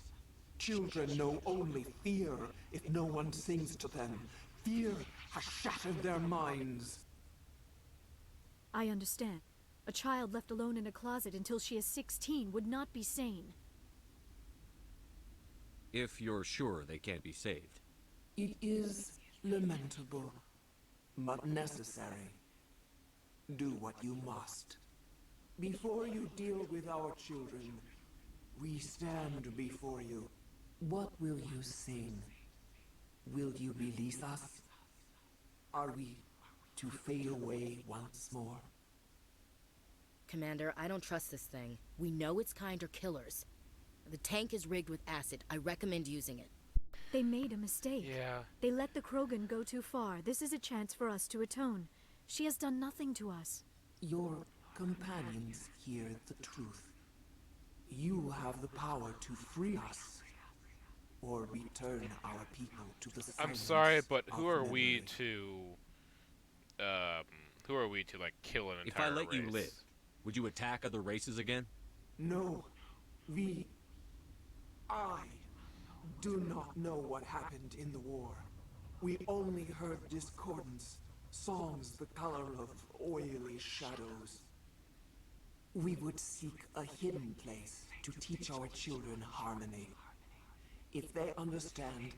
Children know only fear if no one sings to them. Fear has shattered their minds. I understand. A child left alone in a closet until she is 16 would not be sane. If you're sure they can't be saved. It is lamentable, but necessary. Do what you must. Before you deal with our children, we stand before you. What will you sing? Will you release us? Are we to fade away once more? Commander, I don't trust this thing. We know its kind are killers. The tank is rigged with acid. I recommend using it. They made a mistake. Yeah. They let the Krogan go too far. This is a chance for us to atone. She has done nothing to us. Your companions hear the truth. You have the power to free us, or return our people to the silence. I'm sorry, but who are memory. who are we to like kill an If entire I let race? you live, would you attack other races again? No, I do not know what happened in the war. We only heard discordance, songs the color of oily shadows. We would seek a hidden place to teach our children harmony. If they understand,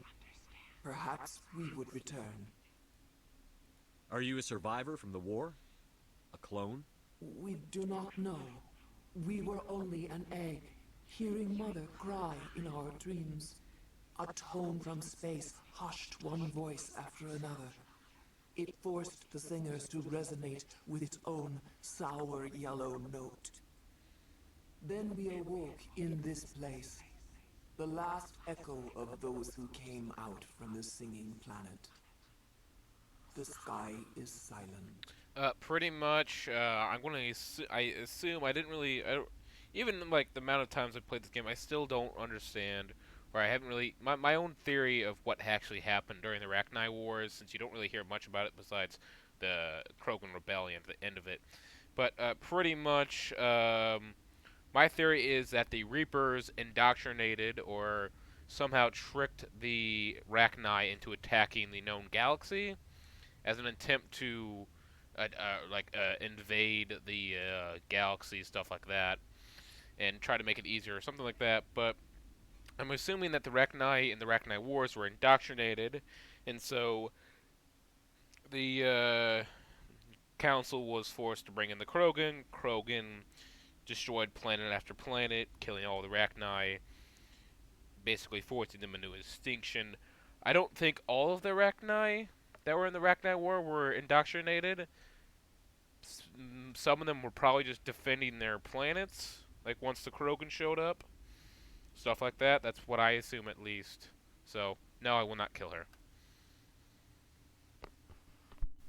perhaps we would return. Are you a survivor from the war? A clone? We do not know. We were only an egg, hearing Mother cry in our dreams. A tone from space hushed one voice after another. It forced the singers to resonate with its own sour yellow note. Then we awoke in this place, the last echo of those who came out from the singing planet. The sky is silent. Pretty much. I'm gonna. I assume I didn't really. Even like the amount of times I played this game, I still don't understand, or I haven't really. My own theory of what actually happened during the Rachni Wars, since you don't really hear much about it besides the Krogan Rebellion at the end of it. But pretty much, my theory is that the Reapers indoctrinated or somehow tricked the Rachni into attacking the known galaxy as an attempt to invade the galaxy, stuff like that, and try to make it easier or something like that. But I'm assuming that the Rachni in the Rachni Wars were indoctrinated, and so the council was forced to bring in the Krogan. Krogan destroyed planet after planet, killing all the Rachni, basically forcing them into extinction. I don't think all of the Rachni that were in the Rachni War were indoctrinated. some of them were probably just defending their planets. Like once the Krogan showed up, stuff like that. That's what I assume at least. So no, I will not kill her.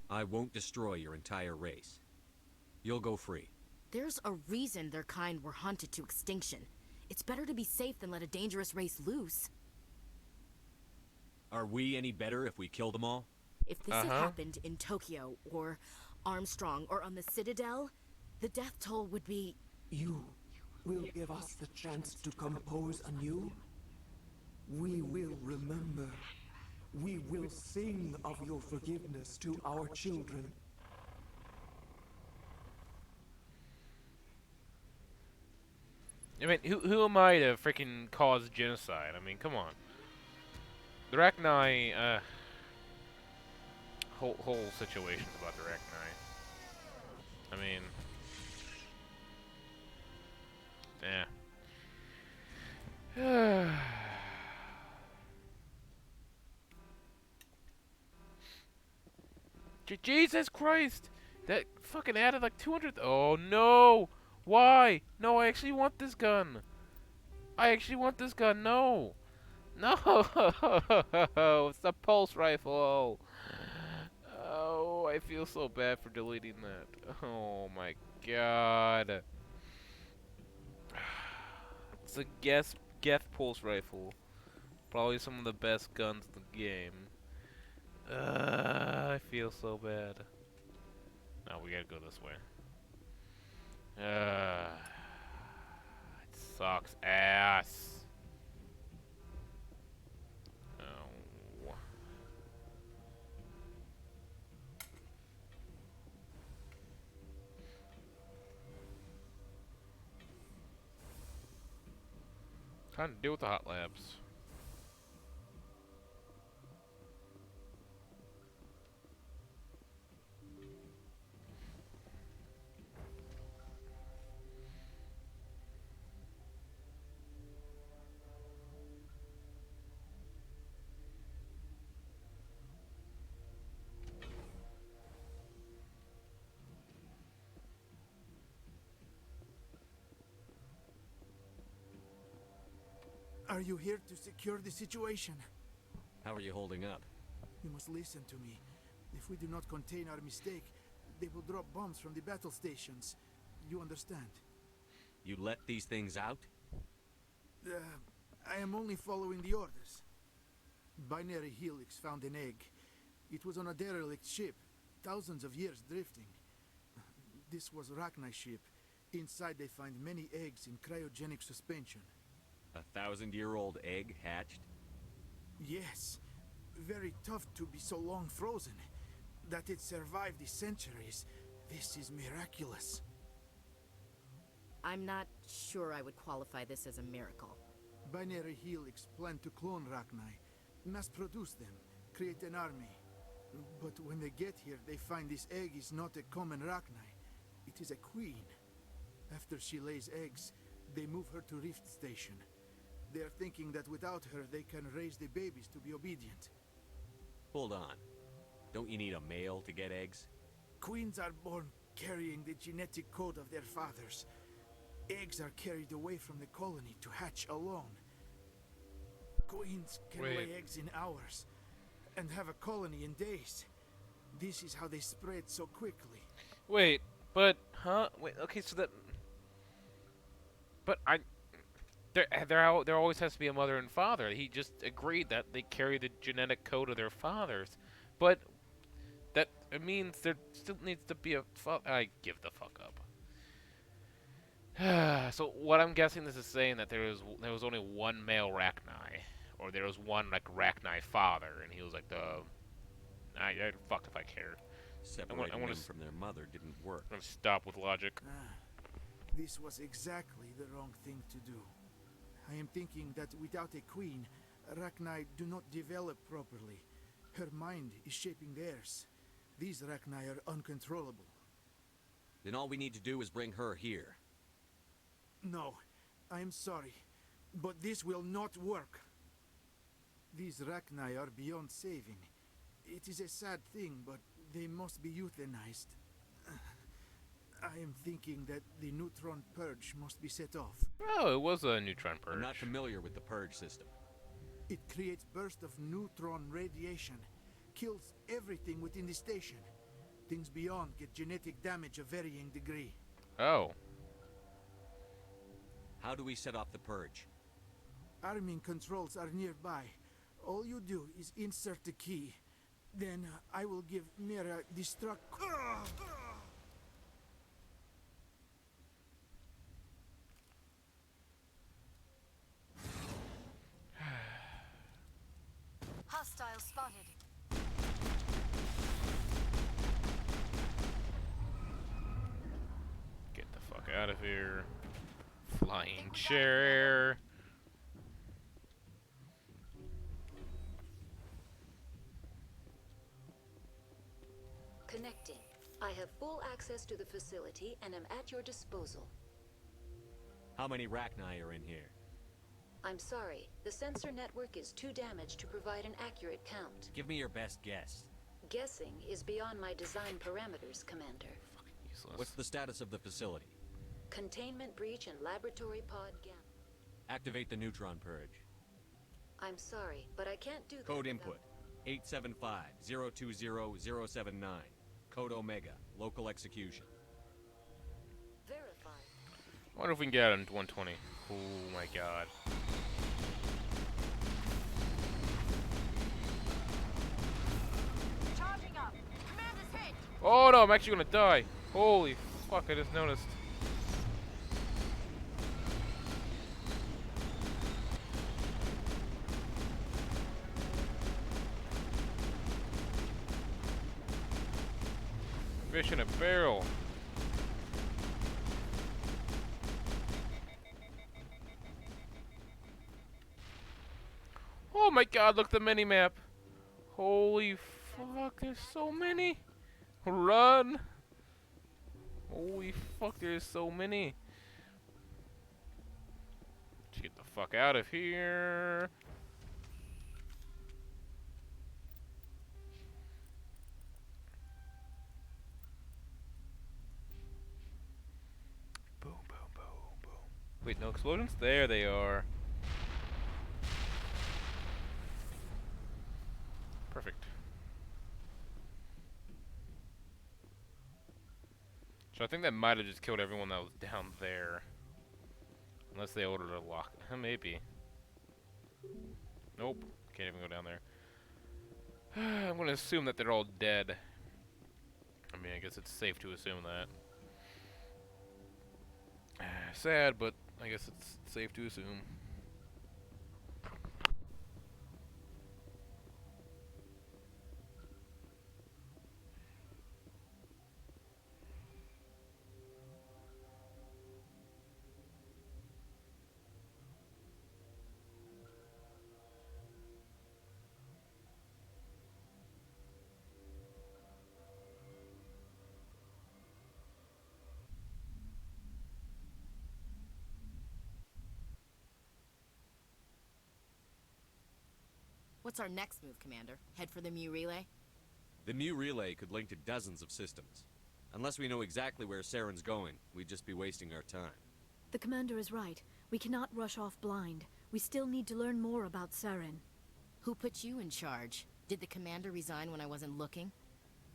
I won't destroy your entire race. You'll go free. There's a reason their kind were hunted to extinction. It's better to be safe than let a dangerous race loose. Are we any better if we kill them all? If this had happened in Tokyo, or Armstrong, or on the Citadel, the death toll would be... You will give us the chance to compose anew? We will remember. We will sing of your forgiveness to our children. I mean, who am I to freaking cause genocide? I mean, come on. The Rachni, whole situations about the Rachni. I mean, yeah. Jesus Christ! That fucking added like 200. Oh no! Why? No, I actually want this gun. I actually want this gun. No! No! It's the pulse rifle. Oh, I feel so bad for deleting that. Oh my god. It's a Geth pulse rifle. Probably some of the best guns in the game. I feel so bad. No, we gotta go this way. It sucks ass. Oh. Time to deal with the hot labs. Are you here to secure the situation? How are you holding up? You must listen to me. If we do not contain our mistake, they will drop bombs from the battle stations. You understand? You let these things out? I am only following the orders. Binary Helix found an egg. It was on a derelict ship, thousands of years drifting. This was Rachni ship. Inside they find many eggs in cryogenic suspension. 1,000-year-old egg hatched? Yes. Very tough to be so long frozen. That it survived the centuries. This is miraculous. I'm not sure I would qualify this as a miracle. Binary Helix planned to clone Rachni, mass produce them, create an army. But when they get here, they find this egg is not a common Rachni. It is a queen. After she lays eggs, they move her to Rift Station. They are thinking that without her, they can raise the babies to be obedient. Hold on. Don't you need a male to get eggs? Queens are born carrying the genetic code of their fathers. Eggs are carried away from the colony to hatch alone. Queens can lay eggs in hours and have a colony in days. This is how they spread so quickly. Wait, but wait, okay, so that, but there always has to be a mother and father. He just agreed that they carry the genetic code of their fathers, but that it means there still needs to be a I give the fuck up. So what I'm guessing this is saying that there was only one male Rachni, or there was one like Rachni father, and he was like I fucked if I care. Separating them from their mother didn't work. I'm gonna stop with logic. This was exactly the wrong thing to do. I am thinking that without a queen, Rachni do not develop properly. Her mind is shaping theirs. These Rachni are uncontrollable. Then all we need to do is bring her here. No, I am sorry, but this will not work. These Rachni are beyond saving. It is a sad thing, but they must be euthanized. I am thinking that the neutron purge must be set off. Oh, it was a neutron purge. I'm not familiar with the purge system. It creates bursts of neutron radiation, kills everything within the station. Things beyond get genetic damage of varying degree. Oh. How do we set off the purge? Arming controls are nearby. All you do is insert the key. Then I will give Mira destruct... Hostile spotted. Get the fuck out of here. Flying chair. Connecting. I have full access to the facility and am at your disposal. How many Rachni are in here? I'm sorry, the sensor network is too damaged to provide an accurate count. Give me your best guess. Guessing is beyond my design parameters, Commander. Useless. What's the status of the facility? Containment breach and laboratory pod gamma. Activate the neutron purge. I'm sorry, but I can't do that. Code input 875-020-079. Code Omega. Local execution. Verified. I wonder if we can get out in 120. Oh my god. Charging up. Commander's hit. Oh no, I'm actually gonna die. Holy fuck, I just noticed. Fish in a barrel. Oh my god, look at the mini-map. Holy fuck, there's so many. Run. Holy fuck, there's so many. Let's get the fuck out of here. Boom, boom, boom, boom. Wait, no explosions? There they are. Perfect. So I think that might have just killed everyone that was down there. Unless they ordered a lock. Maybe. Nope. Can't even go down there. I'm gonna assume that they're all dead. I mean, I guess it's safe to assume that. Sad, but I guess it's safe to assume. What's our next move, Commander? Head for the Mu relay? The Mu relay could link to dozens of systems. Unless we know exactly where Saren's going, we'd just be wasting our time. The commander is right. We cannot rush off blind. We still need to learn more about Saren. Who put you in charge? Did the commander resign when I wasn't looking?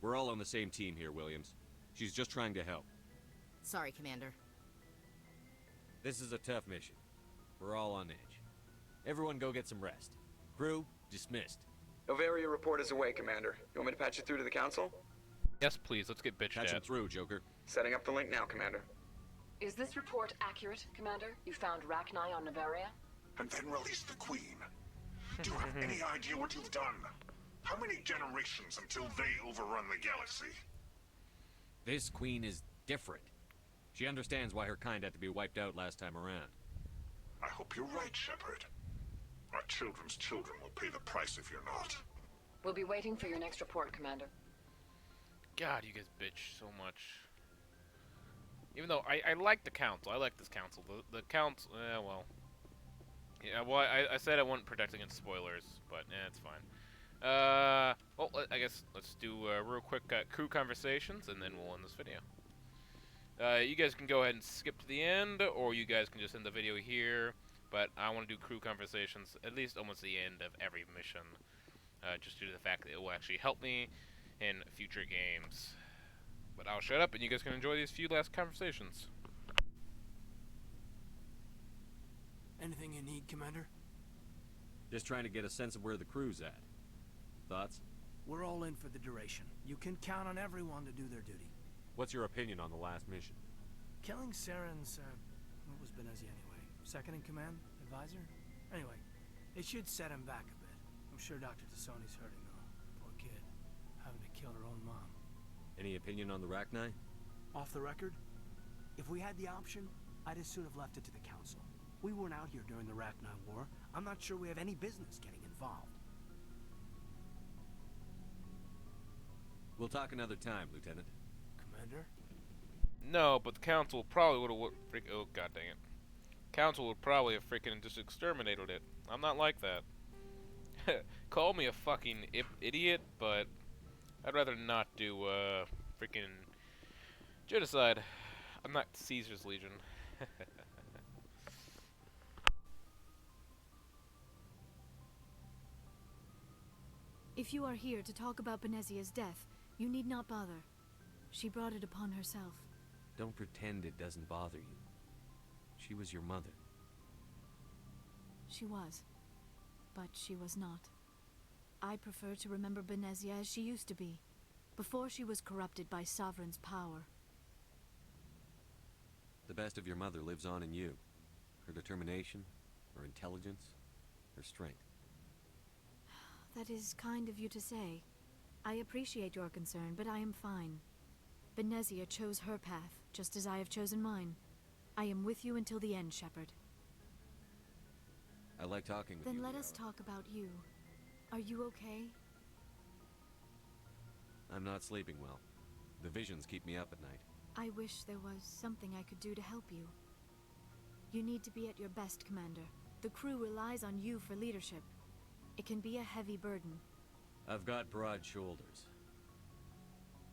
We're all on the same team here, Williams. She's just trying to help. Sorry, Commander. This is a tough mission. We're all on edge. Everyone go get some rest. Crew, dismissed. Noveria report is away, Commander. You want me to patch it through to the Council? Yes, please. Let's get bitched Patch at. him through, Joker. Setting up the link now, Commander. Is this report accurate, Commander? You found Rachni on Noveria? And then release the Queen. Do you have any idea what you've done? How many generations until they overrun the galaxy? This Queen is different. She understands why her kind had to be wiped out last time around. I hope you're right, Shepard. Our children's children will pay the price if you're not. We'll be waiting for your next report, Commander. God, you guys bitch so much. Even though I like the council. I like this council. The council, well. Yeah, well, I said I wouldn't protect against spoilers, but it's fine. Well, I guess let's do real quick crew conversations, and then we'll end this video. You guys can go ahead and skip to the end, or you guys can just end the video here. But I want to do crew conversations at least almost the end of every mission, just due to the fact that it will actually help me in future games. But I'll shut up, and you guys can enjoy these few last conversations. Anything you need, Commander? Just trying to get a sense of where the crew's at. Thoughts? We're all in for the duration. You can count on everyone to do their duty. What's your opinion on the last mission? Killing Saren's, what was Benezia anyway? Second in command? Advisor? Anyway, it should set him back a bit. I'm sure Dr. Tassoni's hurting though. Poor kid. Having to kill her own mom. Any opinion on the Rachni? Off the record? If we had the option, I'd as soon have left it to the Council. We weren't out here during the Rachni War. I'm not sure we have any business getting involved. We'll talk another time, Lieutenant. Commander? No, but the council probably would have. Oh, god dang it. Council would probably have freaking just exterminated it. I'm not like that. Call me a fucking idiot, but I'd rather not do freaking genocide. I'm not Caesar's Legion. If you are here to talk about Benezia's death, you need not bother. She brought it upon herself. Don't pretend it doesn't bother you. She was your mother. She was. But she was not. I prefer to remember Benezia as she used to be, before she was corrupted by Sovereign's power. The best of your mother lives on in you. Her determination, her intelligence, her strength. That is kind of you to say. I appreciate your concern, but I am fine. Benezia chose her path, just as I have chosen mine. I am with you until the end, Shepard. I like talking with you. Then let us talk about you. Are you okay? I'm not sleeping well. The visions keep me up at night. I wish there was something I could do to help you. You need to be at your best, Commander. The crew relies on you for leadership. It can be a heavy burden. I've got broad shoulders.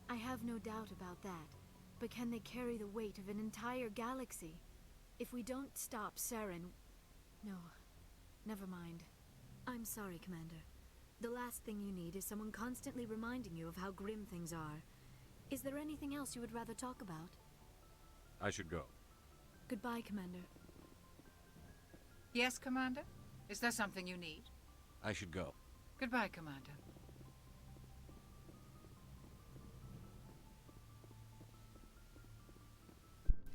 I have no doubt about that. But can they carry the weight of an entire galaxy? If we don't stop Saren... No, never mind. I'm sorry, Commander. The last thing you need is someone constantly reminding you of how grim things are. Is there anything else you would rather talk about? I should go. Goodbye, Commander. Yes, Commander? Is there something you need? I should go. Goodbye, Commander.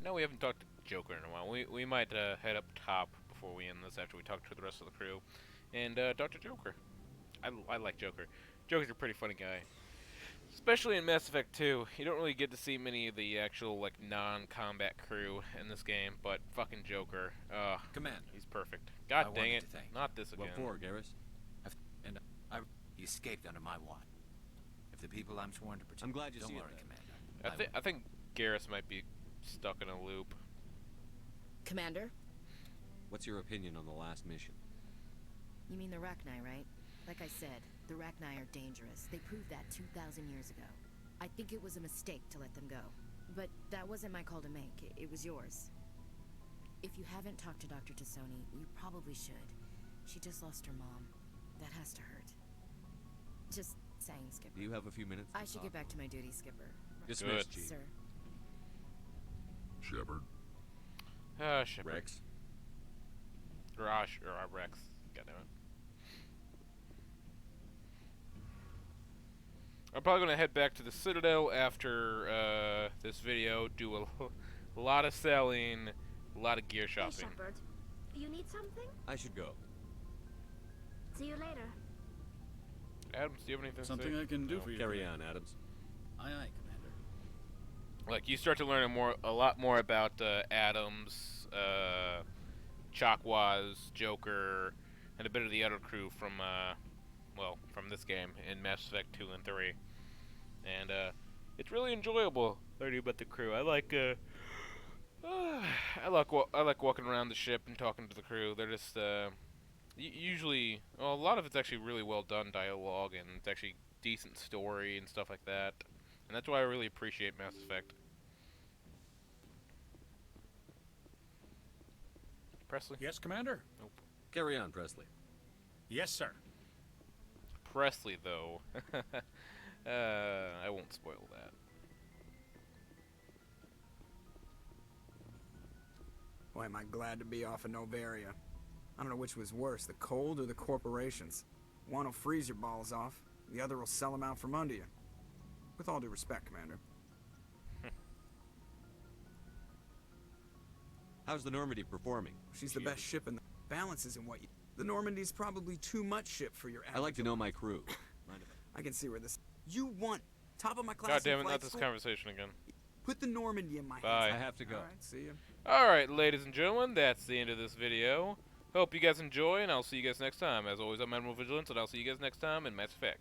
No, we haven't talked to Joker in a while. We might head up top before we end this after we talk to the rest of the crew. And Dr. Joker. I like Joker. Joker's a pretty funny guy. Especially in Mass Effect 2. You don't really get to see many of the actual like non-combat crew in this game, but fucking Joker. Commander. He's perfect. God I dang wanted it. to thank you. Not this again. What for, Garrus? And I escaped under my watch. If the people I'm sworn to protect... I'm glad you don't see it worry, then. Commander. I think Garrus might be stuck in a loop. Commander? What's your opinion on the last mission? You mean the Rachni, right? Like I said, the Rachni are dangerous. They proved that 2,000 years ago. I think it was a mistake to let them go. But that wasn't my call to make. It was yours. If you haven't talked to Dr. Tassoni, you probably should. She just lost her mom. That has to hurt. Just saying, Skipper. Do you have a few minutes? I should get back to my duty, Skipper. Dismissed, Chief. Sir. Shepard. Shepard. Rex. Rex. Goddammit. I'm probably gonna head back to the Citadel after this video. Do a lot of selling, a lot of gear shopping. Hey, Shepard. You need something? I should go. See you later. Adams, do you have anything Something to say? I can do for you. Carry on, Adams. Aye, aye, Commander. Like, you start to learn a lot more about Adams, Chakwas, Joker, and a bit of the other crew from, from this game in Mass Effect 2 and 3. And, it's really enjoyable learning about the crew. I like walking around the ship and talking to the crew. They're just, usually, well, a lot of it's actually really well done dialogue, and it's actually decent story and stuff like that. And that's why I really appreciate Mass Effect. Presley? Yes, Commander? Nope. Carry on, Presley. Yes, sir. Presley, though. I won't spoil that. Boy, am I glad to be off of Noveria. I don't know which was worse, the cold or the corporations. One will freeze your balls off, the other will sell them out from under you. With all due respect, Commander. How's the Normandy performing? She's the best ship in the... Balance isn't what you... The Normandy's probably too much ship for your average... I like to know my crew. I can see where this... You want top of my class. God damn it, in not flight this school? conversation again. Put the Normandy in my Bye. hands. I have to go. Alright, see ya. Alright, ladies and gentlemen, that's the end of this video. Hope you guys enjoy, and I'll see you guys next time. As always, I'm Admiral Vigilance, and I'll see you guys next time in Mass Effect.